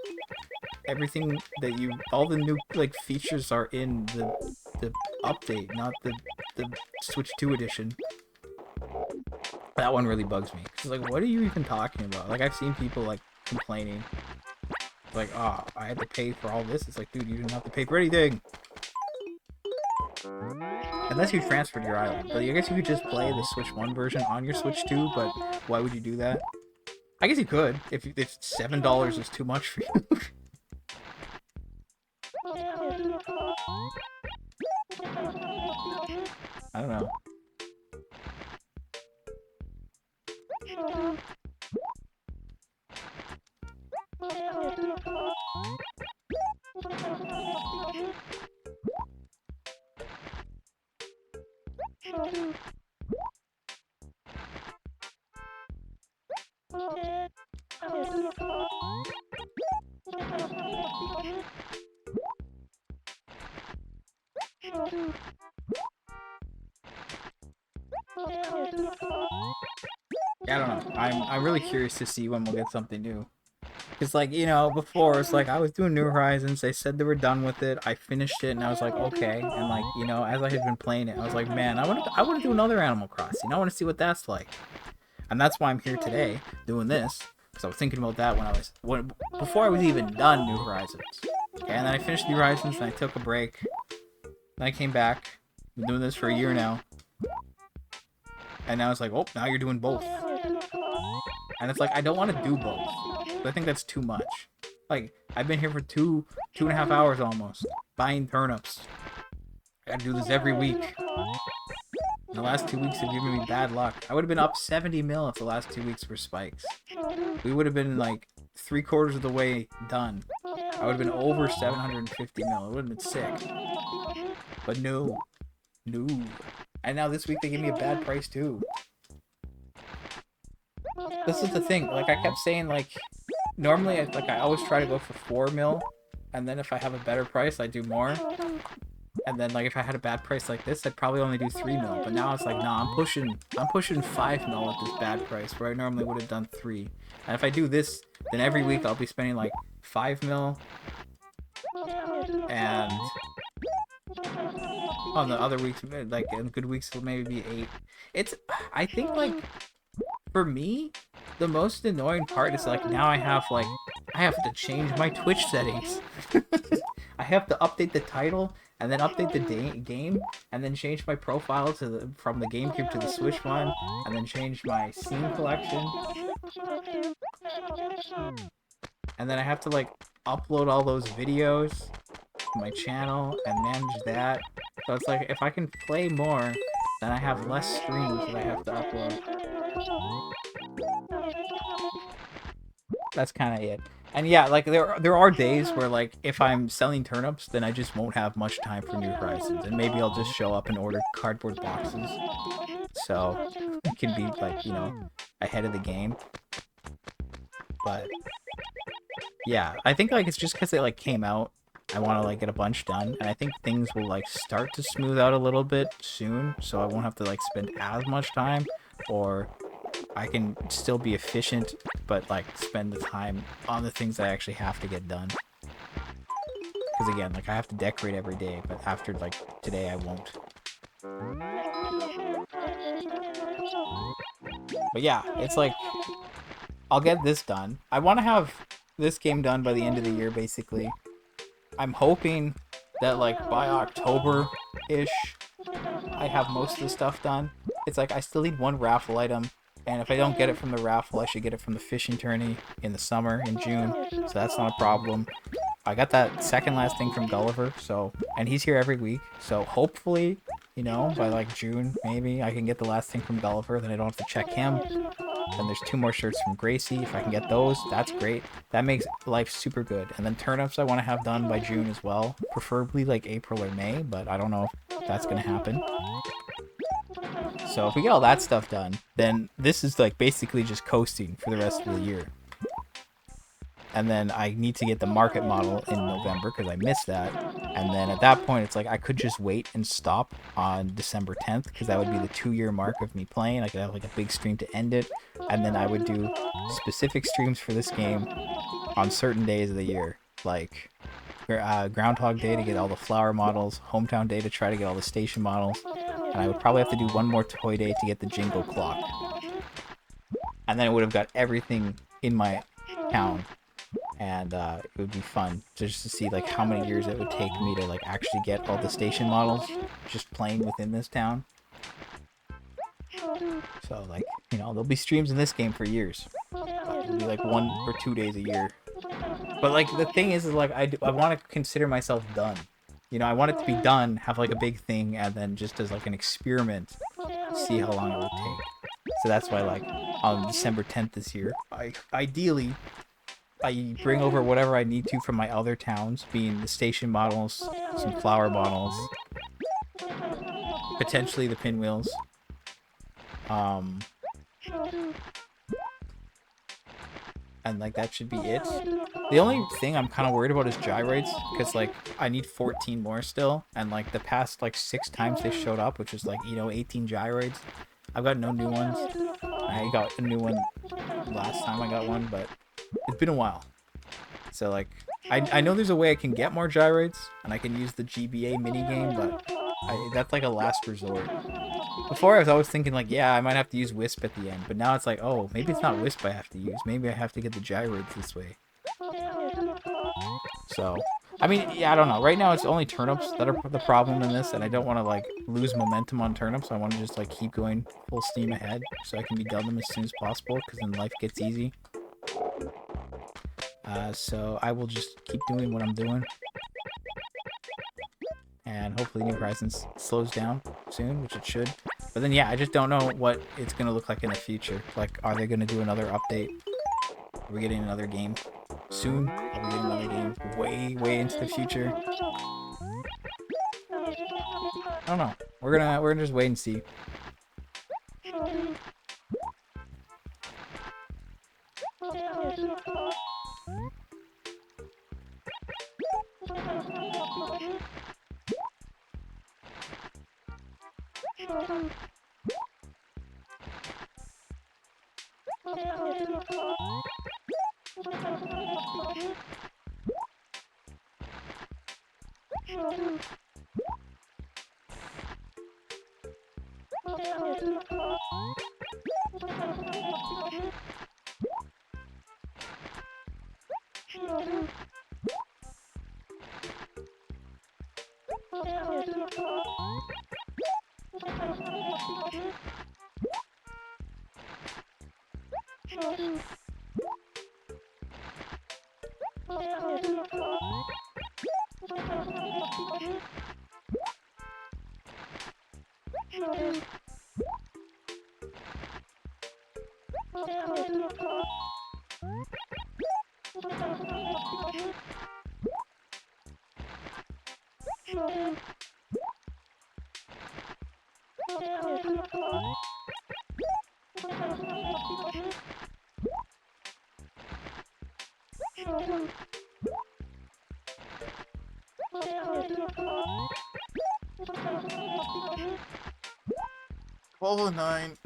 Everything that all the new like features are in the update, not the Switch 2 edition. That one really bugs me. It's like, what are you even talking about? Like, I've seen people like complaining, like, oh, I had to pay for all this. It's like, dude, you didn't have to pay for anything. Unless you transferred your island. But I guess you could just play the Switch 1 version on your Switch 2, but why would you do that? I guess you could, if $7 is too much for you. I don't know. I don't know. I'm really curious to see when we'll get something new. Because, like, you know, before, it's like, I was doing New Horizons, they said they were done with it, I finished it, and I was like, okay, and, like, you know, as I had been playing it, I was like, man, I want to do another Animal Crossing, I want to see what that's like. And that's why I'm here today, doing this, because I was thinking about that before I was even done New Horizons. Okay, and then I finished New Horizons, and I took a break, then I came back, been doing this for a year now, and now it's like, oh, now you're doing both. And it's like, I don't want to do both. I think that's too much. Like, I've been here for two and a half hours almost, buying turnips. I gotta do this every week. And the last 2 weeks have given me bad luck. I would have been up 70 mil if the last 2 weeks were spikes. We would have been like 3/4 of the way done. I would have been over 750 mil. It would have been sick. But no. No. And now this week they gave me a bad price too. This is the thing, like I kept saying, like, normally I always try to go for 4 mil, and then if I have a better price I do more, and then like if I had a bad price like this I'd probably only do 3 mil, but now it's like, nah, I'm pushing 5 mil at this bad price where I normally would have done 3. And if I do this, then every week I'll be spending like 5 mil, and on the other weeks, like in good weeks it'll maybe be 8. I think, like, for me, the most annoying part is, like, now I have to change my Twitch settings. I have to update the title, and then update the game, and then change my profile from the GameCube to the Switch one, and then change my scene collection. And then I have to, like, upload all those videos to my channel and manage that. So it's like, if I can play more, then I have less streams that I have to upload. That's kind of it. And yeah, like, there are days where, like, if I'm selling turnips, then I just won't have much time for New Horizons, and maybe I'll just show up and order cardboard boxes, so it can be, like, you know, ahead of the game. But yeah, I think, like, it's just because they, like, came out, I want to, like, get a bunch done, and I think things will, like, start to smooth out a little bit soon, so I won't have to, like, spend as much time, or I can still be efficient, but, like, spend the time on the things I actually have to get done. Because, again, like, I have to decorate every day, but after, like, today I won't. But yeah, it's like, I'll get this done. I want to have this game done by the end of the year, basically. I'm hoping that, like, by October-ish, I have most of the stuff done. It's like, I still need one raffle item, and if I don't get it from the raffle, I should get it from the fishing tourney in the summer, in June, so that's not a problem. I got that second last thing from Gulliver, so, and he's here every week, so hopefully, you know, by, like, June, maybe, I can get the last thing from Gulliver, then I don't have to check him. Then there's 2 more shirts from Gracie. If I can get those, that's great. That makes life super good. And then turnips I want to have done by June as well. Preferably like April or May, but I don't know if that's going to happen. So if we get all that stuff done, then this is like basically just coasting for the rest of the year. And then I need to get the market model in November because I missed that. And then at that point, it's like I could just wait and stop on December 10th because that would be the 2-year mark of me playing. I could have like a big stream to end it. And then I would do specific streams for this game on certain days of the year. Like Groundhog Day to get all the flower models, Hometown Day to try to get all the station models. And I would probably have to do one more Toy Day to get the Jingle Clock. And then I would have got everything in my town. And it would be fun just to see like how many years it would take me to like actually get all the station models just playing within this town. So like, you know, there'll be streams in this game for years. It'll be like 1 or 2 days a year. But like the thing is like I want to consider myself done. You know, I want it to be done, have like a big thing, and then just as like an experiment, see how long it would take. So that's why like on December 10th this year, ideally I bring over whatever I need to from my other towns, being the station models, some flower models, potentially the pinwheels. And like that should be it. The only thing I'm kind of worried about is gyroids, because like I need 14 more still, and like the past like 6 times they showed up, which is like, you know, 18 gyroids. I've got no new ones. I got a new one last time I got one, but it's been a while. So like I know there's a way I can get more gyroids and I can use the GBA minigame, but that's like a last resort. Before I was always thinking like, yeah, I might have to use Wisp at the end, but now it's like, oh, maybe it's not Wisp I have to use. Maybe I have to get the gyroids this way. So, I mean, yeah, I don't know. Right now it's only turnips that are the problem in this, and I don't want to like lose momentum on turnips. I want to just like keep going full steam ahead so I can be done them as soon as possible, because then life gets easy. So I will just keep doing what I'm doing. And hopefully New Horizons slows down soon, which it should. But then, yeah, I just don't know what it's going to look like in the future. Like, are they going to do another update? Are we getting another game soon? Are we getting another game way into the future? I don't know. We're gonna just wait and see. Oh, 9.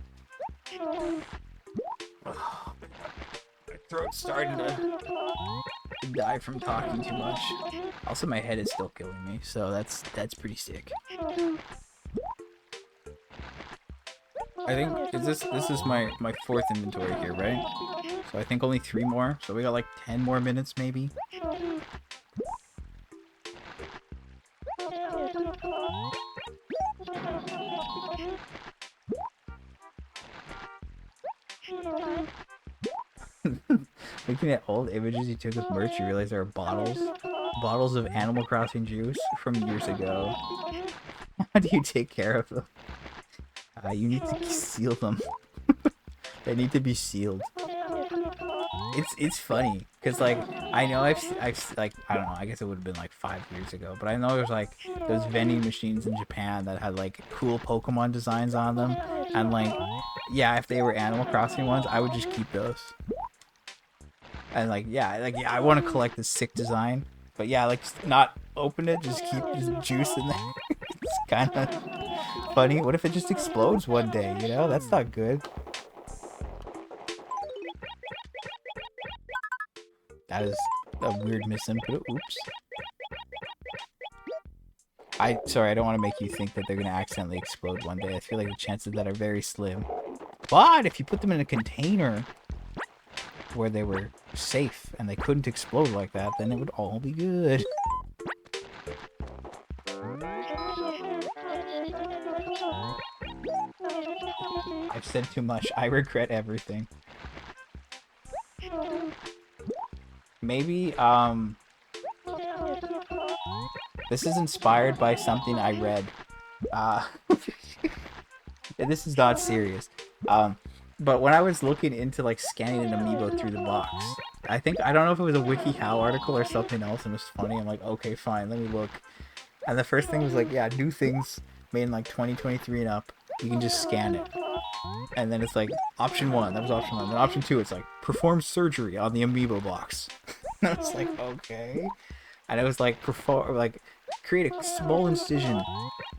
Oh, my throat's starting to die from talking too much. Also, my head is still killing me, so that's pretty sick. I think this is my 4th inventory here, right? So I think only 3 more. So we got like 10 more minutes maybe. Looking at old images you took with merch, you realize there are bottles of Animal Crossing juice from years ago. How do you take care of them? You need to seal them. They need to be sealed. It's funny because like I know I've like I don't know, I guess it would have been like 5 years ago, but I know there's like those vending machines in Japan that had like cool Pokemon designs on them, and like yeah, if they were Animal Crossing ones, I would just keep those. And like yeah, I want to collect this sick design, but yeah, like just not open it, just keep this juice in there. It's kind of funny. What if it just explodes one day? You know, that's not good. That is a weird misinput. Oops. Sorry, I don't want to make you think that they're gonna accidentally explode one day. I feel like the chances of that are very slim. But if you put them in a container where they were safe and they couldn't explode like that, then it would all be good. I've said too much. I regret everything. Maybe, this is inspired by something I read. This is not serious. But when I was looking into, like, scanning an amiibo through the box, I don't know if it was a WikiHow article or something else, and it was funny. I'm like, okay, fine, let me look. And the first thing was like, yeah, new things made in, like, 2023 and up. You can just scan it. And then it's like, option 1, that was option 1. Then option 2, it's like, perform surgery on the amiibo box. And I was like, okay. And it was like, create a small incision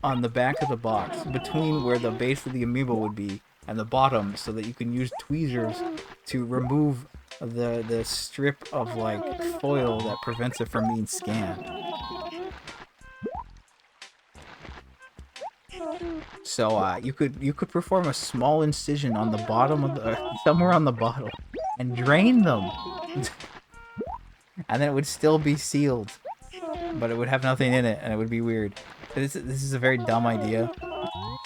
on the back of the box between where the base of the amiibo would be and the bottom, so that you can use tweezers to remove the strip of like foil that prevents it from being scanned. So you could perform a small incision on the bottom of the somewhere on the bottle and drain them. And then it would still be sealed, but it would have nothing in it, and it would be weird. This is a very dumb idea.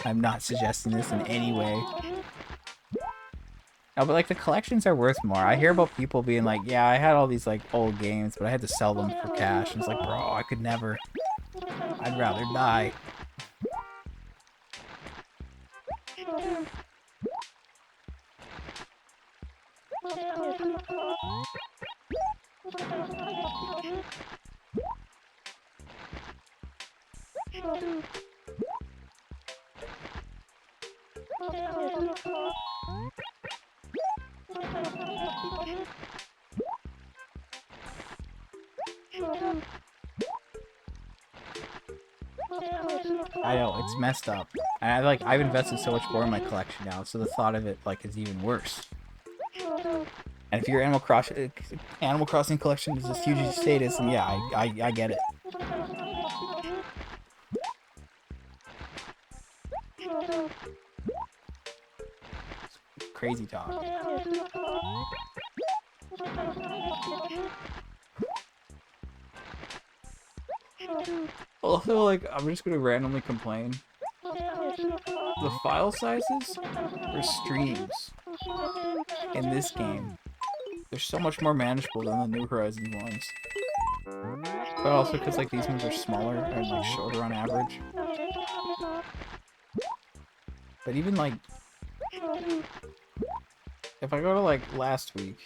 I'm not suggesting this in any way. No, but like the collections are worth more. I hear about people being like, yeah, I had all these like old games, but I had to sell them for cash. And it's like, bro, I could never. I'd rather die. I know, it's messed up. And I've invested so much more in my collection now, so the thought of it like is even worse. And if your Animal Crossing collection is as huge as you say it is, then yeah, I get it. Crazy talk. Also, like, I'm just gonna randomly complain. The file sizes for streams in this game, they're so much more manageable than the New Horizons ones. But also because, like, these ones are smaller and, like, shorter on average. But even, like, if I go to, like, last week,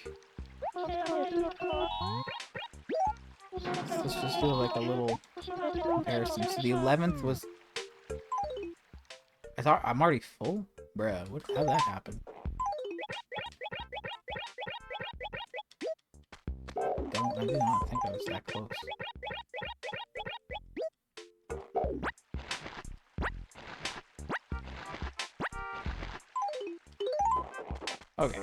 let's just do, like, a little comparison. So the 11th was... I thought I'm already full? Bruh, how'd that happen? I did not think I was that close. Okay.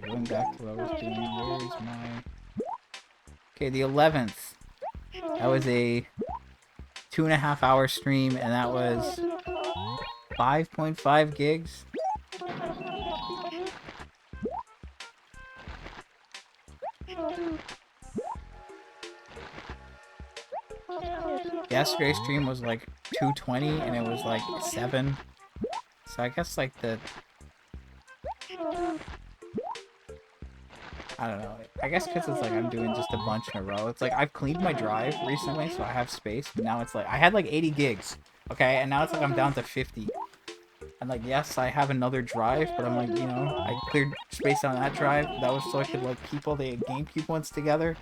Going back to what I was doing, where's my... Okay, the 11th. That was a 2.5 hour stream, and that was 5.5 gigs. Yesterday's stream was like 220, and it was like 7. So I guess like I don't know. I guess because it's like I'm doing just a bunch in a row. It's like I've cleaned my drive recently, so I have space. But now it's like I had like 80 gigs, okay, and now it's like I'm down to 50. And like, yes, I have another drive, but I'm like, you know, I cleared space on that drive. That was so I could like keep all the GameCube ones together.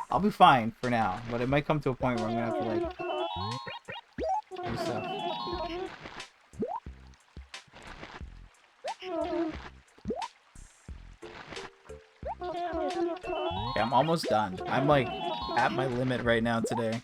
I'll be fine for now, but it might come to a point where I'm gonna have to like do stuff. Okay, I'm almost done. I'm like at my limit right now today.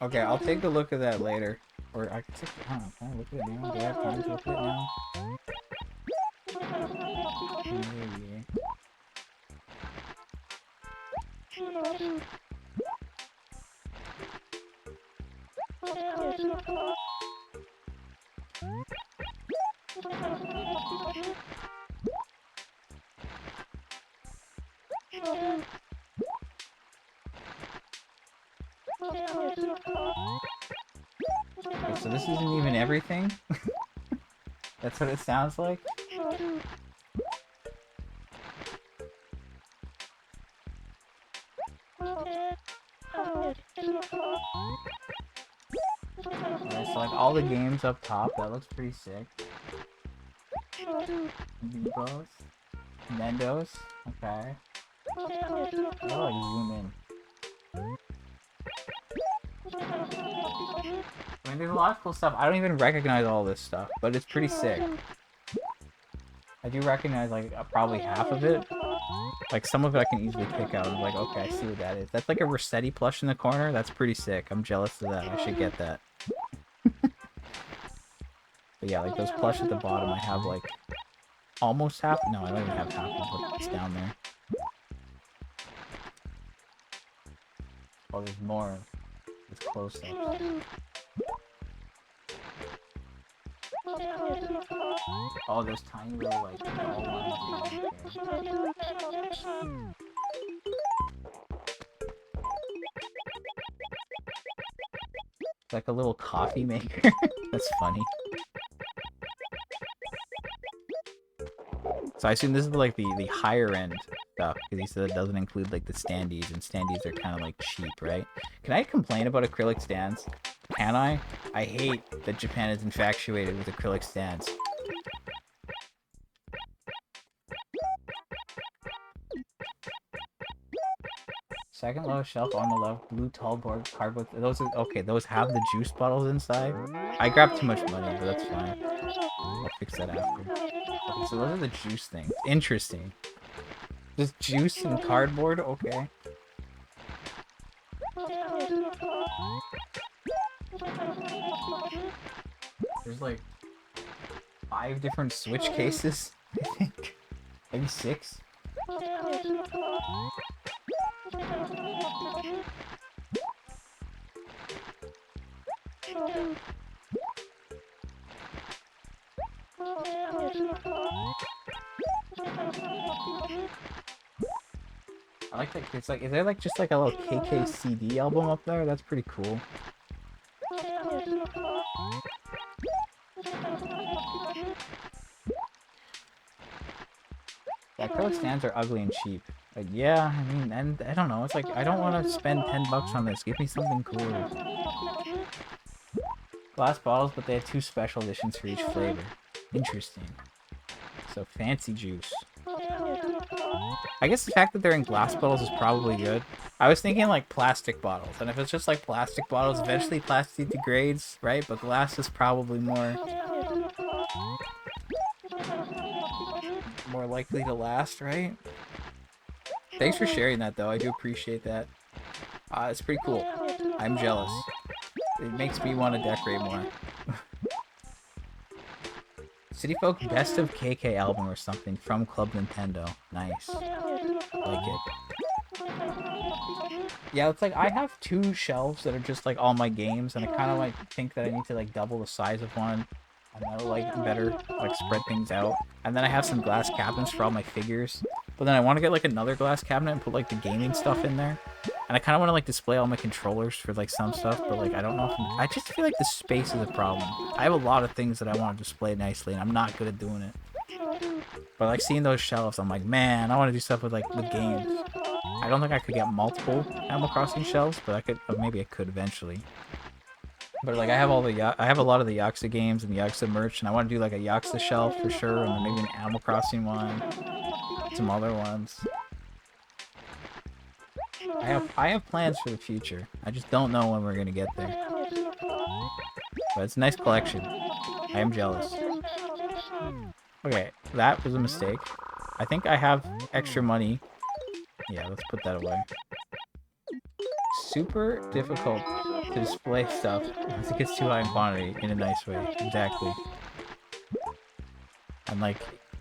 Okay, I'll take a look at that later. Or I can take it. Can I look at it now? Do I have time to look at it now? Maybe. Okay, so this isn't even everything? That's what it sounds like? Okay, so like all the games up top, that looks pretty sick. Bebos. Nendos. Okay. I'll like zoom in. I mean, there's a lot of cool stuff. I don't even recognize all this stuff, but it's pretty sick. I do recognize like probably half of it. Like some of it I can easily pick out. I'm like, okay, I see what that is. That's like a Rossetti plush in the corner. That's pretty sick. I'm jealous of that. I should get that. But yeah, like those plush at the bottom, I have like almost half. No, I don't even have half of what's down there. Oh, there's more. It's close up. Oh, there's tiny little like ball lines. It's like a little coffee maker. That's funny. So I assume this is like the higher end stuff, because he said it doesn't include like the standees, and standees are kind of like cheap, right? Can I complain about acrylic stands? Can I? I hate that Japan is infatuated with acrylic stands. Second lowest shelf on the left, blue tall board, cardboard. Those are okay. Those have the juice bottles inside. I grabbed too much money, but that's fine. I'll fix that after. Okay, so those are the juice things. Interesting. Just juice and cardboard? Okay. There's like 5 different Switch cases, I think. Maybe 6. I like that. It's like, is there like just like a little KK CD album up there? That's pretty cool. Yeah, acrylic stands are ugly and cheap. Like, yeah, I mean, and I don't know. It's like, I don't want to spend 10 bucks on this. Give me something cooler. Glass bottles, but they had 2 special editions for each flavor. Interesting. So, fancy juice. I guess the fact that they're in glass bottles is probably good. I was thinking like plastic bottles, and if it's just like plastic bottles, eventually plastic degrades, right? But glass is probably more likely to last, right? Thanks for sharing that, though. I do appreciate that. It's pretty cool. I'm jealous. It makes me want to decorate more. City Folk Best of KK album or something from Club Nintendo. Nice. Like it. Yeah, it's like I have 2 shelves that are just like all my games, and I kind of like think that I need to like double the size of one, and that'll like better like spread things out. And then I have some glass cabinets for all my figures, but then I want to get like another glass cabinet and put like the gaming stuff in there. And I kind of want to like display all my controllers for like some stuff, but like I don't know if I just feel like the space is a problem. I have a lot of things that I want to display nicely, and I'm not good at doing it. But like seeing those shelves, I'm like, man, I want to do stuff with like with games. I don't think I could get multiple Animal Crossing shelves, but I could. Maybe I could eventually. But like I have I have a lot of the Yakuza games and the Yakuza merch, and I want to do like a Yakuza shelf for sure, and then maybe an Animal Crossing one, some other ones. I have plans for the future. I just don't know when we're gonna get there. But it's a nice collection. I am jealous. Okay, that was a mistake. I think I have extra money. Yeah, let's put that away. Super difficult to display stuff once it gets too high in quantity in a nice way. Exactly. And like,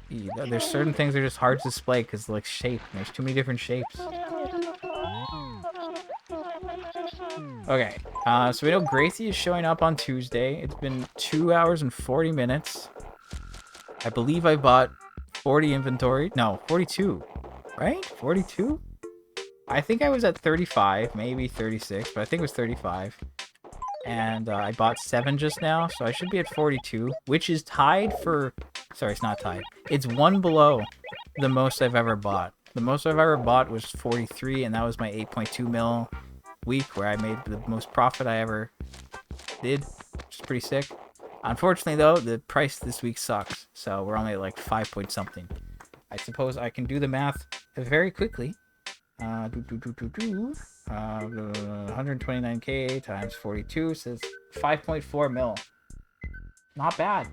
there's certain things that are just hard to display because like shape. There's too many different shapes. Okay, so we know Gracie is showing up on Tuesday. It's been 2 hours and 40 minutes. I believe I bought 40 inventory. No, 42. Right? 42? I think I was at 35, maybe 36, but I think it was 35. And I bought 7 just now, so I should be at 42, which is tied for... Sorry, it's not tied. It's one below the most I've ever bought. The most I've ever bought was 43, and that was my 8.2 mil week where I made the most profit I ever did, which is pretty sick. Unfortunately, though, the price this week sucks, so we're only at like 5 point something. I suppose I can do the math very quickly. 129k times 42 says 5.4 mil. Not bad.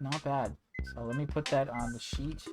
Not bad. So let me put that on the sheet.